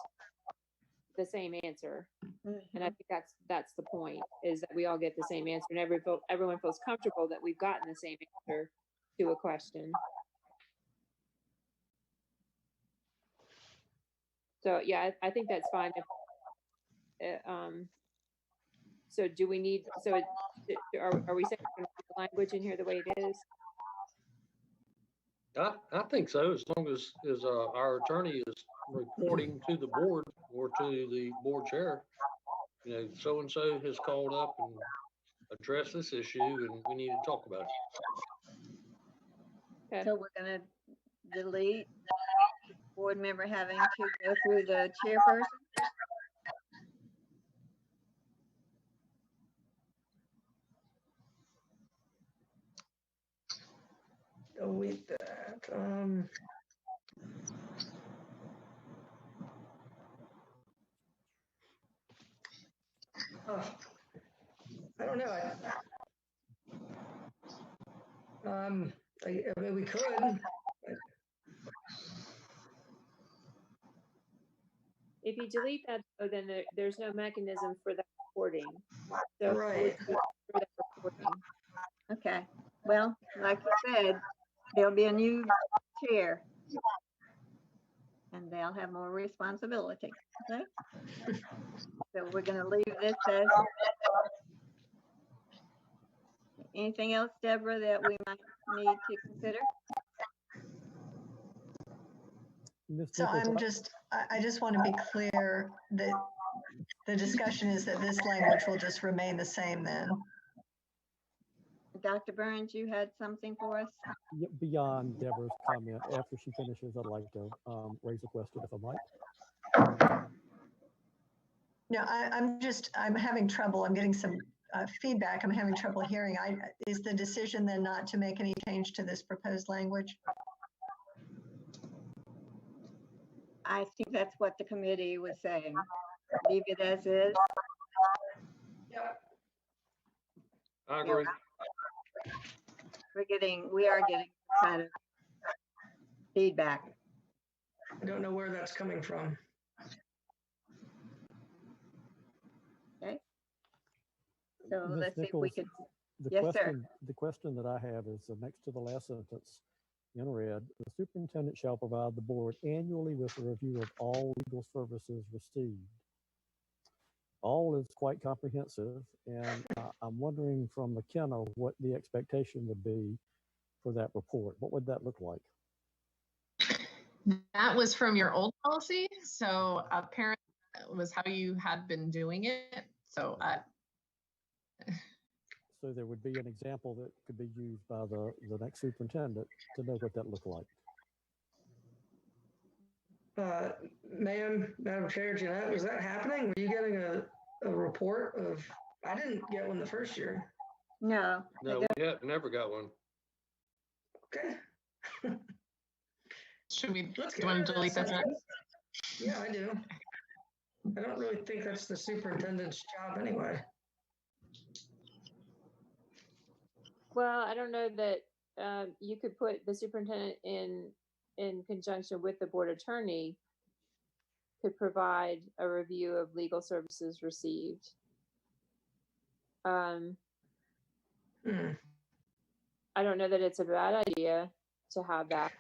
the same answer. And I think that's the point, is that we all get the same answer and everyone feels comfortable that we've gotten the same answer to a question. So yeah, I think that's fine. So do we need, so are we saying the language in here the way it is? I think so, as long as our attorney is reporting to the board or to the board chair, you know, so-and-so has called up and addressed this issue and we need to talk about it. Okay. So we're gonna delete board member having to go through the chairperson? Delete that. I don't know. I mean, we could. If you delete that, though, then there's no mechanism for that reporting. So Right. for that reporting. Okay, well, like you said, there'll be a new chair. And they'll have more responsibility, okay? So we're gonna leave this as. Anything else, Deborah, that we might need to consider? So I just want to be clear that the discussion is that this language will just remain the same then. Dr. Burns, you had something for us? Beyond Deborah's comment, after she finishes, I'd like to raise a question if I might. No, I'm having trouble. I'm getting some feedback. I'm having trouble hearing. Is the decision then not to make any change to this proposed language? I think that's what the committee was saying. Leave it as is. Yep. I agree. We are getting kind of feedback. I don't know where that's coming from. Okay. So Ms. let's see if we Nichols, can. The Yes, question, sir. The question that I have is next to the last sentence in red. The superintendent shall provide the board annually with a review of all legal services received. All is quite comprehensive, and I'm wondering from McKenna what the expectation would be for that report. What would that look like? That was from your old policy, so apparently that was how you had been doing it. So So there would be an example that could be used by the next superintendent to know what that looked like. Madam Chair, Jeanette, was that happening? Were you getting a report of? I didn't get one the first year. No. No, we never got one. Okay. should we want to delete that? Yeah, I do. I don't really think that's the superintendent's job anyway. Well, I don't know that you could put the superintendent in conjunction with the board attorney could provide a review of legal services received. I don't know that it's a bad idea to have that.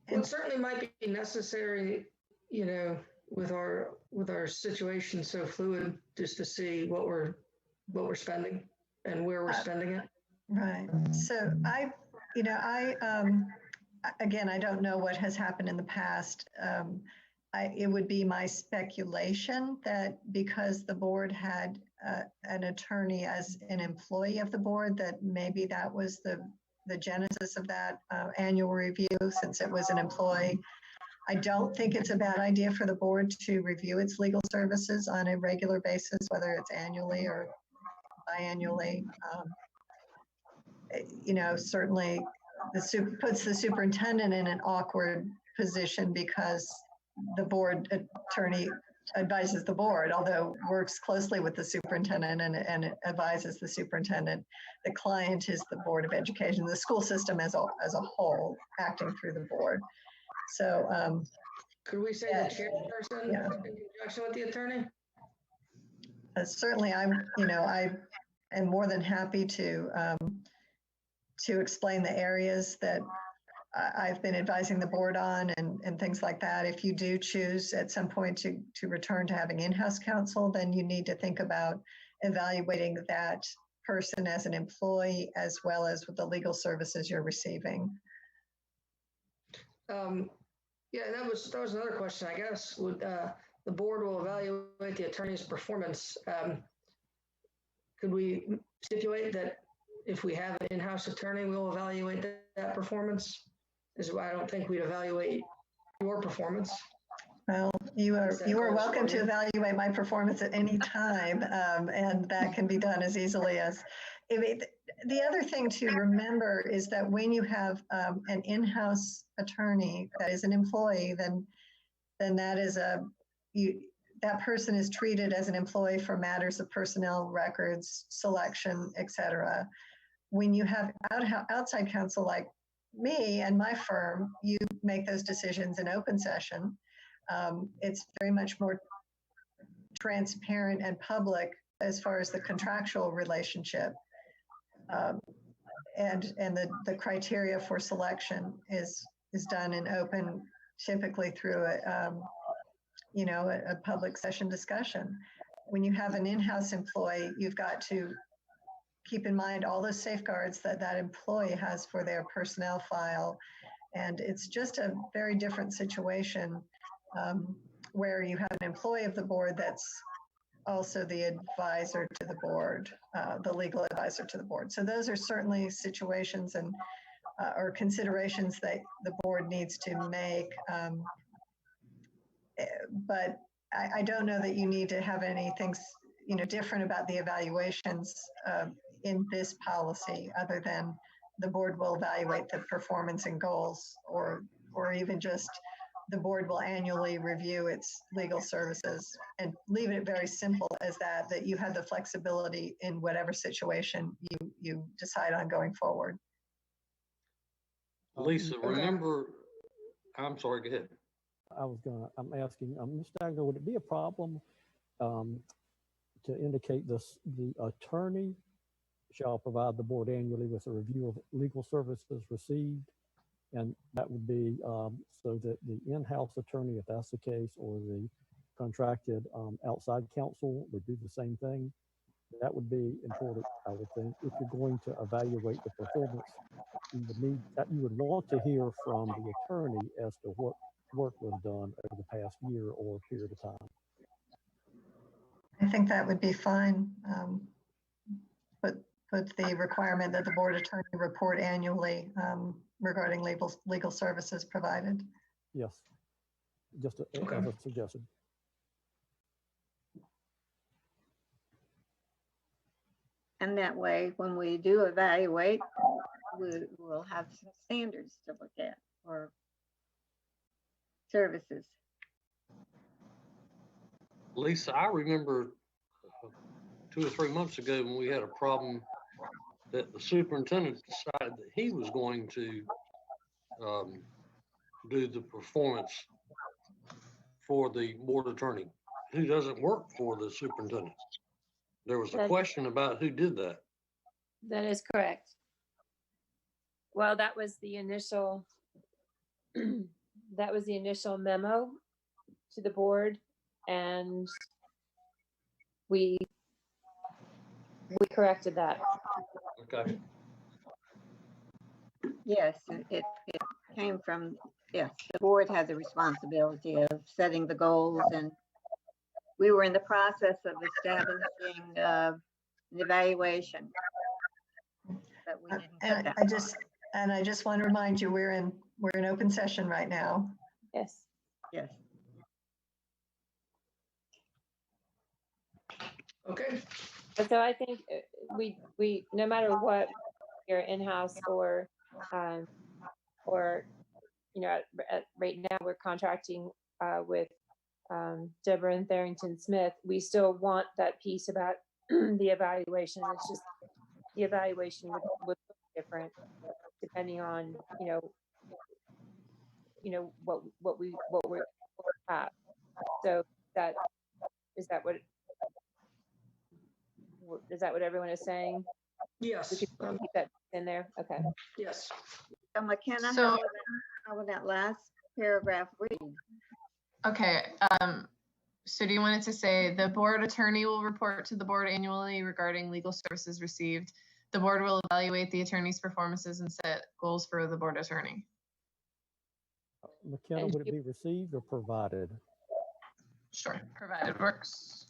Well, it certainly might be necessary, you know, with our situation so fluid, just to see what we're spending and where we're spending it. Right. So again, I don't know what has happened in the past. It would be my speculation that because the board had an attorney as an employee of the board, that maybe that was the genesis of that annual review, since it was an employee. I don't think it's a bad idea for the board to review its legal services on a regular basis, whether it's annually or biannually. Certainly puts the superintendent in an awkward position because the board attorney advises the board, although works closely with the superintendent and advises the superintendent. The client is the Board of Education, the school system as a whole, acting through the board. So could we say the chairperson in conjunction with the attorney? Certainly, I am more than happy to explain the areas that I've been advising the board on and things like that. If you do choose at some point to return to having in-house counsel, then you need to think about evaluating that person as an employee as well as with the legal services you're receiving. Yeah, that was another question, I guess. Would the board will evaluate the attorney's performance? Could we stipulate that if we have an in-house attorney, we'll evaluate that performance? Is why I don't think we'd evaluate your performance. Well, you are welcome to evaluate my performance at any time, and that can be done as easily as. The other thing to remember is that when you have an in-house attorney that is an employee, then that is that person is treated as an employee for matters of personnel records, selection, etc. When you have outside counsel like me and my firm, you make those decisions in open session. It's very much more transparent and public as far as the contractual relationship. And the criteria for selection is done in open, typically through a public session discussion. When you have an in-house employee, you've got to keep in mind all the safeguards that employee has for their personnel file. And it's just a very different situation where you have an employee of the board that's also the advisor to the board, the legal advisor to the board. So those are certainly situations and or considerations that the board needs to make. But I don't know that you need to have anything different about the evaluations in this policy, other than the board will evaluate the performance and goals, or even just the board will annually review its legal services, and leave it very simple as that you have the flexibility in whatever situation you decide on going forward. Lisa, remember, I'm sorry, go ahead. I'm asking, Ms. Stagner, would it be a problem to indicate this, the attorney shall provide the board annually with a review of legal services received? And that would be so that the in-house attorney, if that's the case, or the contracted outside counsel would do the same thing. That would be important, I would think. If you're going to evaluate the performance, you would want to hear from the attorney as to what work was done over the past year or period of time. I think that would be fine. Put the requirement that the board attorney report annually regarding legal services provided. Yes, just as a suggestion. And that way, when we do evaluate, we'll have some standards to look at for services. Lisa, I remember 2 or 3 months ago when we had a problem that the superintendent decided that he was going to do the performance for the board attorney, who doesn't work for the superintendent. There was a question about who did that. That is correct. Well, that was the initial, that was the initial memo to the board, and we corrected that. Okay. Yes, it came from, yes, the board had the responsibility of setting the goals, and we were in the process of establishing an evaluation. But we didn't get that far. I just want to remind you, we're in open session right now. Yes. Yes. Okay. So I think we no matter what, you're in-house or you know, right now we're contracting with Deborah and Tharrington Smith. We still want that piece about the evaluation. It's just the evaluation would look different depending on what we have. So is that what everyone is saying? Yes. We could keep that in there. Okay. Yes. So McKenna, So- how would that last paragraph read? Okay, so do you want it to say, the board attorney will report to the board annually regarding legal services received. The board will evaluate the attorney's performances and set goals for the board attorney. McKenna, And would it be received or provided? Sure, provided works.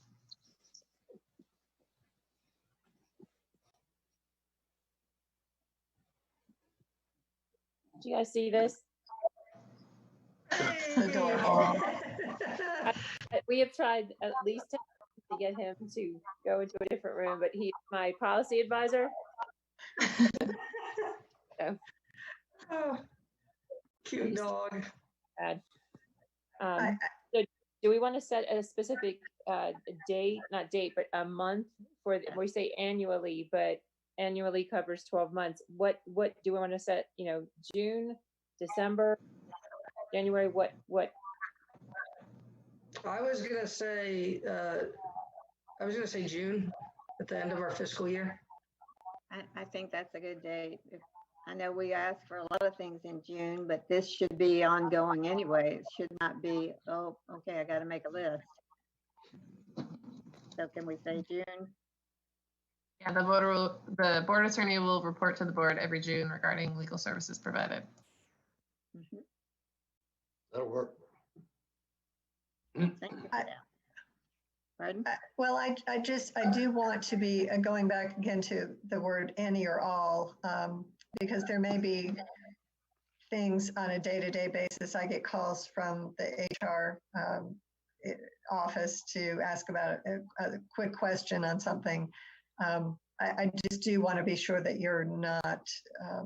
Do you guys see this? Adorable. We have tried at least to get him to go into a different room, but he's my policy advisor. So, Oh, cute dog. bad. So do we want to set a specific date, not date, but a month for, we say annually, but annually covers 12 months. What do we want to set, June, December, January, what? I was gonna say June at the end of our fiscal year. I think that's a good date. I know we ask for a lot of things in June, but this should be ongoing anyway. It should not be, oh, okay, I got to make a list. So can we say June? Yeah, the board attorney will report to the board every June regarding legal services provided. Mhm. That'll work. Thank you for that. Pardon? Well, I do want to be going back again to the word any or all, because there may be things on a day-to-day basis. I get calls from the HR office to ask about a quick question on something. I just do want to be sure that you're not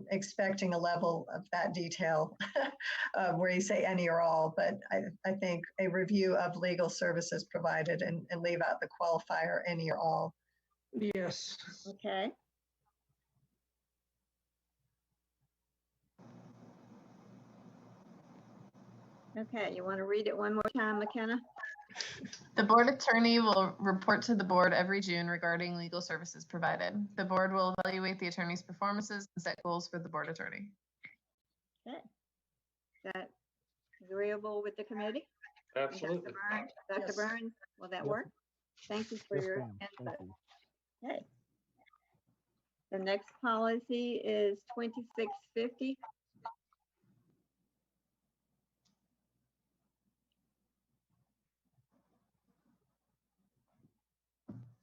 expecting a level of that detail where you say any or all, but I think a review of legal services provided and leave out the qualifier any or all. Yes. Okay. Okay, you want to read it one more time, McKenna? The board attorney will report to the board every June regarding legal services provided. The board will evaluate the attorney's performances and set goals for the board attorney. Okay. Is that agreeable with the committee? Absolutely. Dr. Yes. Burns, will that Yes. work? Thank you for Yes, your ma'am. Thank input. you. Okay. The next policy is 2650.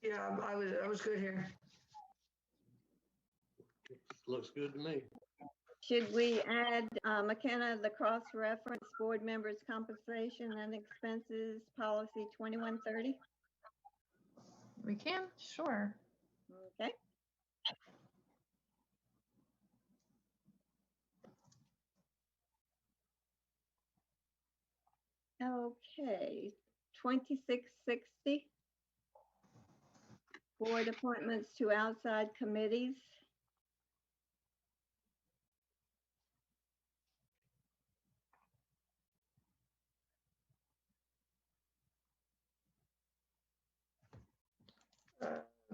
Yeah, I was good here. Looks good to me. Should we add, McKenna, the cross-reference board members' compensation and expenses policy 2130? We can, sure. Okay. Okay, 2660. Board appointments to outside committees.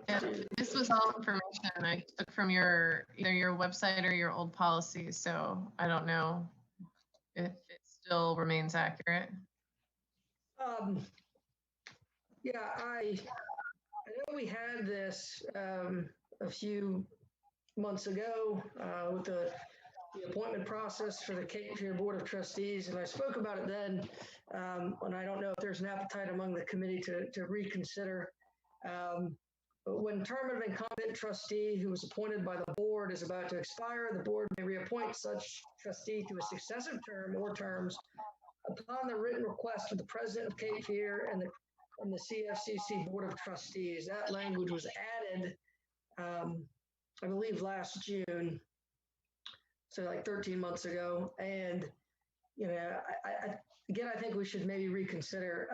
Yeah, this was all information I took from either your website or your old policy, so I don't know if it still remains accurate. Yeah, I know we had this a few months ago with the appointment process for the Cape Fear Board of Trustees, and I spoke about it then, and I don't know if there's an appetite among the committee to reconsider. But when term of incumbent trustee who was appointed by the board is about to expire, the board may reappoint such trustee to a successive term or terms upon the written request of the president of Cape Fear and the CFCC Board of Trustees. That language was added, I believe, last June, so like 13 months ago. And, you know, I think we should maybe reconsider,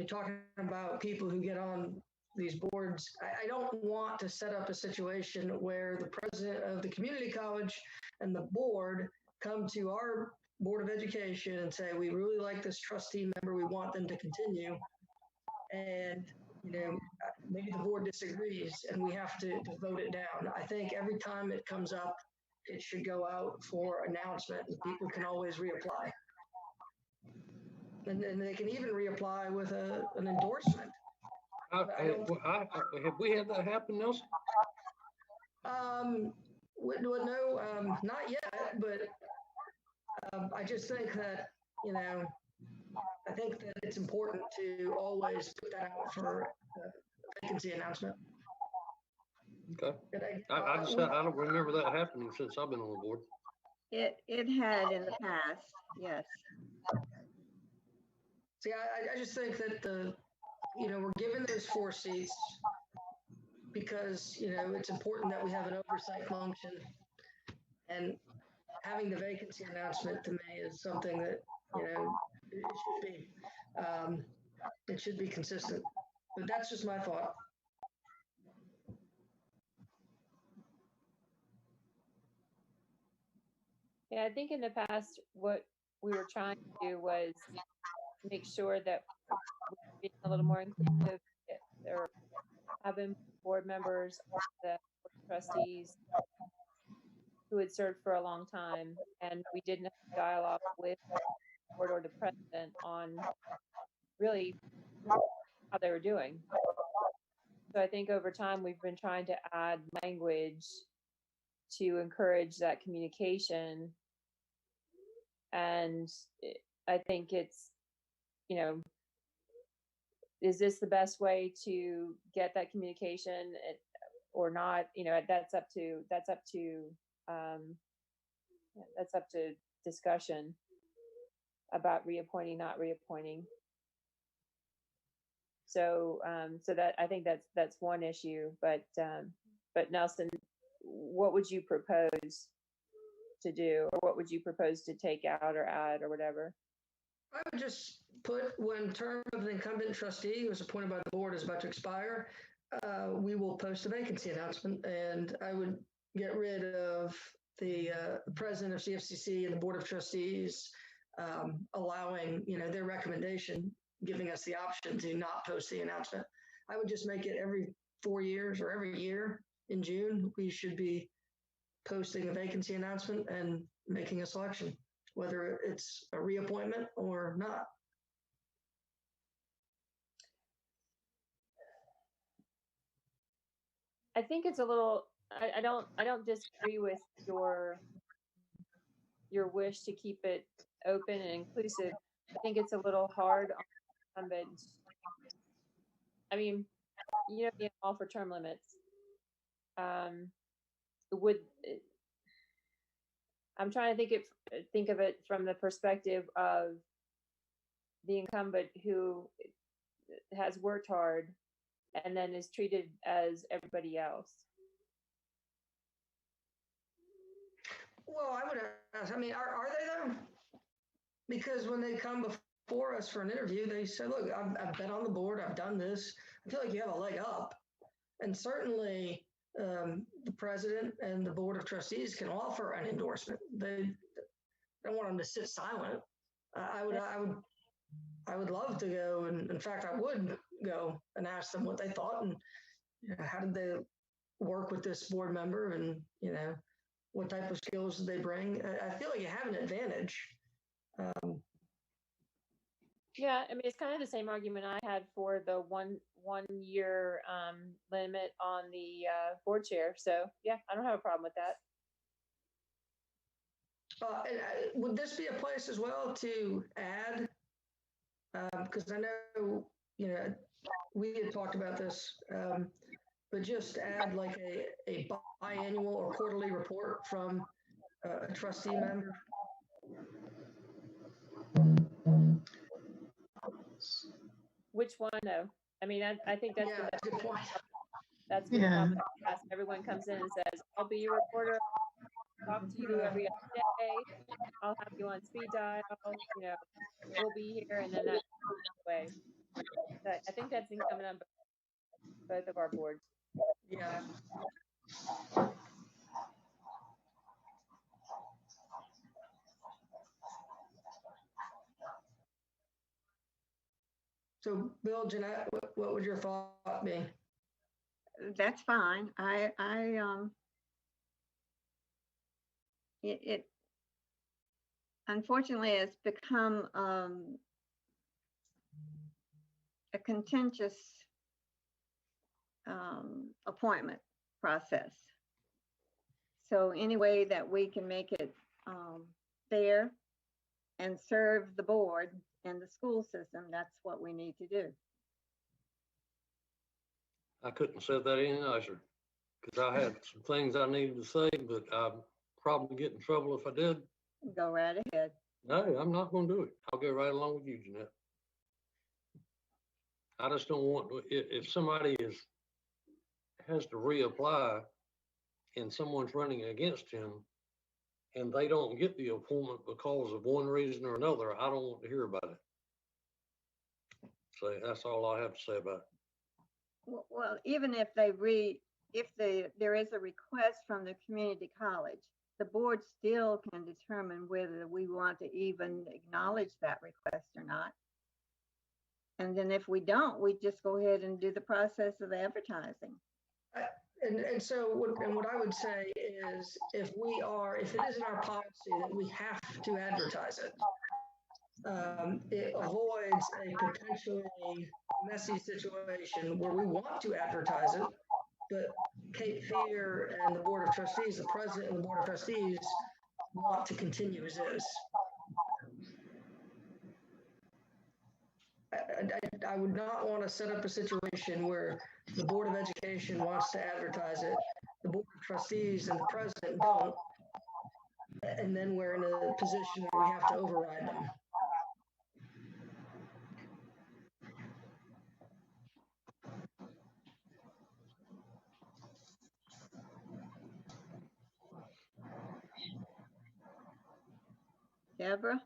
talking about people who get on these boards. I don't want to set up a situation where the president of the community college and the board come to our Board of Education and say, we really like this trustee member, we want them to continue. And, maybe the board disagrees and we have to vote it down. I think every time it comes up, it should go out for announcement and people can always reapply. And then they can even reapply with an endorsement. Have we had that happen, Nelson? No, not yet, but I just think that, I think that it's important to always put that out for a vacancy announcement. Okay. I don't remember that happening since I've been on the board. It had in the past, yes. See, I just think that we're given those 4 seats because, it's important that we have an oversight function, and having the vacancy announcement to me is something that, it should be consistent, but that's just my thought. Yeah, I think in the past, what we were trying to do was make sure that we're being a little more inclusive, or having board members, the trustees who had served for a long time, and we didn't have dialogue with the board or the president on really how they were doing. So I think over time we've been trying to add language to encourage that communication. And I think it's, is this the best way to get that communication or not? That's up to discussion about reappointing, not reappointing. So, that I think that's one issue. But Nelson, what would you propose to do, or what would you propose to take out or add or whatever? I would just put, when term of the incumbent trustee who was appointed by the board is about to expire, we will post a vacancy announcement, and I would get rid of the president of CFCC and the board of trustees allowing, their recommendation, giving us the option to not post the announcement. I would just make it every 4 years or every year in June, we should be posting a vacancy announcement and making a selection, whether it's a reappointment or not. I think it's a little, I don't disagree with your wish to keep it open and inclusive. I think it's a little hard on incumbents. I mean, being all for term limits. I'm trying to think of it from the perspective of the incumbent who has worked hard and then is treated as everybody else. Well, I would ask, are they though? Because when they come before us for an interview, they say, look, I've been on the board, I've done this. I feel like you have a leg up. And certainly the president and the board of trustees can offer an endorsement. They don't want them to sit silent. I would love to go, and in fact, I would go and ask them what they thought and how did they work with this board member, and what type of skills did they bring. I feel like you have an advantage. Yeah, I mean, it's kind of the same argument I had for the one year limit on the board chair. So yeah, I don't have a problem with that. Would this be a place as well to add? Because I know, we had talked about this, but just add like a biannual or quarterly report from a trustee member. Which one? No, I mean, I think that's that's a good point. That's been the problem in the past. Everyone comes in and says, "I'll be your reporter. Talk to you every other day. I'll have you on speed dial. We'll be here," and then that's the way. But I think that's incumbent on both of our boards. Yeah. So, Bill, Jeanette, what would your thought be? That's fine. It unfortunately has become a contentious appointment process. So any way that we can make it fair and serve the board and the school system, that's what we need to do. I couldn't have said that any nicer, because I had some things I needed to say, but I'd probably get in trouble if I did. Go right ahead. No, I'm not going to do it. I'll go right along with you, Jeanette. I just don't want, if somebody has to reapply and someone's running against him and they don't get the appointment because of one reason or another, I don't want to hear about it. So that's all I have to say about it. Well, even if there is a request from the community college, the board still can determine whether we want to even acknowledge that request or not. And then if we don't, we just go ahead and do the process of advertising. And so what I would say is, if it is in our policy that we have to advertise it, it avoids a potentially messy situation where we want to advertise it, but Kate Fear and the Board of Trustees, the president and the Board of Trustees, want to continue as is. I would not want to set up a situation where the Board of Education wants to advertise it, the Board of Trustees and the president don't, and then we're in a position where we have to override them. Deborah?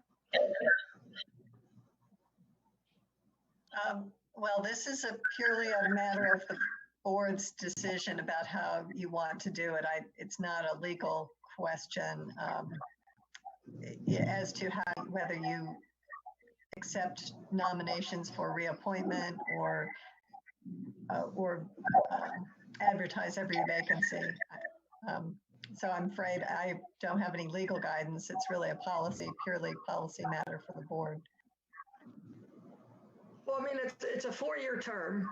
Well, this is purely a matter of the board's decision about how you want to do it. It's not a legal question as to whether you accept nominations for reappointment or advertise every vacancy. So I'm afraid I don't have any legal guidance. It's really a purely policy matter for the board. Well, I mean, it's a 4-year term,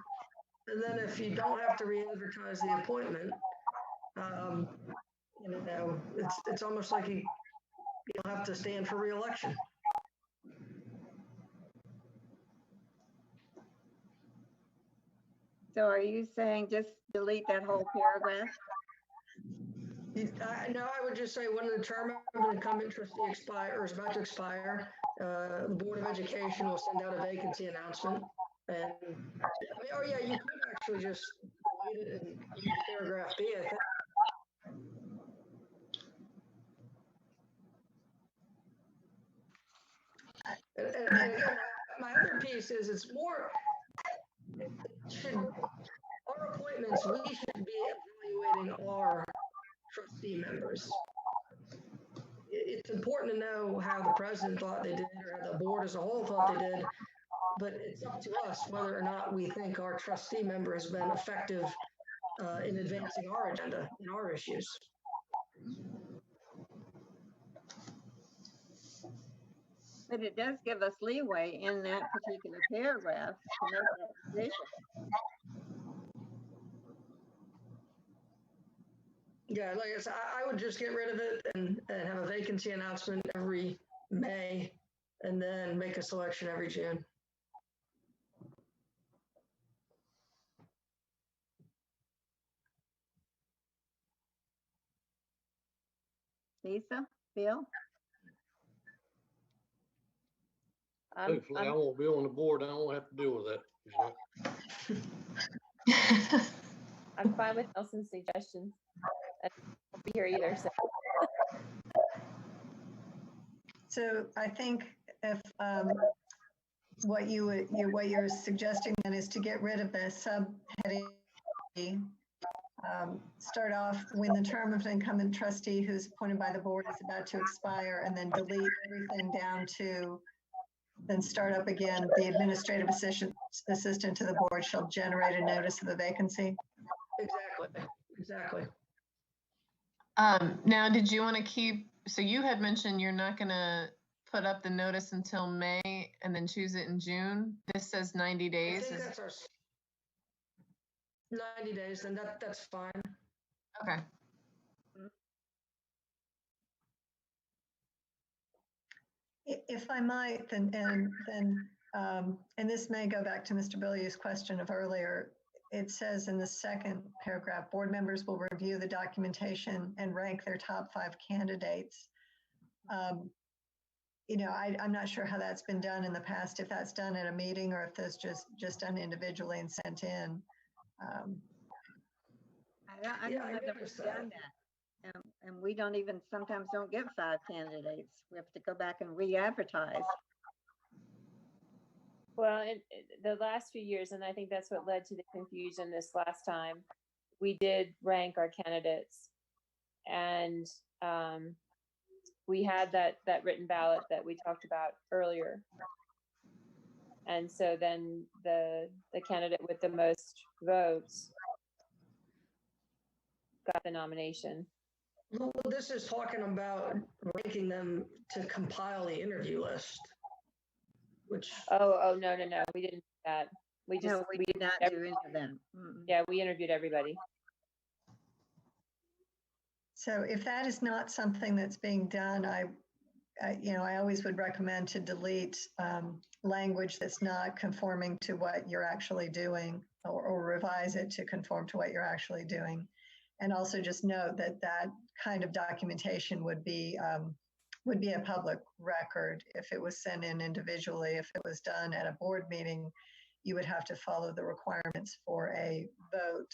and then if you don't have to re-advertise the appointment, it's almost like you don't have to stand for re-election. So are you saying just delete that whole paragraph? No, I would just say when the term of an incumbent trustee is about to expire, the Board of Education will send out a vacancy announcement. And you could actually just delete it and use paragraph B, I think. And again, my other piece is our appointments, we should be evaluating our trustee members. It's important to know how the president thought they did or how the board as a whole thought they did, but it's up to us whether or not we think our trustee member has been effective in advancing our agenda and our issues. But it does give us leeway in that particular paragraph to make that decision. Yeah, like I said, I would just get rid of it and have a vacancy announcement every May and then make a selection every June. Lisa, Bill? Hopefully I won't be on the board. I won't have to deal with that. I'm fine with Nelson's suggestions. I won't be here either. So I think if what you're suggesting then is to get rid of the subheading. Start off when the term of an incumbent trustee who's appointed by the board is about to expire, and then delete everything down to, then start up again. The administrative assistant to the board shall generate a notice of the vacancy. Exactly. Now, did you want to keep, so you had mentioned you're not going to put up the notice until May and then choose it in June. This says 90 days. I think that's our 90 days, and that's fine. Okay. If I might, then, and this may go back to Mr. Bilyeu's question of earlier. It says in the second paragraph, board members will review the documentation and rank their top 5 candidates. You know, I'm not sure how that's been done in the past, if that's done at a meeting or if that's just done individually and sent in. I don't know that we've done that. And we sometimes don't get 5 candidates. We have to go back and re-advertise. Well, in the last few years, and I think that's what led to the confusion this last time, we did rank our candidates, and we had that written ballot that we talked about earlier. And so then the candidate with the most votes got the nomination. Well, this is talking about ranking them to compile the interview list, which. Oh, no, we didn't do that. We did not do any of them. Yeah, we interviewed everybody. So if that is not something that's being done, I always would recommend to delete language that's not conforming to what you're actually doing, or revise it to conform to what you're actually doing. And also just note that that kind of documentation would be a public record if it was sent in individually. If it was done at a board meeting, you would have to follow the requirements for a vote,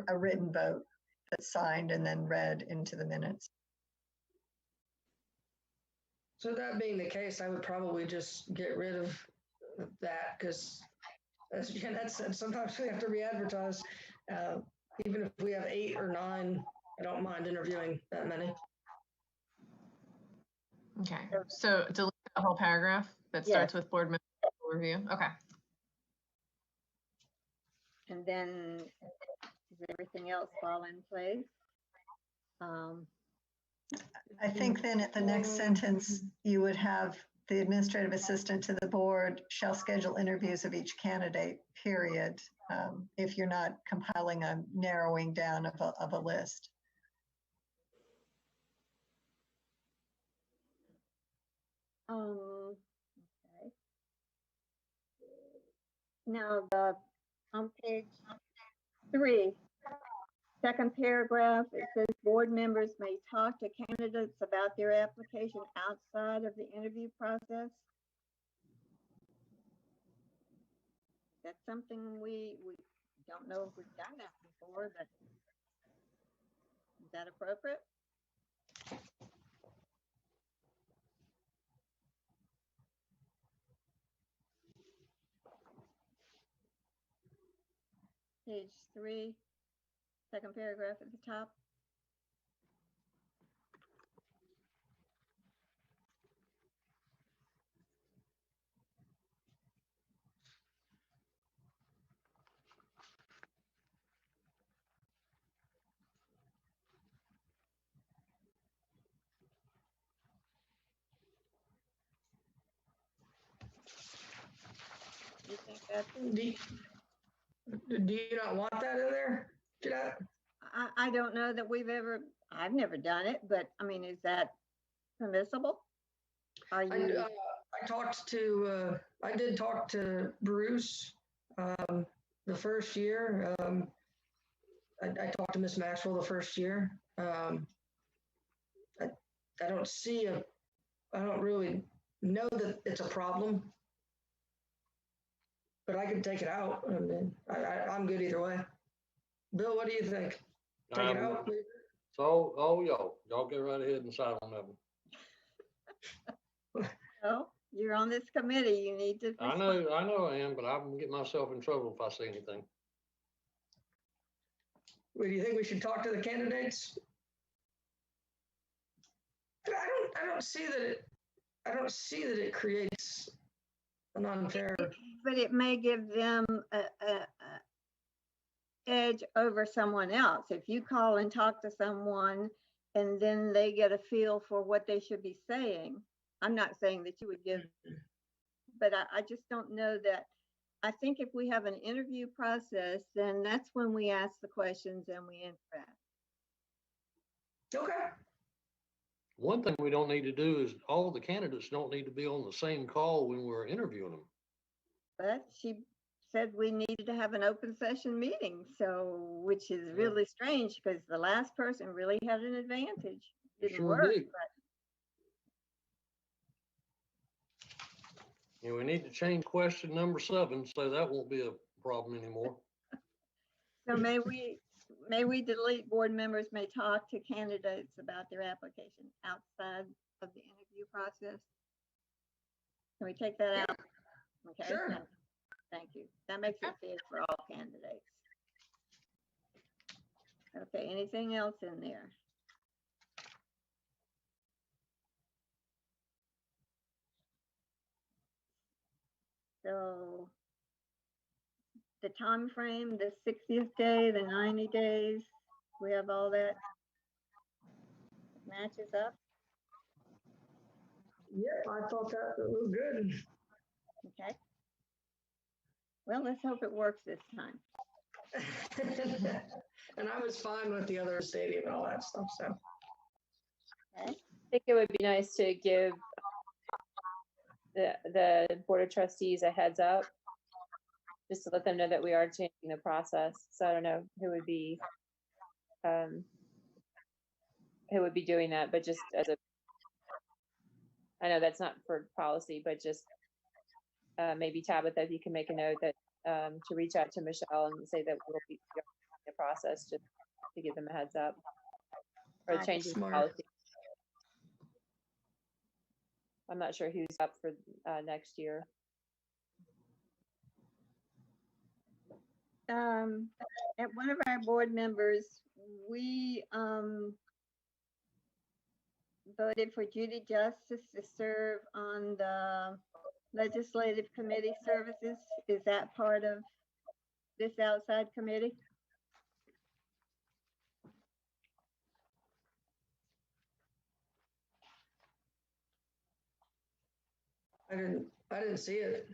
a written vote that's signed and then read into the minutes. So that being the case, I would probably just get rid of that, because as Jeanette said, sometimes we have to re-advertise. Even if we have 8 or 9, I don't mind interviewing that many. Okay, so delete the whole paragraph that starts with board member review. Okay. And then does everything else fall in place? I think then at the next sentence, you would have the administrative assistant to the board shall schedule interviews of each candidate, period, if you're not compiling a narrowing down of a list. Okay. Now on page 3, second paragraph, it says board members may talk to candidates about their application outside of the interview process. That's something we don't know if we've done that before, but is that appropriate? Page 3, second paragraph at the top. you think that's, Do you not want that in there, Jeanette? I don't know that I've never done it, but I mean, is that permissible? Are I you, did talk to Bruce the first year. I talked to Miss Maxwell the first year. I don't really know that it's a problem, but I can take it out. I mean, I'm good either way. Bill, what do you think? Take it out? So, y'all go right ahead and decide on that one. oh, you're on this committee, you need to. I know I am, but I'm getting myself in trouble if I say anything. Well, do you think we should talk to the candidates? I don't see that it creates an unfair. But it may give them a edge over someone else. If you call and talk to someone and then they get a feel for what they should be saying. I'm not saying that you would give, but I just don't know that. I think if we have an interview process, then that's when we ask the questions and we interact. Okay. One thing we don't need to do is all the candidates don't need to be on the same call when we're interviewing them. But she said we needed to have an open session meeting, so which is really strange because the last person really had an advantage. Didn't Sure work, did. but Yeah, we need to change question number 7 so that won't be a problem anymore. so may we delete board members may talk to candidates about their application outside of the interview process? Can we take that out? Okay. Sure. Thank you. That makes it fair for all candidates. Okay, anything else in there? So the time frame, the 60th day, the 90 days, we have all that matches up. Yeah, I thought that was good. Okay. Well, let's hope it works this time. And I was fine with the other stadium and all that stuff. So Okay. I think it would be nice to give the Board of Trustees a heads up, just to let them know that we are changing the process. So I don't know who would be doing that, but just as a, I know that's not for policy, but just maybe Tabitha, if you can make a note that to reach out to Michelle and say that we'll be in the process, just to give them a heads up or changing the policy. I'm not sure who's up for next year. At one of our board members, we voted for Judy Justice to serve on the Legislative Committee Services. Is that part of this outside committee? I didn't see it.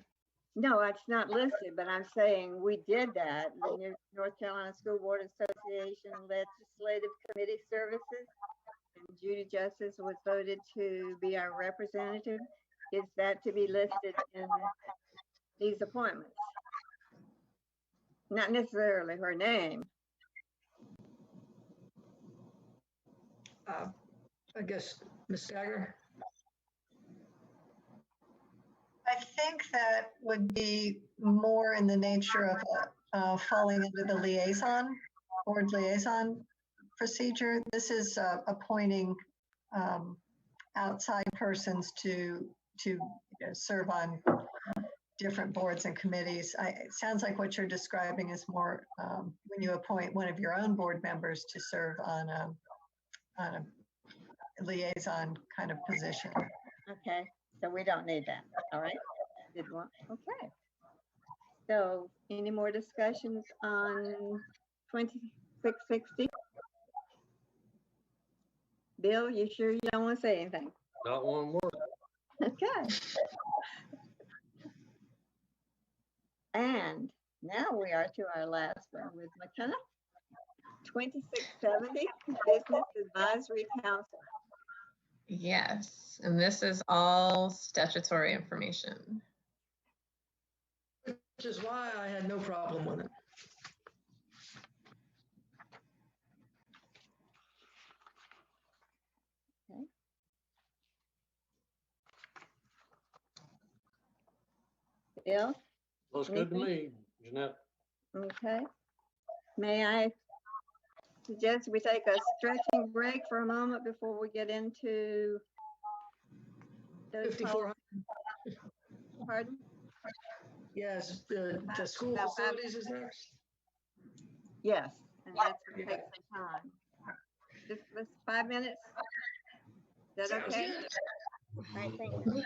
No, it's not listed, but I'm saying we did that. The North Carolina School Board Association Legislative Committee Services. And Judy Justice was voted to be our representative. Is that to be listed in these appointments? Not necessarily her name. I guess Ms. Stagger. I think that would be more in the nature of falling into the board liaison procedure. This is appointing outside persons to serve on different boards and committees. It sounds like what you're describing is more when you appoint one of your own board members to serve on a liaison kind of position. Okay, so we don't need that. All right. Okay. So any more discussions on 2660? Bill, you sure you don't want to say anything? Not one word. Okay. And now we are to our last one with McKenna. 2670 Business Advisory Council. Yes, and this is all statutory information. Which is why I had no problem with it. Okay. Bill? Looks good to me, Jeanette. Okay. May I suggest we take a stretching break for a moment before we get into those 5,400. Pardon? Yes, the school facilities is next. Yes, and that's going to take some time. Just 5 minutes? Is that Sounds okay? good. All right, thank you.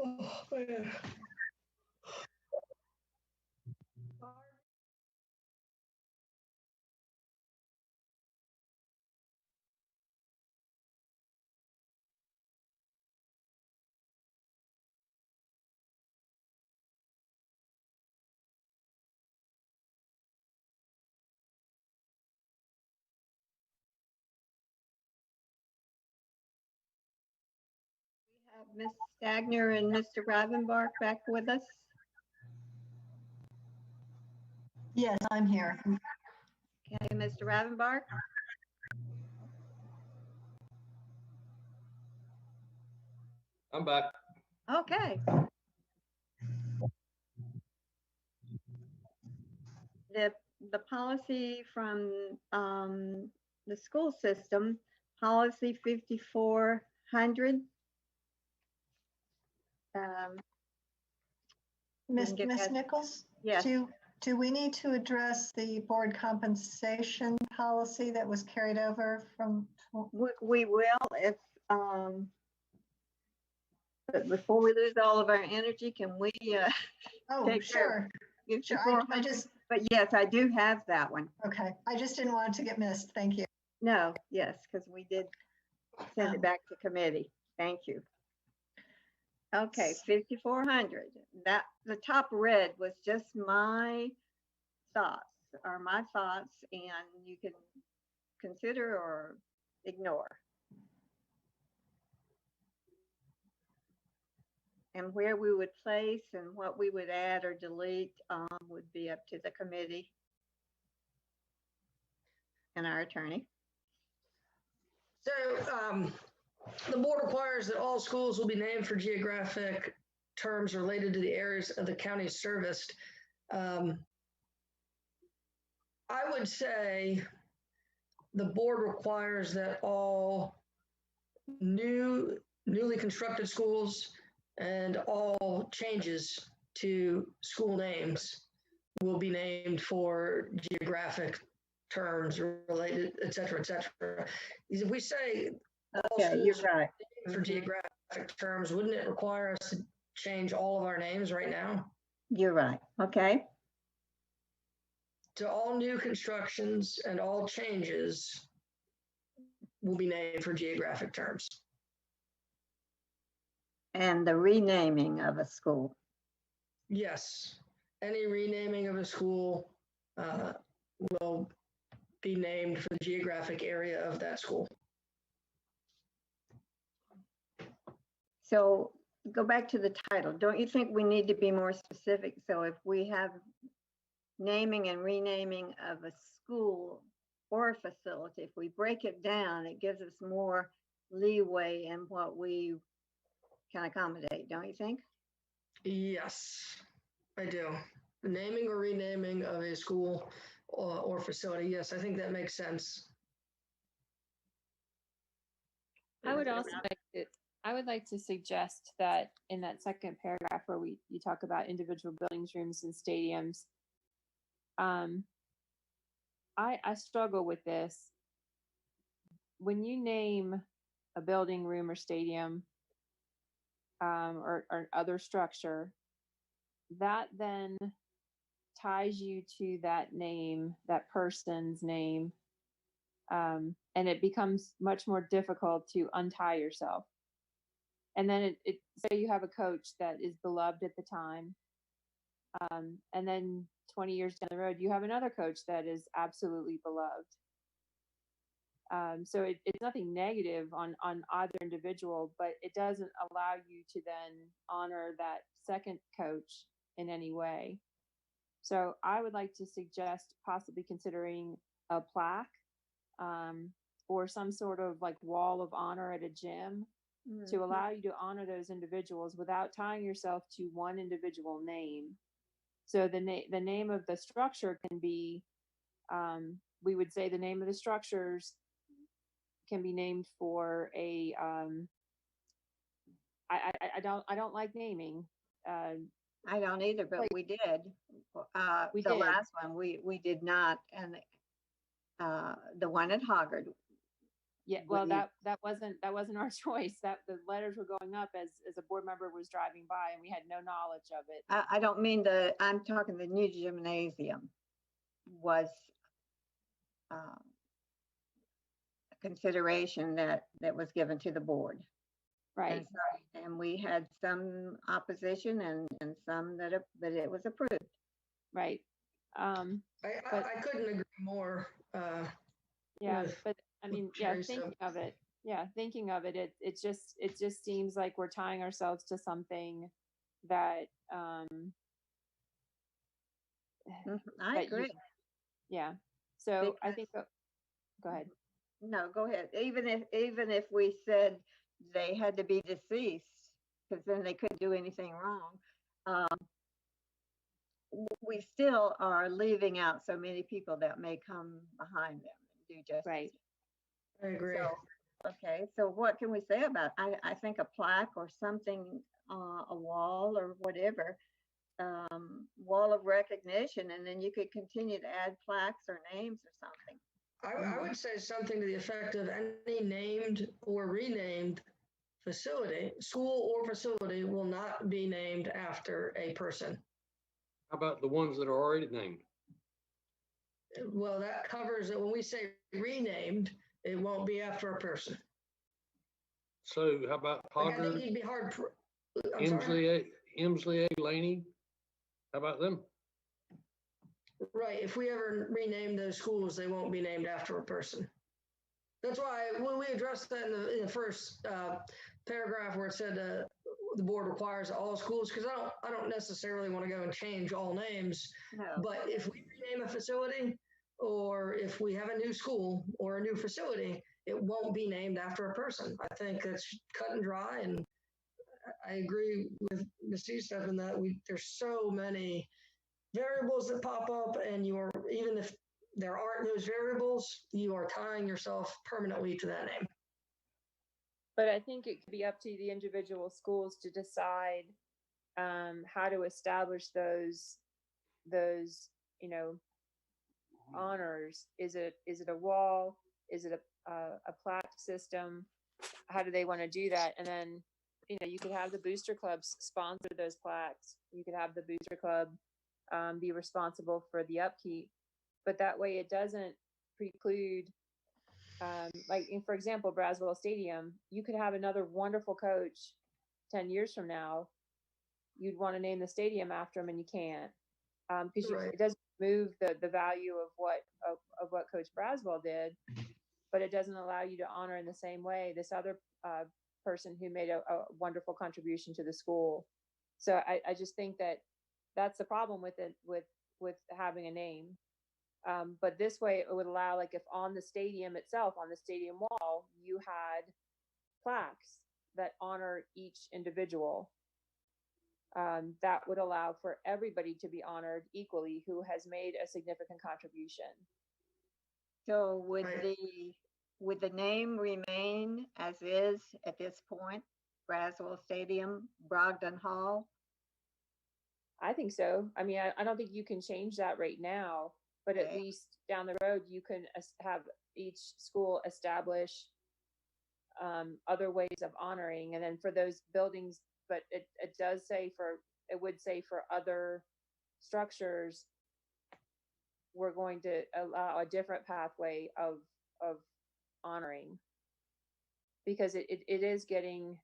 Oh, man. Ms. Stagner and Mr. Rivenbark back with us? Yes, I'm here. Okay, Mr. Rivenbark? I'm back. Okay. The policy from the school system, policy 5400. Miss get that. Nichols? Yes. Do we need to address the board compensation policy that was carried over from? We will if, but before we lose all of our energy, can we Oh, take sure. Sure. I just, but yes, I do have that one. okay. I just didn't want it to get missed. Thank you. No, yes, because we did send it back to committee. Thank you. Okay, 5400. That the top red was just my thoughts, and you can consider or ignore. And where we would place and what we would add or delete would be up to the committee and our attorney. So the board requires that all schools will be named for geographic terms related to the areas of the county serviced. I would say the board requires that all newly constructed schools and all changes to school names will be named for geographic terms related, et cetera, et cetera. If we say all Okay, you're schools right. for geographic terms, wouldn't it require us to change all of our names right now? You're right. Okay. To all new constructions and all changes will be named for geographic terms. And the renaming of a school. Yes, any renaming of a school will be named for the geographic area of that school. So go back to the title. Don't you think we need to be more specific? So if we have naming and renaming of a school or a facility, if we break it down, it gives us more leeway in what we can accommodate, don't you think? Yes, I do. The naming or renaming of a school or facility. Yes, I think that makes sense. I would like to suggest that in that second paragraph where you talk about individual buildings, rooms, and stadiums, I struggle with this. When you name a building, room, or stadium, or other structure, that then ties you to that name, that person's name, and it becomes much more difficult to untie yourself. And then say you have a coach that is beloved at the time, and then 20 years down the road, you have another coach that is absolutely beloved. So it's nothing negative on either individual, but it doesn't allow you to then honor that second coach in any way. So I would like to suggest possibly considering a plaque, or some sort of like wall of honor at a gym to allow you to honor those individuals without tying yourself to one individual name. So the name of the structure can be, we would say the name of the structures can be named for a, I don't like naming. I don't either, but we did. The did. last one we did not, and the one at Hoggard, Yeah, well, that wasn't our choice. That the letters were going up as a board member was driving by, and we had no knowledge of it. I don't mean I'm talking the new gymnasium was a consideration that was given to the board. Right. And we had some opposition and some that it was approved. Right. I couldn't agree more. Yeah, with but I mean, Teresa. thinking of it, it just seems like we're tying ourselves to something that I that agree. yeah. So I Because- think go ahead. No, go ahead. Even if we said they had to be deceased, because then they couldn't do anything wrong. We still are leaving out so many people that may come behind them and do justice. Right. I agree. So, okay, so what can we say about it? I think a plaque or something, a wall or whatever, wall of recognition, and then you could continue to add plaques or names or something. I would say something to the effect of any named or renamed facility, school or facility, will not be named after a person. How about the ones that are already named? Well, that covers it. When we say renamed, it won't be after a person. So how about Like, I think Poggers, you'd be hard. I'm sorry? Emsley, Laney? How about them? Right. If we ever rename those schools, they won't be named after a person. That's why when we addressed that in the first paragraph where it said the board requires all schools, because I don't necessarily want to go and change all names. No. But if we rename a facility, or if we have a new school or a new facility, it won't be named after a person. I think that's cut and dry, and I agree with Ms. Estep in that there's so many variables that pop up, and even if there aren't those variables, you are tying yourself permanently to that name. But I think it could be up to the individual schools to decide how to establish those honors. Is it a wall? Is it a plaque system? How do they want to do that? And then you could have the booster clubs sponsor those plaques. You could have the booster club be responsible for the upkeep, but that way it doesn't preclude. Like for example, Braswell Stadium, you could have another wonderful coach 10 years from now. You'd want to name the stadium after him, and you can't, because Right. it doesn't move the value of what Coach Braswell did, but it doesn't allow you to honor in the same way this other person who made a wonderful contribution to the school. So I just think that's the problem with it, with having a name. But this way it would allow, like if on the stadium itself, on the stadium wall, you had plaques that honor each individual, that would allow for everybody to be honored equally who has made a significant contribution. So would the name remain as is at this point? Braswell Stadium, Brogdon Hall? I think so. I mean, I don't think you can change that right now, but at least down the road, you can have each school establish other ways of honoring. And then for those buildings, but it would say for other structures, we're going to allow a different pathway of honoring, because it is getting,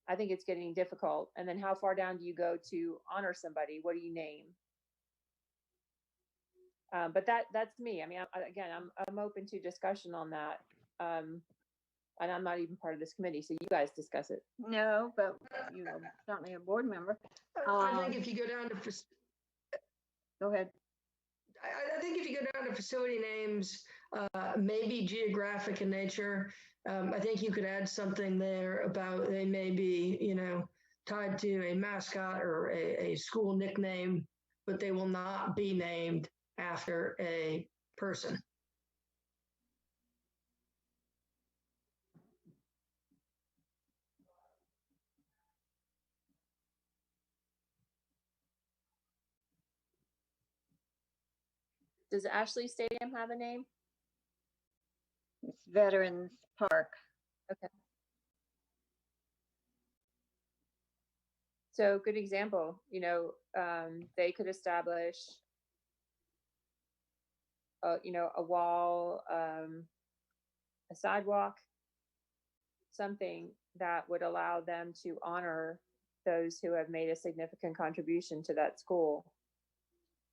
I think it's getting difficult. And then how far down do you go to honor somebody? What do you name? But that's me. I mean, I'm open to discussion on that. And I'm not even part of this committee, so you guys discuss it. No, but certainly a board member. I think if you go down to go ahead. I think if you go down to facility names, maybe geographic in nature, I think you could add something there about they may be, tied to a mascot or a school nickname, but they will not be named after a person. Does Ashley Stadium have a name? Veterans Park. So good example, they could establish a wall, a sidewalk, something that would allow them to honor those who have made a significant contribution to that school.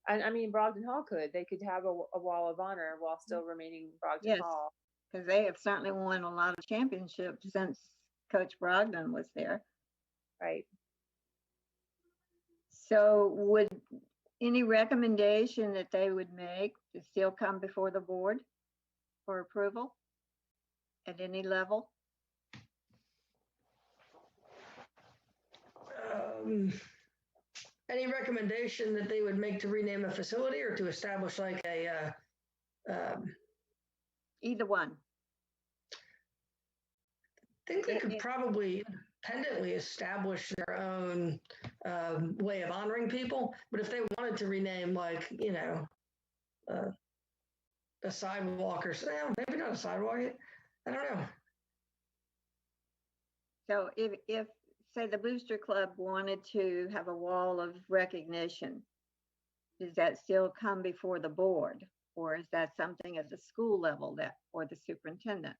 And I mean, Brogden Hall they could have a wall of honor while still remaining Brogden Yes, Hall. because they have certainly won a lot of championships since Coach Brogdon was there. Right. So would any recommendation that they would make to still come before the board for approval at any level? Any recommendation that they would make to rename a facility or to establish like a Either one. I think they could probably independently establish their own way of honoring people. But if they wanted to rename, like, a sidewalk or maybe not a sidewalk, I don't know. So if say the Booster Club wanted to have a wall of recognition, does that still come before the board? Or is that something at the school level or the superintendent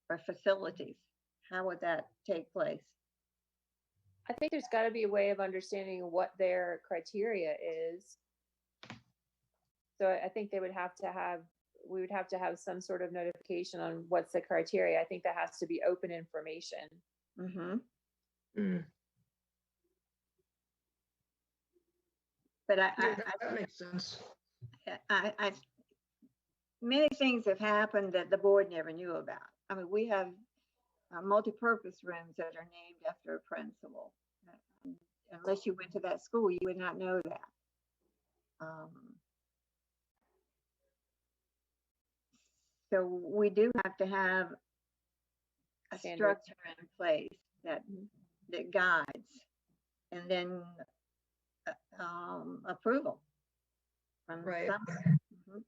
or facilities? How would that take place? I think there's got to be a way of understanding what their criteria is. So I think we would have to have some sort of notification on what's the criteria. I think that has to be open information. Mm-hmm. Mm. But that makes sense. Many things have happened that the board never knew about. I mean, we have multi-purpose rooms that are named after a principal. Unless you went to that school, you would not know that. So we do have to have a structure in place that guides, and then approval from right. Mm-hmm.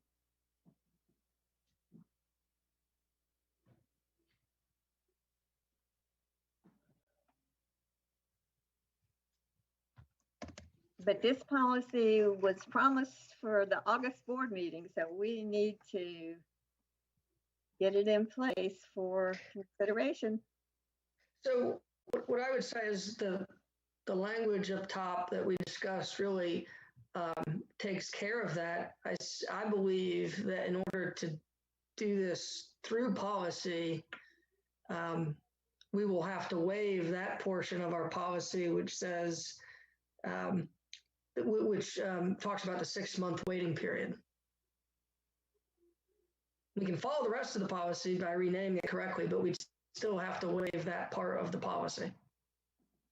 But this policy was promised for the August board meeting, so we need to get it in place for consideration. So what I would say is the language up top that we discussed really takes care of that. I believe that in order to do this through policy, we will have to waive that portion of our policy, which says, talks about the 6-month waiting period. We can follow the rest of the policy by renaming it correctly, but we'd still have to waive that part of the policy.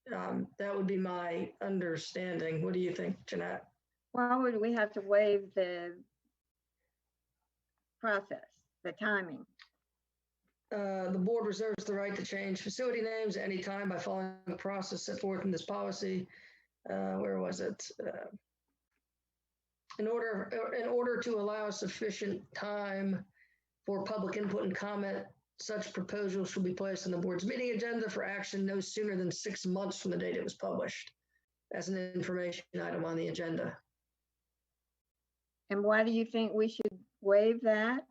That would be my understanding. What do you think, Jeanette? Why would we have to waive the process, the timing? The board reserves the right to change facility names at any time by following the process set forth in this policy. Where was it? In order to allow sufficient time for public input and comment, such proposals shall be placed on the board's meeting agenda for action no sooner than 6 months from the date it was published as an information item on the agenda. And why do you think we should waive that?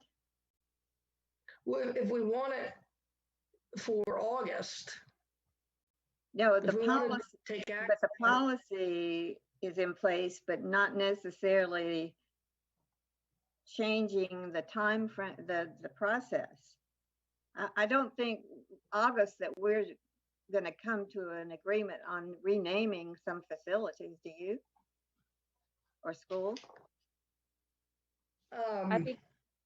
Well, if we want it for August. No, the policy, but the policy is in place, but not necessarily changing the time frame, the process. I don't think August that we're going to come to an agreement on renaming some facilities. Do you? Or schools?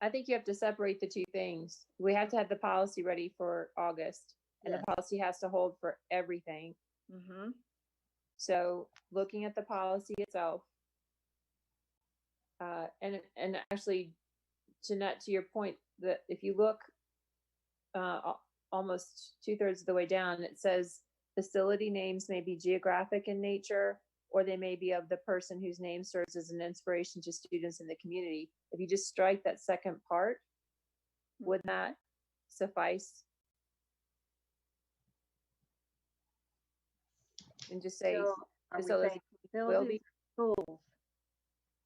I think you have to separate the two things. We have to have the policy ready for August, and the policy has to hold for everything. Mm-hmm. So looking at the policy itself, and actually, Jeanette, to your point, that if you look almost 2/3 of the way down, it says facility names may be geographic in nature, or they may be of the person whose name serves as an inspiration to students in the community. If you just strike that second part, would that suffice? And just say So are we facilities saying will be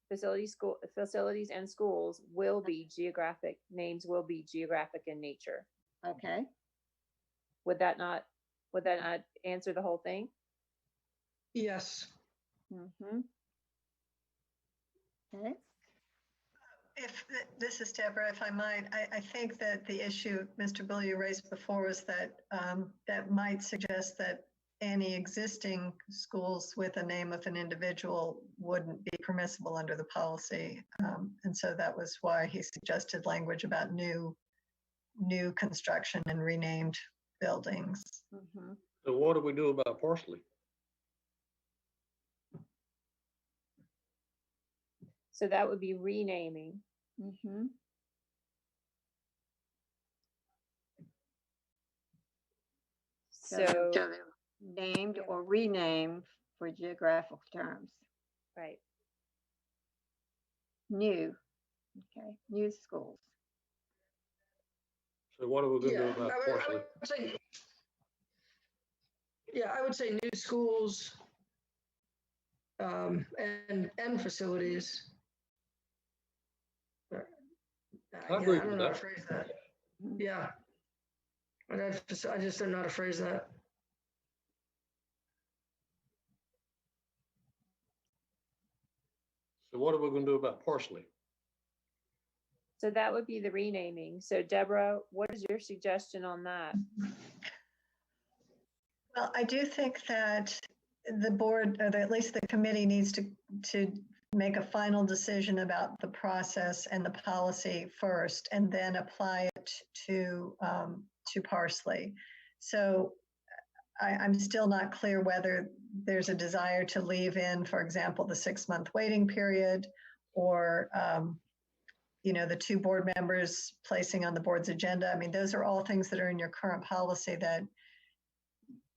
facilities, schools? facilities and schools will be geographic, names will be geographic in nature. Okay. Would that not answer the whole thing? Yes. Mm-hmm. Okay. If this is Deborah, if I might, I think that the issue Mr. Bill you raised before was that that might suggest that any existing schools with a name of an individual wouldn't be permissible under the policy. And so that was why he suggested language about new construction and renamed buildings. Mm-hmm. So what do we do about parsley? So that would be renaming. Mm-hmm. So, Named or renamed for geographical terms. right. New. Okay. New schools. So what are we gonna Yeah, do about I parsley? would say, yeah, I would say new schools and facilities. I agree I don't with know how to that. phrase that. Yeah. I just don't know how to phrase that. So what are we gonna do about parsley? So that would be the renaming. So Deborah, what is your suggestion on that? Well, I do think that the board, or at least the committee, needs to make a final decision about the process and the policy first, and then apply it to parsley. So I'm still not clear whether there's a desire to leave in, for example, the 6-month waiting period, or the 2 board members placing on the board's agenda. I mean, those are all things that are in your current policy that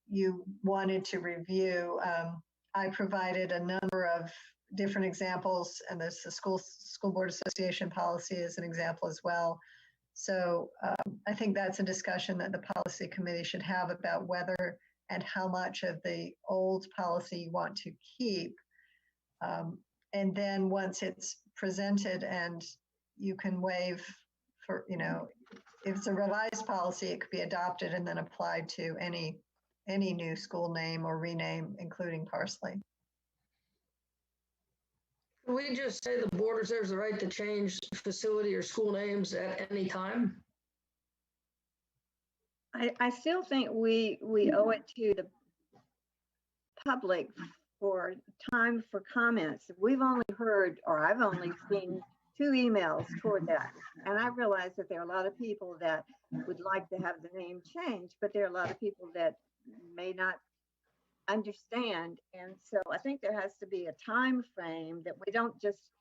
you wanted to review. I provided a number of different examples, and there's the school board association policy as an example as well. So I think that's a discussion that the policy committee should have about whether and how much of the old policy you want to keep. And then once it's presented and you can waive for, if it's a revised policy, it could be adopted and then applied to any new school name or rename, including parsley. Can we just say the board reserves the right to change facility or school names at any time? I still think we owe it to the public for time for comments. We've only heard, or I've only seen 2 emails toward that. And I realize that there are a lot of people that would like to have the name changed, but there are a lot of people that may not understand. And so I think there has to be a time frame that we don't just,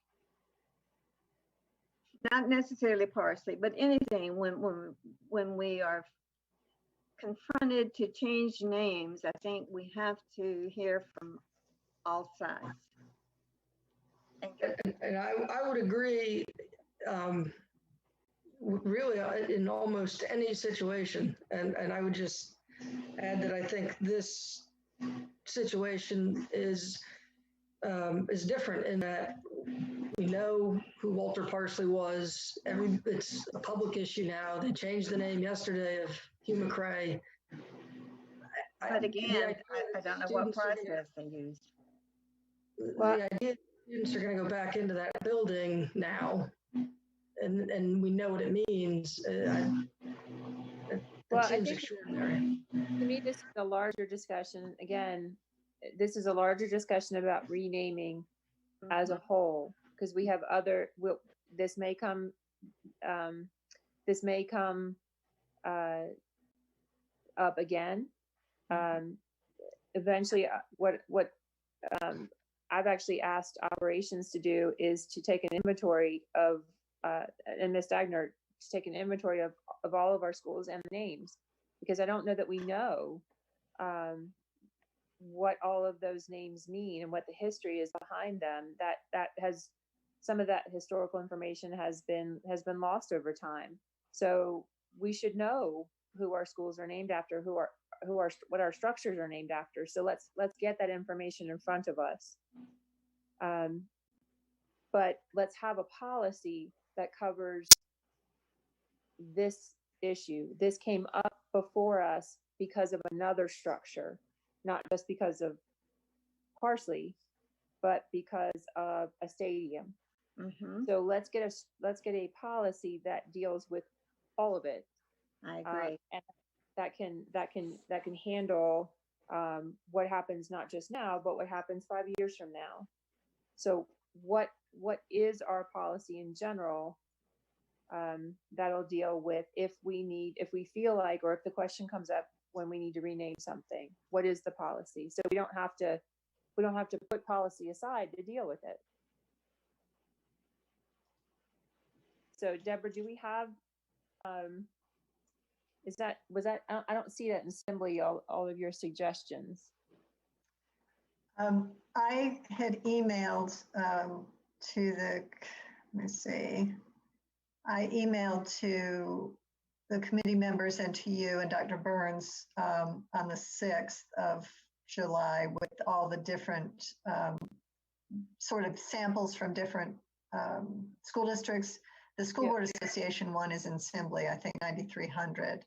not necessarily parsley, but anything when we are confronted to change names, I think we have to hear from all sides. And I would agree, really in almost any situation. And I would just add that I think this situation is different in that we know who Walter Parsley was. It's a public issue now. They changed the name yesterday of Hugh McRae. But again, I don't know what process they used. The idea students are going to go back into that building now, and we know what it means. Well, seems extraordinary. To me, this is a larger discussion. Again, this is a larger discussion about renaming as a whole, because we have this may come up again. Eventually, what I've actually asked operations to do is to take an inventory of, and Ms. Dagner, to take an inventory of all of our schools and the names, because I don't know that we know what all of those names mean and what the history is behind them. That has, some of that historical information has been lost over time. So we should know who our schools are named after, what our structures are named after. So let's get that information in front of us. But let's have a policy that covers this issue. This came up before us because of another structure, not just because of Parsley, but because of a stadium. Mm-hmm. So let's get a policy that deals with all of it. I agree. And that can handle what happens not just now, but what happens 5 years from now. So what is our policy in general that'll deal with if we feel like, or if the question comes up when we need to rename something, what is the policy? So we don't have to put policy aside to deal with it. So Deborah, do we have, I don't see that in Assembly, all of your suggestions. I had emailed I emailed to the committee members and to you and Dr. Burns on the 6th of July with all the different sort of samples from different school districts. The School Board Association one is in Assembly, I think 9,300.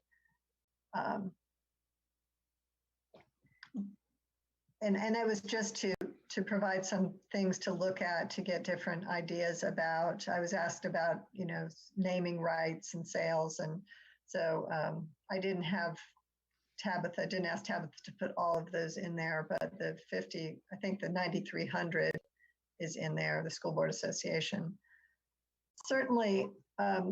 And it was just to provide some things to look at, to get different ideas about. I was asked about, naming rights and sales. And so I didn't ask Tabitha to put all of those in there, but the 50, I think the 9,300 is in there, the School Board Association. Certainly, I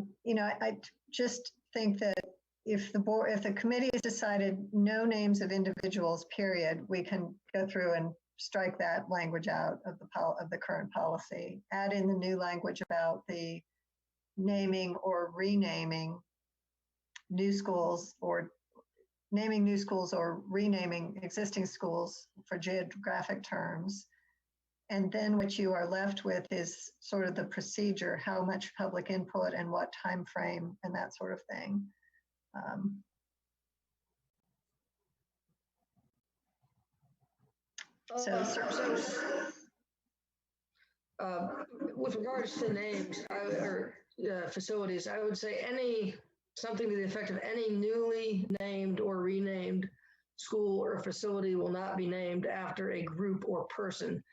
just think that if the committee has decided no names of individuals, period, we can go through and strike that language out of the current policy, add in the new language about the naming or renaming new schools, or naming new schools or renaming existing schools for geographic terms. And then what you are left with is sort of the procedure, how much public input and what time frame and that sort of thing. With regards to names or facilities, I would say something to the effect of any newly named or renamed school or facility will not be named after a group or person.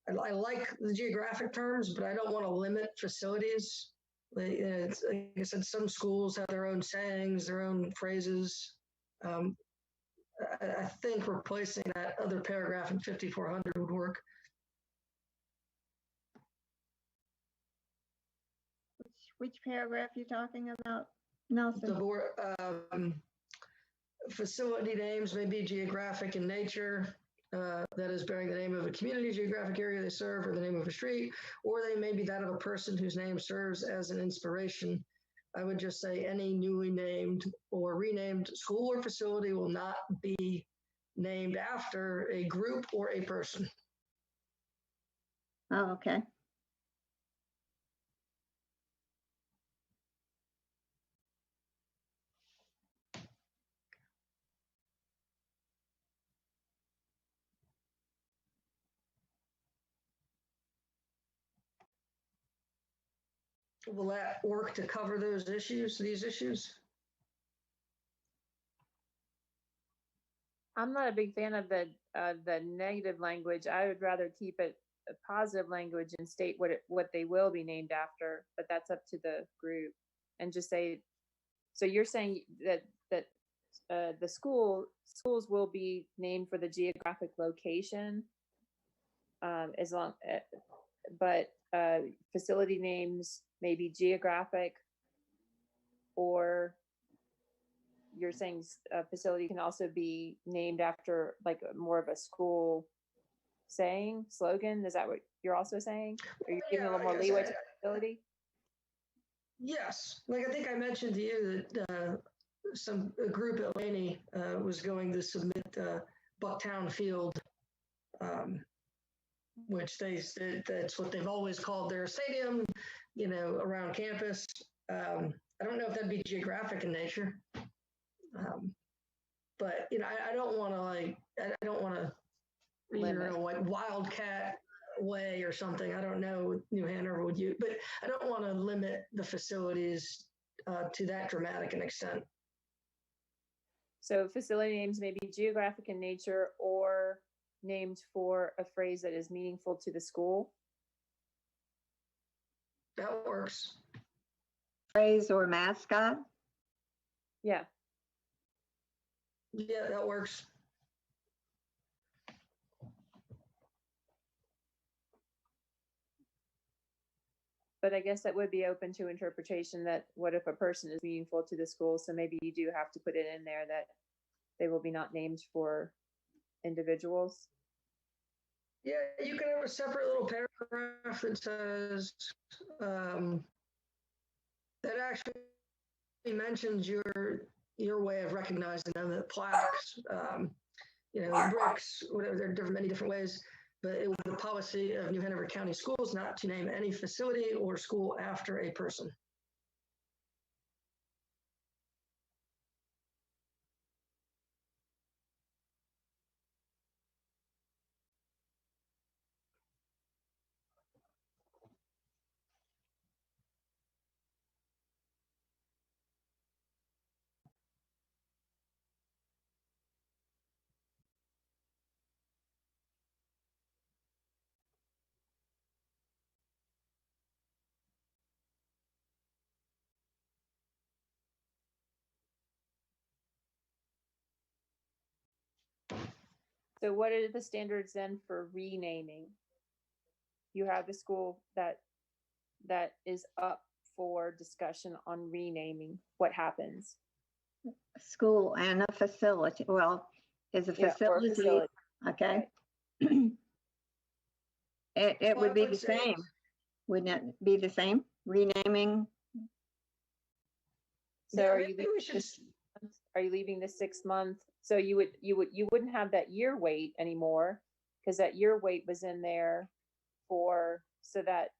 I like the geographic terms, but I don't want to limit facilities. Like I said, some schools have their own sayings, their own phrases. I think replacing that other paragraph in 5400 would work. Which paragraph are you talking about, Nelson? The board, facility names may be geographic in nature, that is bearing the name of a community, geographic area they serve, or the name of a street, or they may be that of a person whose name serves as an inspiration. I would just say any newly named or renamed school or facility will not be named after a group or a person. Oh, okay. Will that work to cover these issues? I'm not a big fan of the negative language. I would rather keep it a positive language and state what they will be named after, but that's up to the group. And just say, so you're saying that the schools will be named for the geographic location, but facility names may be geographic, or you're saying a facility can also be named after like more of a school slogan. Is that what you're also saying? Are you giving a little more leeway to the facility? Yes, like I think I mentioned to you that a group at Laney was going to submit Bucktown Field, which that's what they've always called their stadium, around campus. I don't know if that'd be geographic in nature. But, you know, I don't want to I don't want to, you Limit. know, like Wildcat Way or something. I don't know what New Hanover would use, but I don't want to limit the facilities to that dramatic an extent. So facility names may be geographic in nature or named for a phrase that is meaningful to the school. That works. Phrase or mascot? Yeah. Yeah, that works. But I guess that would be open to interpretation that what if a person is meaningful to the school? So maybe you do have to put it in there that they will be not named for individuals. Yeah, you can have a separate little paragraph that says that actually mentions your way of recognizing them, the plaques, you know, bricks, whatever. There are many different ways. But it was the policy of New Hanover County Schools not to name any facility or school after a person. So what are the standards then for renaming? You have the school that is up for discussion on renaming. What happens? School and a facility. Well, is a facility, facility. okay? Right. It Well, would be I the would say- same. Wouldn't it be the same? Renaming? So Yeah, are you maybe leaving we should. are you leaving the 6 month? So you wouldn't have that year wait anymore because that year wait was in there for so that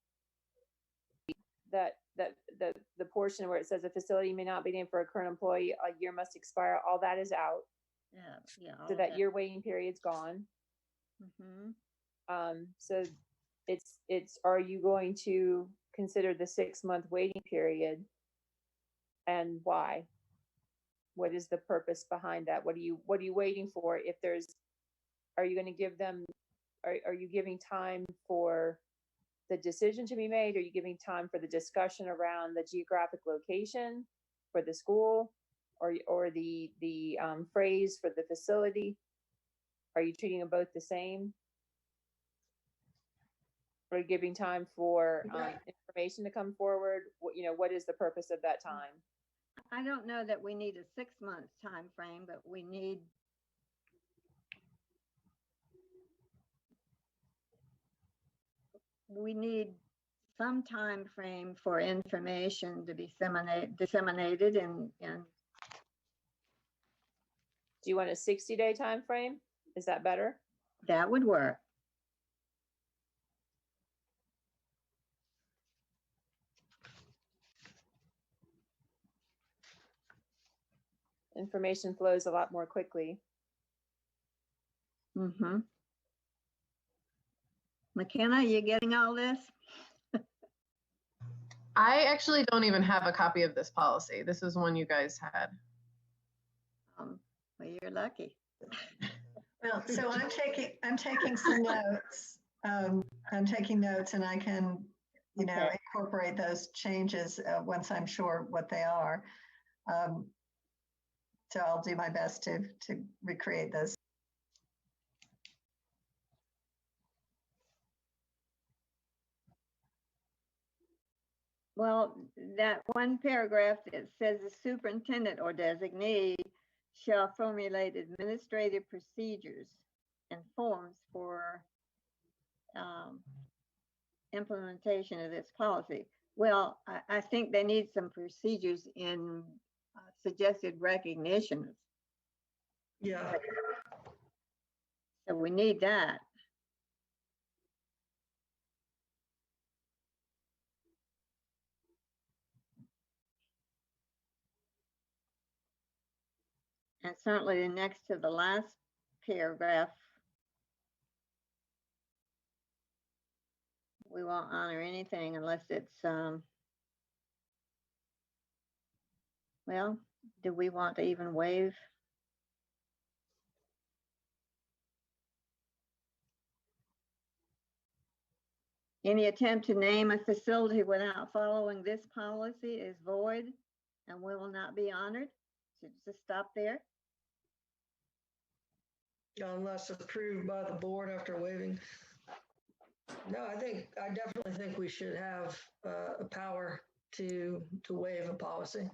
the portion where it says a facility may not be named for a current employee, a year must expire, all that is out. Yeah. So that year waiting period's gone. Mm-hmm. So it's are you going to consider the 6 month waiting period and why? What is the purpose behind that? What are you waiting for? If there's, are you going to give them, are you giving time for the decision to be made? Are you giving time for the discussion around the geographic location for the school or the phrase for the facility? Are you treating them both the same? Are you giving time for information to come forward? What is the purpose of that time? I don't know that we need a 6 month time frame, but we need some time frame for information to be disseminated and Do you want a 60-day time frame? Is that better? that would work. Information flows a lot more quickly. Mm-hmm. McKenna, you getting all this? I actually don't even have a copy of this policy. This is one you guys had. Well, you're lucky. Well, so I'm taking some notes. I'm taking notes and I can, Okay. incorporate those changes once I'm sure what they are. So I'll do my best to recreate those. Well, that one paragraph that says the superintendent or designee shall formulate administrative procedures and forms for implementation of this policy. Well, I think they need some procedures in suggested recognitions. Yeah. So we need that. And certainly next to the last paragraph, we won't honor anything unless it's, well, do we want to even waive? Any attempt to name a facility without following this policy is void and will not be honored. Should just stop there. Unless approved by the board after waiving. No, I definitely think we should have a power to waive a policy.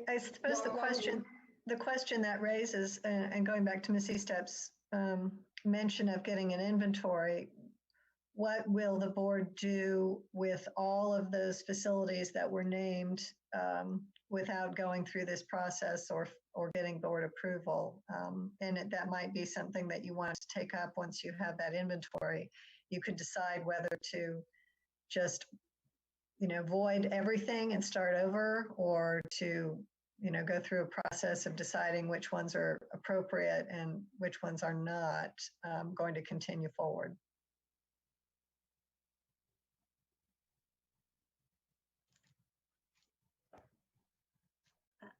I suppose the question that raises, and going back to Ms. Eastep's mention of getting an inventory, what will the board do with all of those facilities that were named without going through this process or getting board approval? And that might be something that you want to take up once you have that inventory. You could decide whether to just, void everything and start over, or to, go through a process of deciding which ones are appropriate and which ones are not going to continue forward.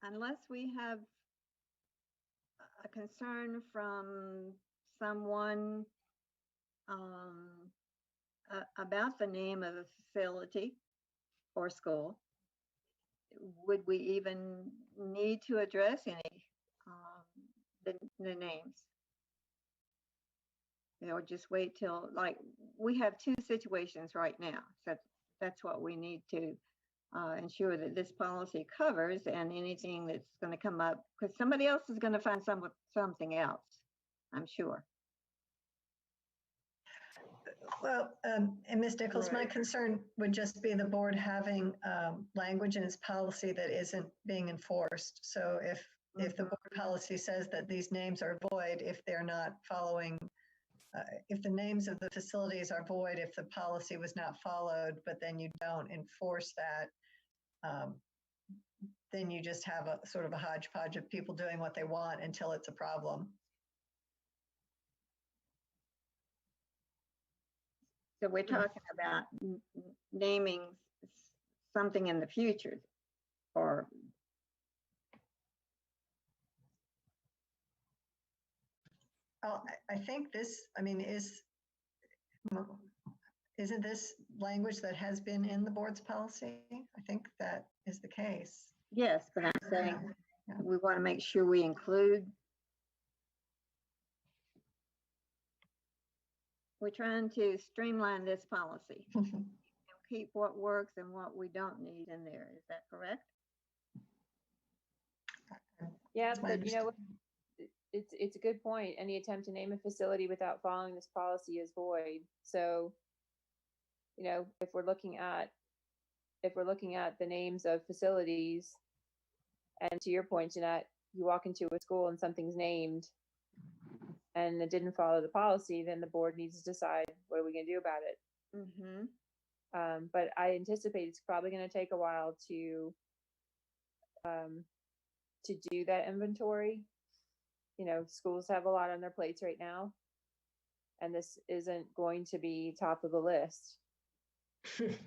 Unless we have a concern from someone about the name of a facility or school, would we even need to address any the names? Or just wait till, like, we have two situations right now, so that's what we need to ensure that this policy covers, and anything that's going to come up, because somebody else is going to find something else, I'm sure. Well, and Ms. Nichols, my concern would just be the board having language in its policy that isn't being enforced. So if the board policy says that these names are void, if they're not following, if the names of the facilities are void, if the policy was not followed, but then you don't enforce that, then you just have a sort of a hodgepodge of people doing what they want until it's a problem. So we're talking about naming something in the future, or I think this, isn't this language that has been in the board's policy? I think that is the case. Yes, but I'm saying we want to make sure we include. We're trying to streamline this policy and keep what works and what we don't need in there. Is that correct? Yeah, but it's a good point. Any attempt to name a facility without following this policy is void. So, if we're looking at the names of facilities, and to your point, Jeanette, you walk into a school and something's named and it didn't follow the policy, then the board needs to decide, what are we going to do about it? Mm-hmm. But I anticipate it's probably going to take a while to do that inventory. Schools have a lot on their plates right now, and this isn't going to be top of the list.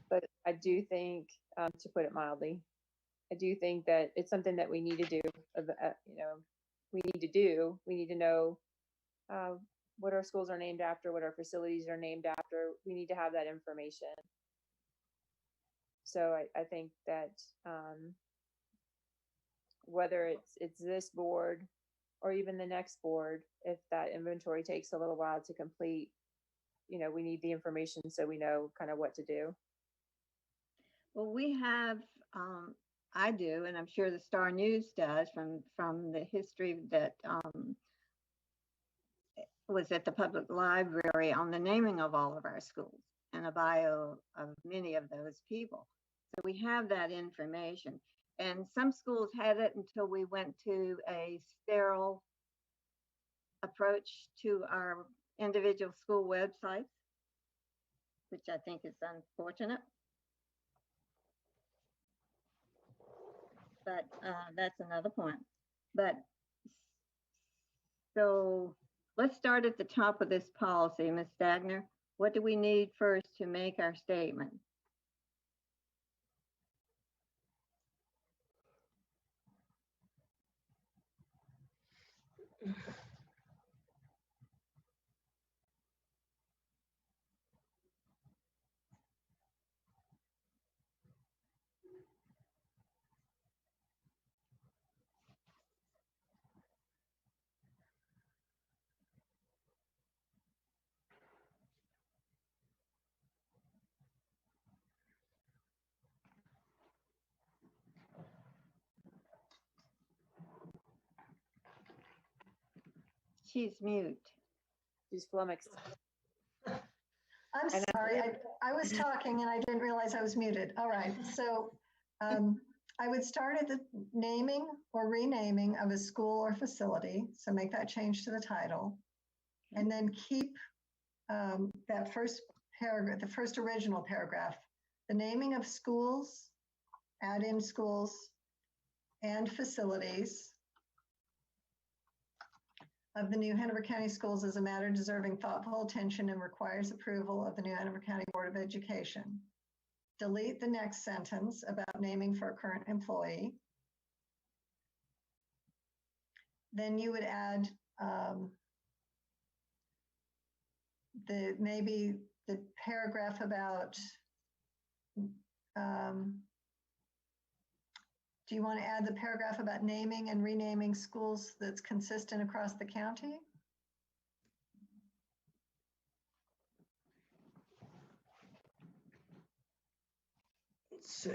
But I do think, to put it mildly, I do think that it's something that we need to do. We need to know what our schools are named after, what our facilities are named after. We need to have that information. So I think that whether it's this board or even the next board, if that inventory takes a little while to complete, we need the information so we know kind of what to do. Well, we have, I do, and I'm sure the Star News does, from the history that was at the public library on the naming of all of our schools and a bio of many of those people. So we have that information. And some schools had it until we went to a sterile approach to our individual school websites, which I think is unfortunate. but that's another point. But so let's start at the top of this policy, Ms. Stagner. What do we need first to make our statement? She's mute. She's flummoxed. I'm sorry, I was talking and I didn't realize I was muted. All right, so I would start at the naming or renaming of a school or facility. So make that change to the title. And then keep that first paragraph, the first original paragraph, the naming of schools, add in schools and facilities of the New Hanover County Schools is a matter deserving thoughtful attention and requires approval of the New Hanover County Board of Education. Delete the next sentence about naming for a current employee. Then you would add maybe the paragraph about, do you want to add the paragraph about naming and renaming schools that's consistent across the county? Let's see.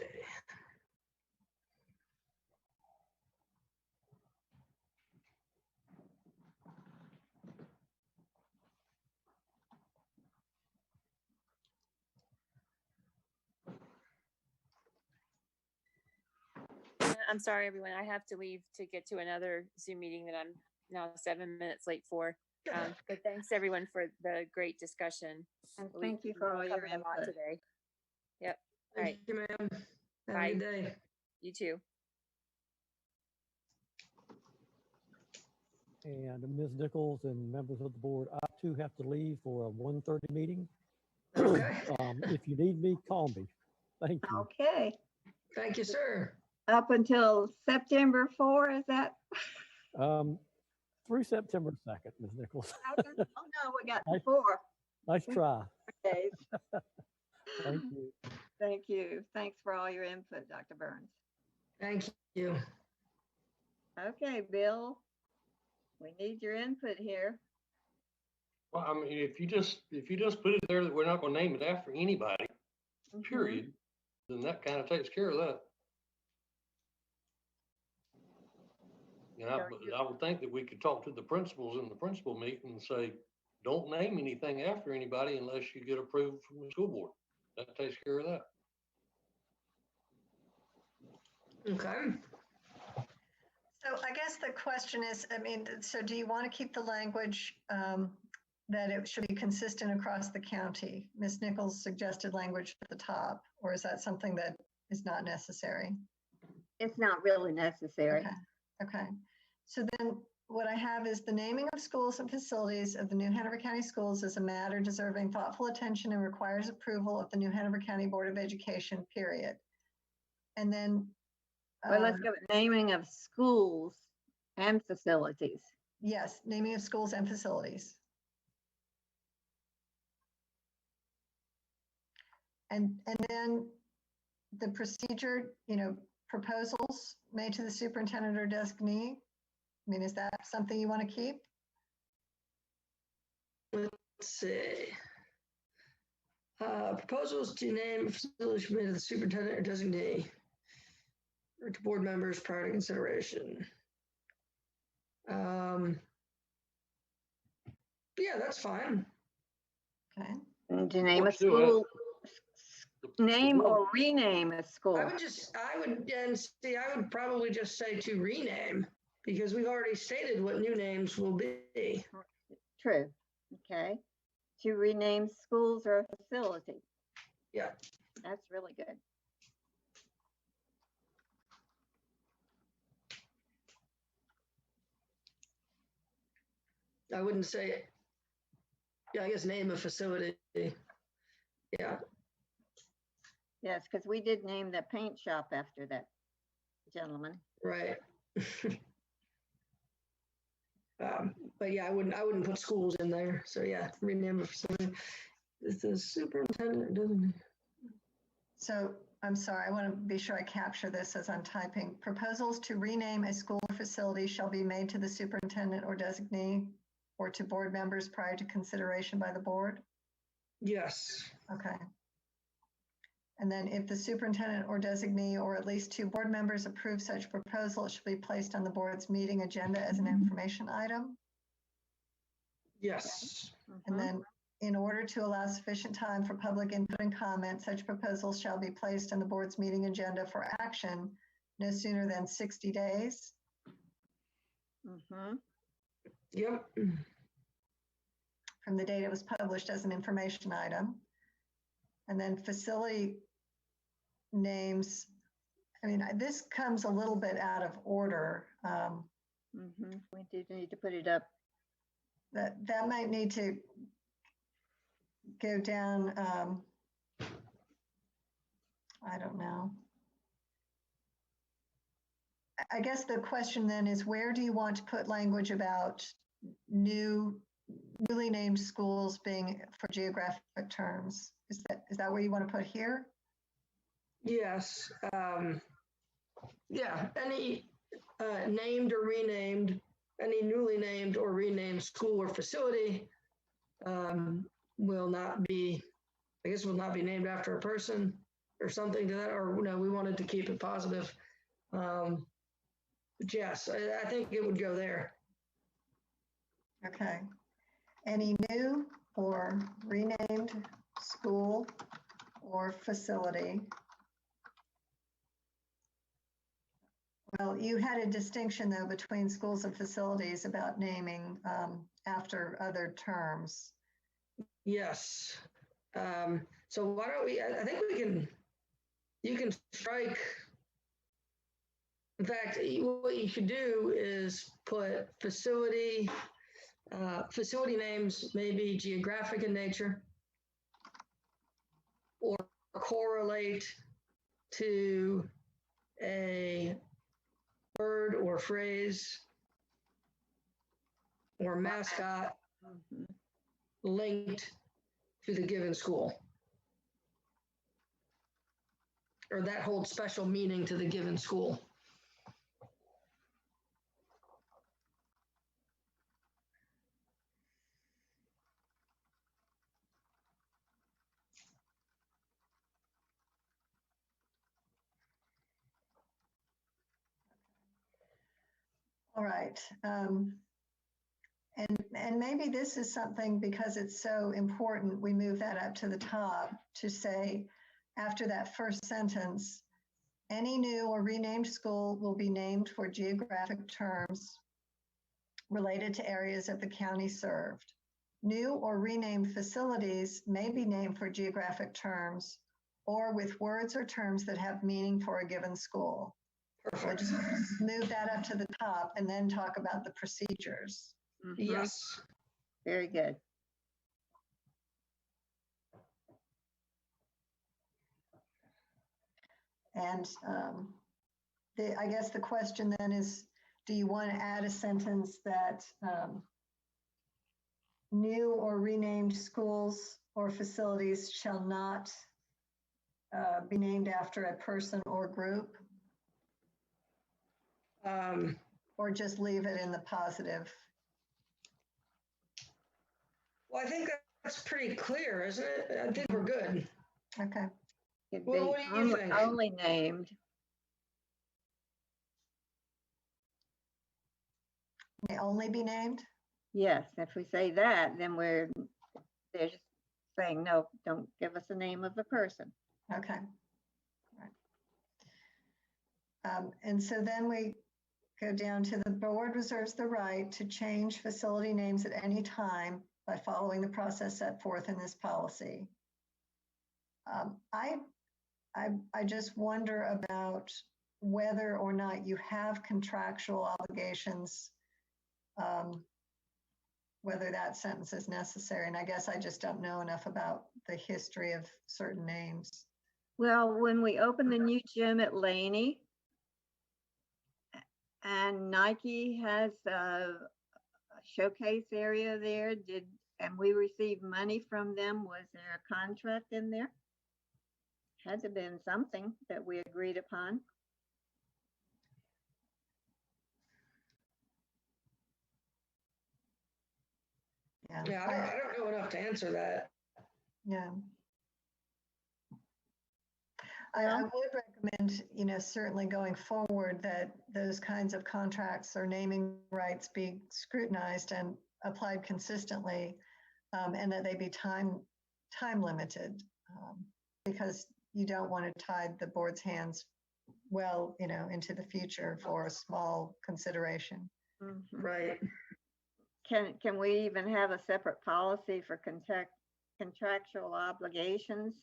I'm sorry, everyone. I have to leave to get to another Zoom meeting that I'm now 7 minutes late for. But thanks everyone for the great discussion. And thank you for all your covered a lot input. today. Yep. All right. Thank you, ma'am. Have Bye. a good day. You too. And Ms. Nichols and members of the board, I too have to leave for a 1:30 meeting. Okay. If you need me, call me. Thank you. Okay, Thank you, sir. up until September 4, is that? Through September 2nd, Ms. Nichols. Oh no, we got Nice. 4 Nice try. days. Thank you. Thank you. Thanks for all your input, Dr. Burns. Thank you. Okay, Bill, we need your input here. Well, I mean, if you just put it there that we're not gonna name it after anybody, Mhm. period, then that kind of takes care of that. And I would think that we could talk to the principals in the principal meeting and say, don't name anything after anybody unless you get approved from the school board. That takes care of that. Okay. So I guess the question is, I mean, so do you want to keep the language that it should be consistent across the county? Ms. Nichols suggested language at the top, or is that something that is not necessary? It's not really necessary. Okay. So then what I have is the naming of schools and facilities of the New Hanover County Schools is a matter deserving thoughtful attention and requires approval of the New Hanover County Board of Education, period. And then Well, let's go with naming of schools and facilities. yes, naming of schools and facilities. And then the procedure, proposals made to the superintendent or designee. I mean, is that something you want to keep? Let's see. Proposals to name facilities made to the superintendent or designee or to board members prior to consideration. Yeah, that's fine. Okay. And to name a Let's do it. school, name or rename a school. I would probably just say to rename because we've already stated what new names will be. True. Okay. To rename schools or facility. Yeah. That's really good. I wouldn't say, yeah, I guess name a facility. Yeah, Yes, because we did name the paint shop after that gentleman. right. But yeah, I wouldn't put schools in there. So yeah, rename a facility. It's the superintendent, doesn't So I'm sorry, I want to be sure I capture this as I'm typing. Proposals to rename a school or facility shall be made to the superintendent or designee or to board members prior to consideration by the board? Yes. Okay. And then if the superintendent or designee or at least 2 board members approve such proposal, it should be placed on the board's meeting agenda as an information item. Yes. And then in order to allow sufficient time for public input and comment, such proposals shall be placed on the board's meeting agenda for action no sooner than 60 days. Yep. From the date it was published as an information item. And then facility names, I mean, this comes a little bit out of order. We do need to put it up. That might need to go down, I don't know. I guess the question then is, where do you want to put language about newly named schools being for geographic terms? Is that where you want to put here? Yes. Yeah. Any named or renamed, any newly named or renamed school or facility will not be named after a person or something to that, or no, we wanted to keep it positive. But yes, I think it would go there. Okay. Any new or renamed school or facility. Well, you had a distinction though between schools and facilities about naming after other terms. Yes. So why don't we, I think you can strike. In fact, what you could do is put facility names may be geographic in nature or correlate to a word or phrase or mascot linked to the given school, or that holds special meaning to the given school. All right. And maybe this is something, because it's so important, we move that up to the top to say, after that first sentence, any new or renamed school will be named for geographic terms related to areas of the county served. New or renamed facilities may be named for geographic terms or with words or terms that have meaning for a given school. We'll just move that up to the top and then talk about the procedures. Yes. Very good. And I guess the question then is, do you want to add a sentence that new or renamed schools or facilities shall not be named after a person or group? Or just leave it in the positive? Well, I think that's pretty clear, isn't it? I think we're good. Okay. Well, what do you think? Only named. May only be named? Yes, if we say that, then they're just saying, no, don't give us the name of the person. Okay. Right. And so then we go down to the board reserves the right to change facility names at any time by following the process set forth in this policy. I just wonder about whether or not you have contractual obligations whether that sentence is necessary. And I guess I just don't know enough about the history of certain names. Well, when we opened the new gym at Laney, and Nike has a showcase area there, and we received money from them, was there a contract in there? Had to have been something that we agreed upon. Yeah, I don't know enough to answer that. Yeah. I would recommend, certainly going forward that those kinds of contracts or naming rights be scrutinized and applied consistently, and that they be time limited, because you don't want to tie the board's hands well, into the future for a small consideration. Mhm. Right. Can we even have a separate policy for contractual obligations?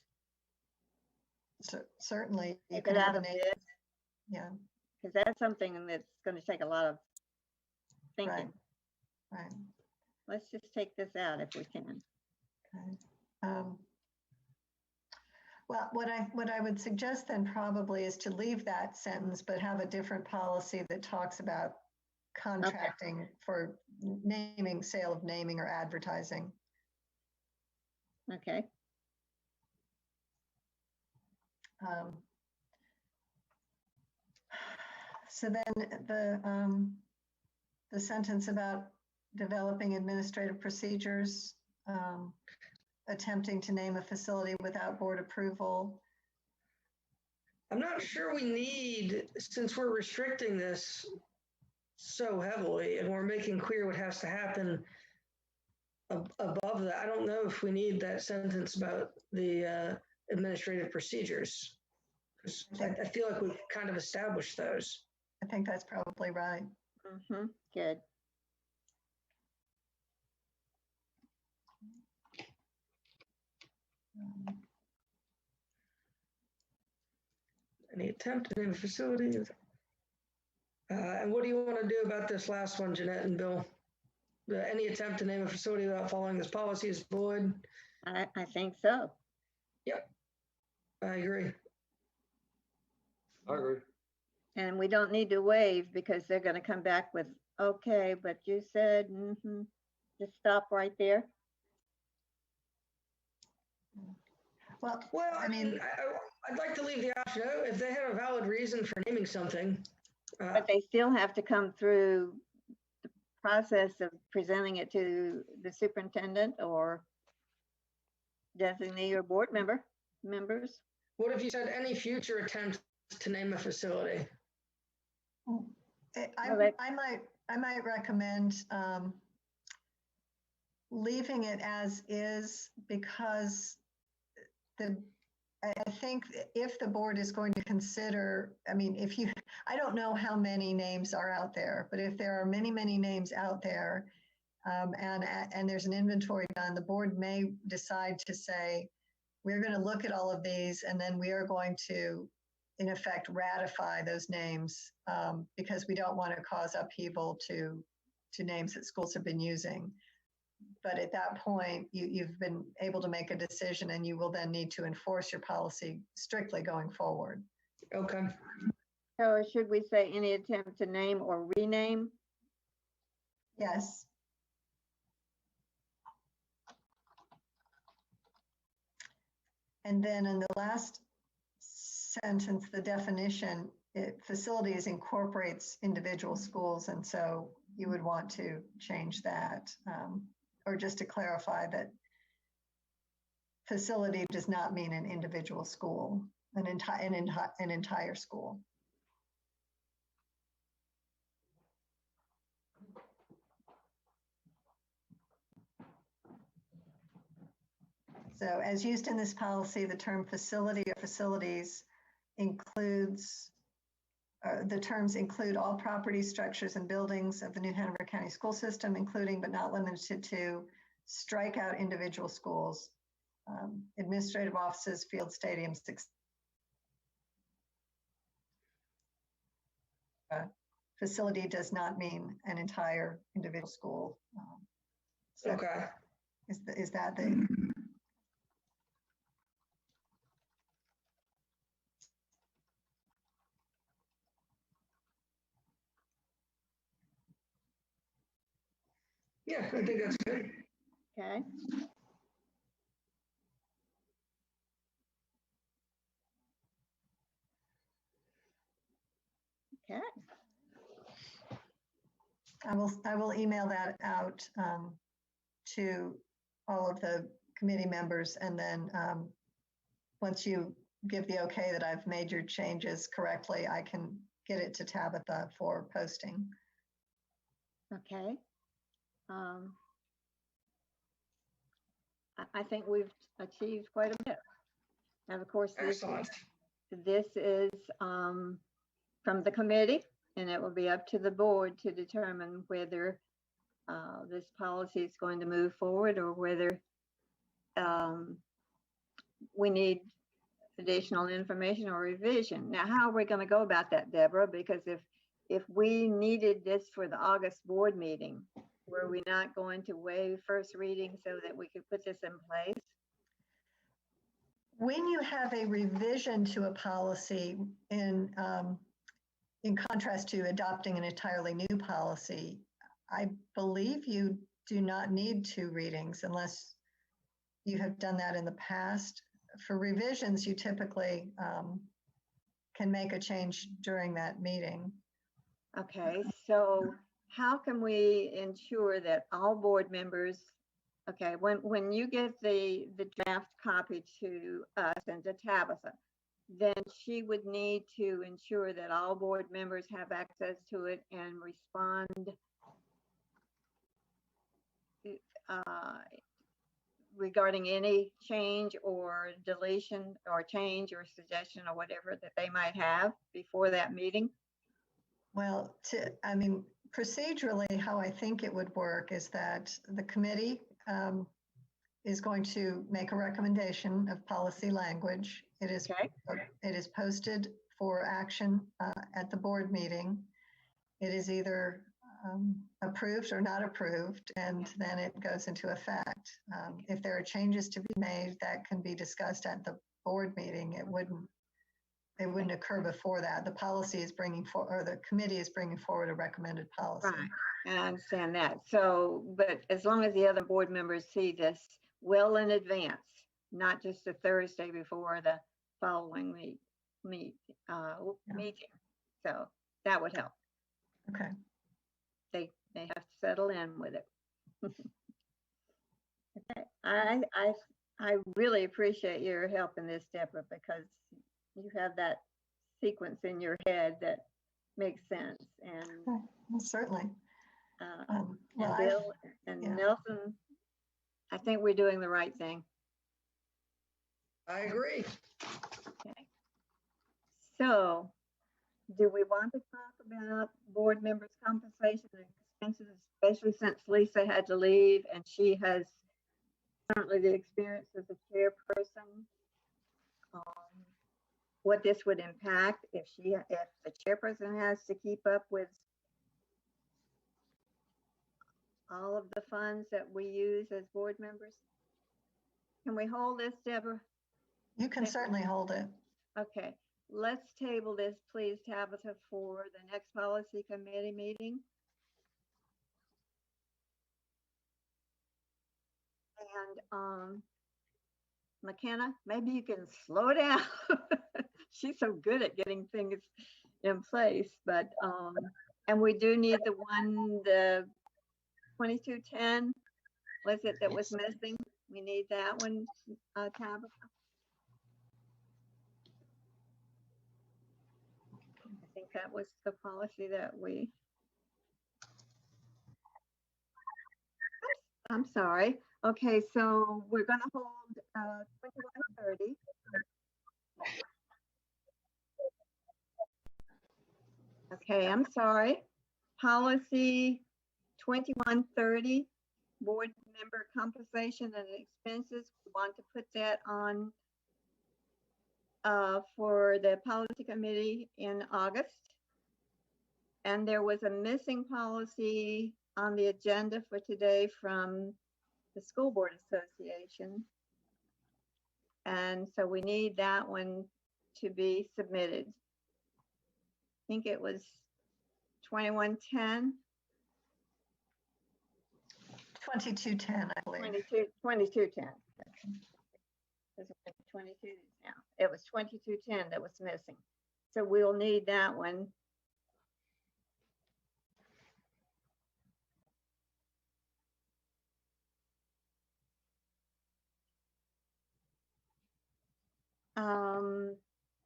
So certainly you Take can it have out a of name. this, Yeah, because that's something that's going to take a lot of thinking. right. Let's just take this out if we can. Okay. Well, what I would suggest then probably is to leave that sentence, but have a different policy that talks about contracting for sale of naming or advertising. Okay. So then the sentence about developing administrative procedures, attempting to name a facility without board approval. I'm not sure we need, since we're restricting this so heavily and we're making clear what has to happen above that, I don't know if we need that sentence about the administrative procedures. I feel like we've kind of established those. I think that's probably right. Mm-hmm. Good. Any attempt to name a facility? And what do you want to do about this last one, Jeanette and Bill? Any attempt to name a facility without following this policy is void? I think so. Yep, I agree. I agree. And we don't need to waive because they're going to come back with, okay, but you said, just stop right there. Well, I mean, I'd like to leave the option if they have a valid reason for naming something. But they still have to come through the process of presenting it to the superintendent or designee or board members. What if you said any future attempt to name a facility? I might recommend leaving it as is, because I think if the board is going to consider, I don't know how many names are out there, but if there are many, many names out there, and there's an inventory done, the board may decide to say, we're going to look at all of these, and then we are going to, in effect, ratify those names, because we don't want to cause upheaval to names that schools have been using. But at that point, you've been able to make a decision, and you will then need to enforce your policy strictly going forward. Okay. So should we say any attempt to name or rename? Yes. And then in the last sentence, the definition, facilities incorporates individual schools. And so you would want to change that, or just to clarify that facility does not mean an individual school, an entire school. So as used in this policy, the term facility or facilities includes, the terms include all property, structures, and buildings of the New Hanover County school system, including but not limited to, strike out individual schools, administrative offices, field stadiums, facility does not mean an entire individual school. So Okay. is that the, Yeah, I think that's good. Okay. Okay. I will email that out to all of the committee members, and then once you give the okay that I've made your changes correctly, I can get it to Tabitha for posting. Okay. I think we've achieved quite a bit. And of course, Excellent. this is from the committee, and it will be up to the board to determine whether this policy is going to move forward or whether we need additional information or revision. Now, how are we going to go about that, Deborah? Because if we needed this for the August board meeting, were we not going to waive first reading so that we could put this in place? When you have a revision to a policy in contrast to adopting an entirely new policy, I believe you do not need 2 readings unless you have done that in the past. For revisions, you typically can make a change during that meeting. Okay, so how can we ensure that all board members, okay, when you give the draft copy to us and to Tabitha, then she would need to ensure that all board members have access to it and respond regarding any change or deletion or change or suggestion or whatever that they might have before that meeting? Well, I mean, procedurally, how I think it would work is that the committee is going to make a recommendation of policy language. It is, Okay. It is posted for action at the board meeting. It is either approved or not approved, and then it goes into effect. If there are changes to be made, that can be discussed at the board meeting. It wouldn't occur before that. The policy is bringing forward, or the committee is bringing forward a recommended policy. Right, I understand that. So, but as long as the other board members see this well in advance, not just a Thursday before the following meeting. So that would help. Okay. They have to settle in with it. Okay, I really appreciate your help in this, Deborah, because you have that sequence in your head that makes sense. And well, certainly. And Bill and Nelson, I think we're doing the right thing. I agree. Okay. So, do we want to talk about board members' compensation and expenses, especially since Lisa had to leave and she has currently the experience as a chairperson? What this would impact if the chairperson has to keep up with all of the funds that we use as board members? Can we hold this, Deborah? You can certainly hold it. Okay, let's table this, please, Tabitha, for the next policy committee meeting. And McKenna, maybe you can slow down. She's so good at getting things in place, but and we do need the 2210, was it that was missing? We need that one, Tabitha. I think that was the policy that we, I'm sorry. Okay, so we're going to hold 2130. Okay, I'm sorry. Policy 2130, board member compensation and expenses. We want to put that on for the policy committee in August. And there was a missing policy on the agenda for today from the School Board Association. And so we need that one to be submitted. I think it was 2110. 2210, I believe. 2210. 22 now. It was 2210 that was missing. So we'll need that one.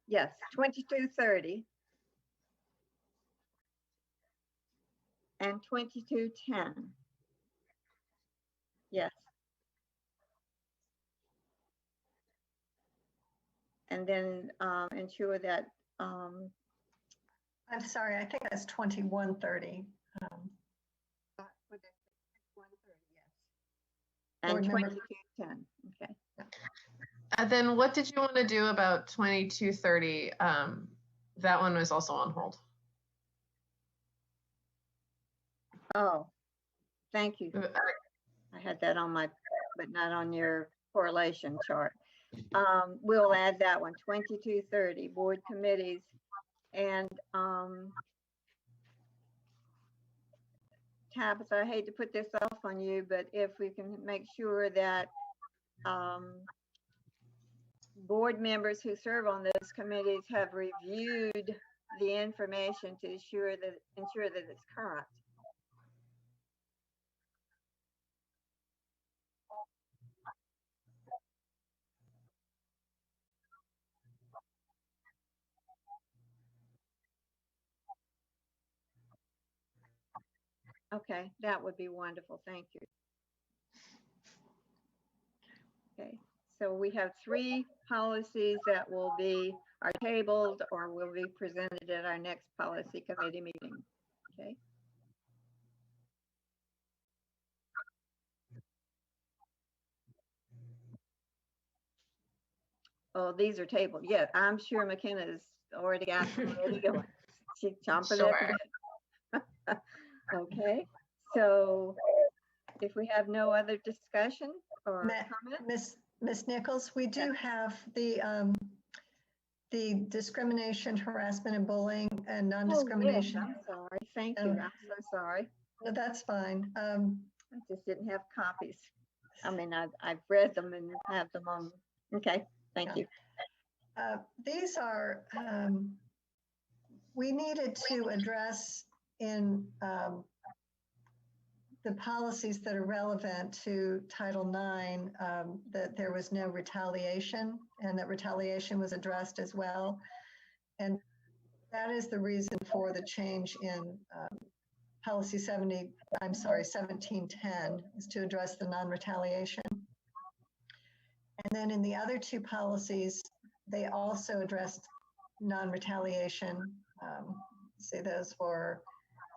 Yes, 2230 and 2210. Yes. And then ensure that I'm sorry, I think that's 2130. And Board member- 2210. Okay. And then what did you want to do about 2230? That one was also on hold. Oh, thank you. I had that on my, but not on your correlation chart. We'll add that one, 2230, board committees. And Tabitha, I hate to put this off on you, but if we can make sure that board members who serve on those committees have reviewed the information to ensure that it's current. Okay, that would be wonderful. Thank you. Okay, so we have 3 policies that are tabled or will be presented at our next policy committee meeting. Okay. Oh, these are tabled. Yeah, I'm sure McKenna's already got them ready going. She's chomping at the bit. Okay, so if we have no other discussion or comment? Miss Nichols, we do have the discrimination, harassment, and bullying and non-discrimination. Oh, yes, I'm sorry. Thank you. I'm so sorry. No, that's fine. I just didn't have copies. I mean, I've read them and have them on. Okay, thank you. These are, we needed to address in the policies that are relevant to Title IX, that there was no retaliation and that retaliation was addressed as well. And that is the reason for the change in policy 1710 is to address the non-retaliation. And then in the other 2 policies, they also addressed non-retaliation. Say those were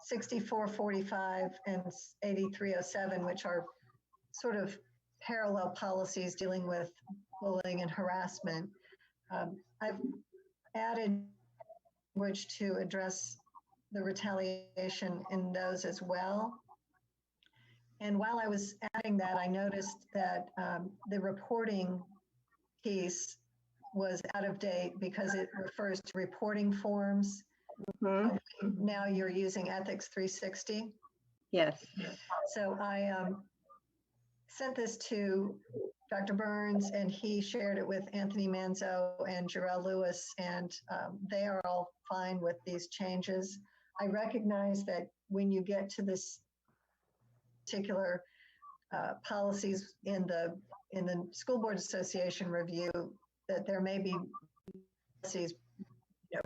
6445 and 8307, which are sort of parallel policies dealing with bullying and harassment. I've added language to address the retaliation in those as well. And while I was adding that, I noticed that the reporting piece was out of date because it refers to reporting forms. Mm-hmm. Now you're using Ethics 360. Yes. So I sent this to Dr. Burns, and he shared it with Anthony Manzo and Jarrell Lewis, and they are all fine with these changes. I recognize that when you get to this particular policies in the School Board Association review, that there may be policies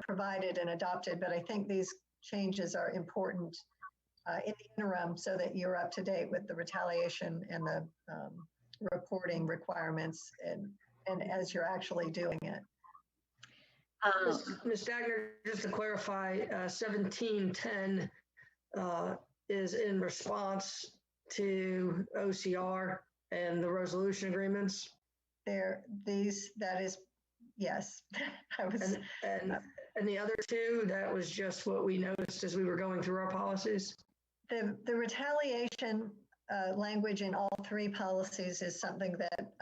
provided and adopted, but I think these changes are important in the interim so that you're up to date with the retaliation and the reporting requirements and as you're actually doing it. Ms. Dagner, just to clarify, 1710 is in response to OCR and the resolution agreements. That is, yes. I was. And the other 2, that was just what we noticed as we were going through our policies. The retaliation language in all three policies is something that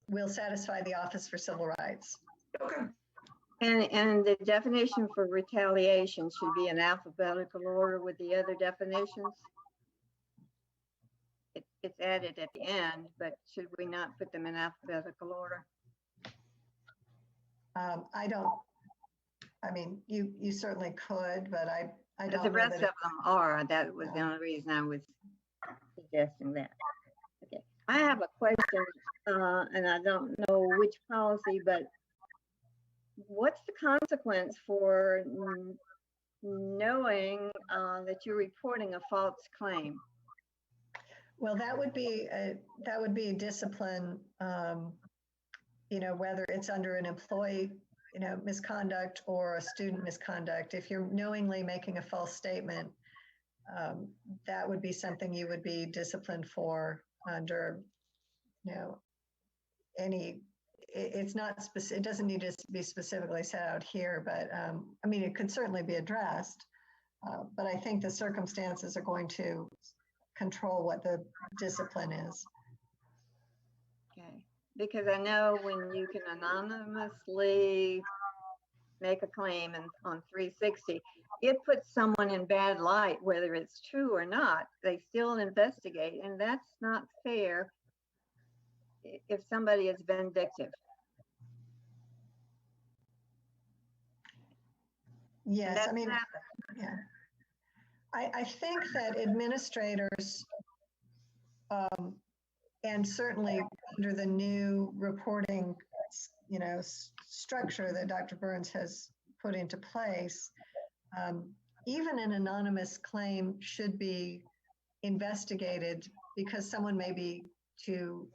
will satisfy the Office for Civil Rights. Okay. And the definition for retaliation should be in alphabetical order with the other definitions. It's added at the end, but should we not put them in alphabetical order? I mean, you certainly could, but I But don't the know rest that of them are. That was the only reason I was suggesting that. Okay, I have a question, and I don't know which policy, but what's the consequence for knowing that you're reporting a false claim? Well, that would be a discipline, whether it's under an employee, misconduct or a student misconduct. If you're knowingly making a false statement, that would be something you would be disciplined for under, any. It's not specific. It doesn't need to be specifically set out here, but I mean, it could certainly be addressed. But I think the circumstances are going to control what the discipline is. Okay, because I know when you can anonymously make a claim on 360, it puts someone in bad light, whether it's true or not. They still investigate, and that's not fair if somebody is vindictive. Yes, I mean, yeah. I think that administrators, and certainly under the new reporting, structure that Dr. Burns has put into place, even an anonymous claim should be investigated because someone may be too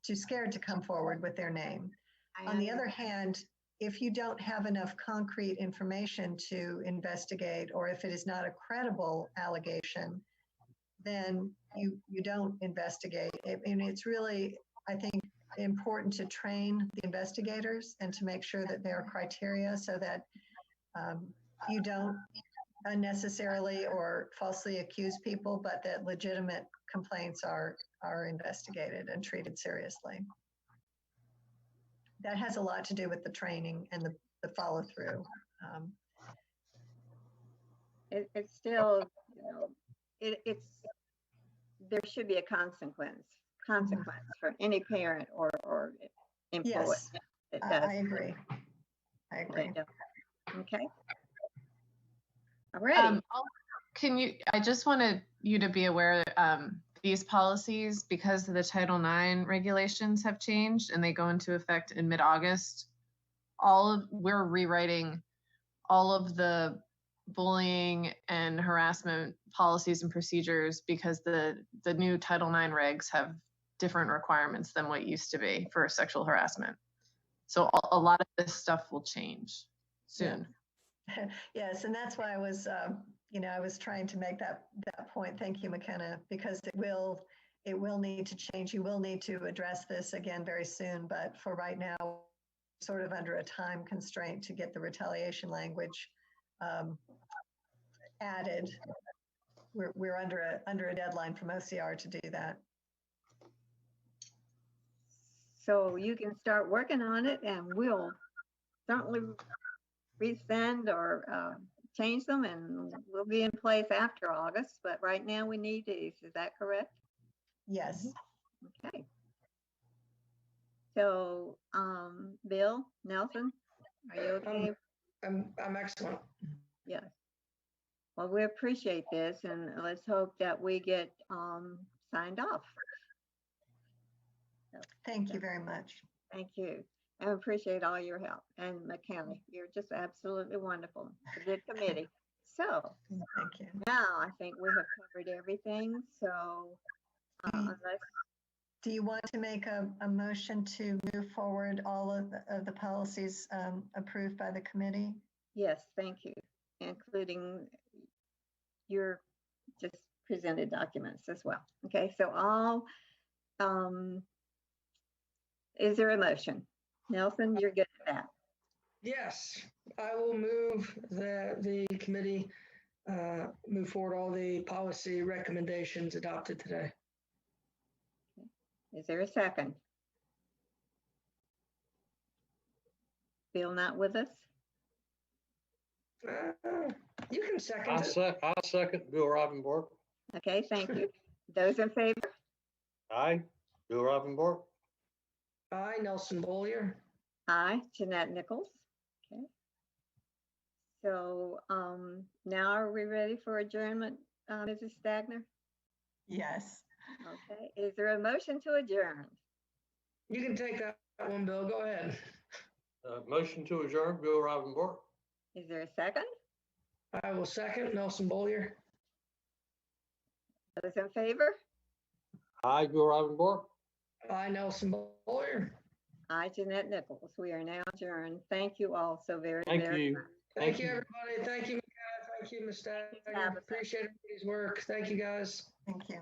scared to come forward with their name. On the other hand, if you don't have enough concrete information to investigate, or if it is not a credible allegation, then you don't investigate. And it's really, I think, important to train the investigators and to make sure that there are criteria so that you don't unnecessarily or falsely accuse people, but that legitimate complaints are investigated and treated seriously. That has a lot to do with the training and the follow through. It's still, it's there should be a consequence for any parent or employee. Yes, I agree. Okay. All right. I just wanted you to be aware these policies, because the Title IX regulations have changed and they go into effect in mid-August, we're rewriting all of the bullying and harassment policies and procedures because the new Title IX regs have different requirements than what used to be for sexual harassment. So a lot of this stuff will change soon. Yeah. Yes, and that's why I was, I was trying to make that point. Thank you, McKenna, because it will need to change. You will need to address this again very soon, but for right now, sort of under a time constraint to get the retaliation language added. We're under a deadline from OCR to do that. So you can start working on it, and we'll certainly resend or change them, and we'll be in place after August. But right now we need these. Is that correct? Yes. Okay. So, Bill, Nelson, are you okay? I'm excellent. Yes. Well, we appreciate this, and let's hope that we get signed off. So, thank you very much. Thank you. I appreciate all your help. And McKenna, you're just absolutely wonderful. It's a good committee. So, thank you. Now I think we have covered everything. So, do you want to make a motion to move forward all of the policies approved by the committee? Yes, thank you, including your just presented documents as well. Okay, so is there a motion? Nelson, you're good at that. Yes, I will move the committee move forward all the policy recommendations adopted today. Is there a second? Bill not with us? You can second it. I second Bill Robinborg. Okay, thank you. Those in favor? Aye, Bill Robinborg. Aye, Nelson Bollier. Aye, Jeanette Nichols. Okay. So now are we ready for adjournment, Mrs. Stagner? Yes. Okay, is there a motion to adjourn? You can take that one, Bill. Go ahead. Motion to adjourn, Bill Robinborg. Is there a second? I will second Nelson Bollier. Those in favor? Aye, Bill Robinborg. Aye, Nelson Bollier. Aye, Jeanette Nichols. We are now adjourned. Thank you all so very, Thank very you. much. Thank you, everybody. Thank you, Mika. Thank you, Ms. Stagner. Tabitha. Appreciate everybody's work. Thank you, guys. Thank you.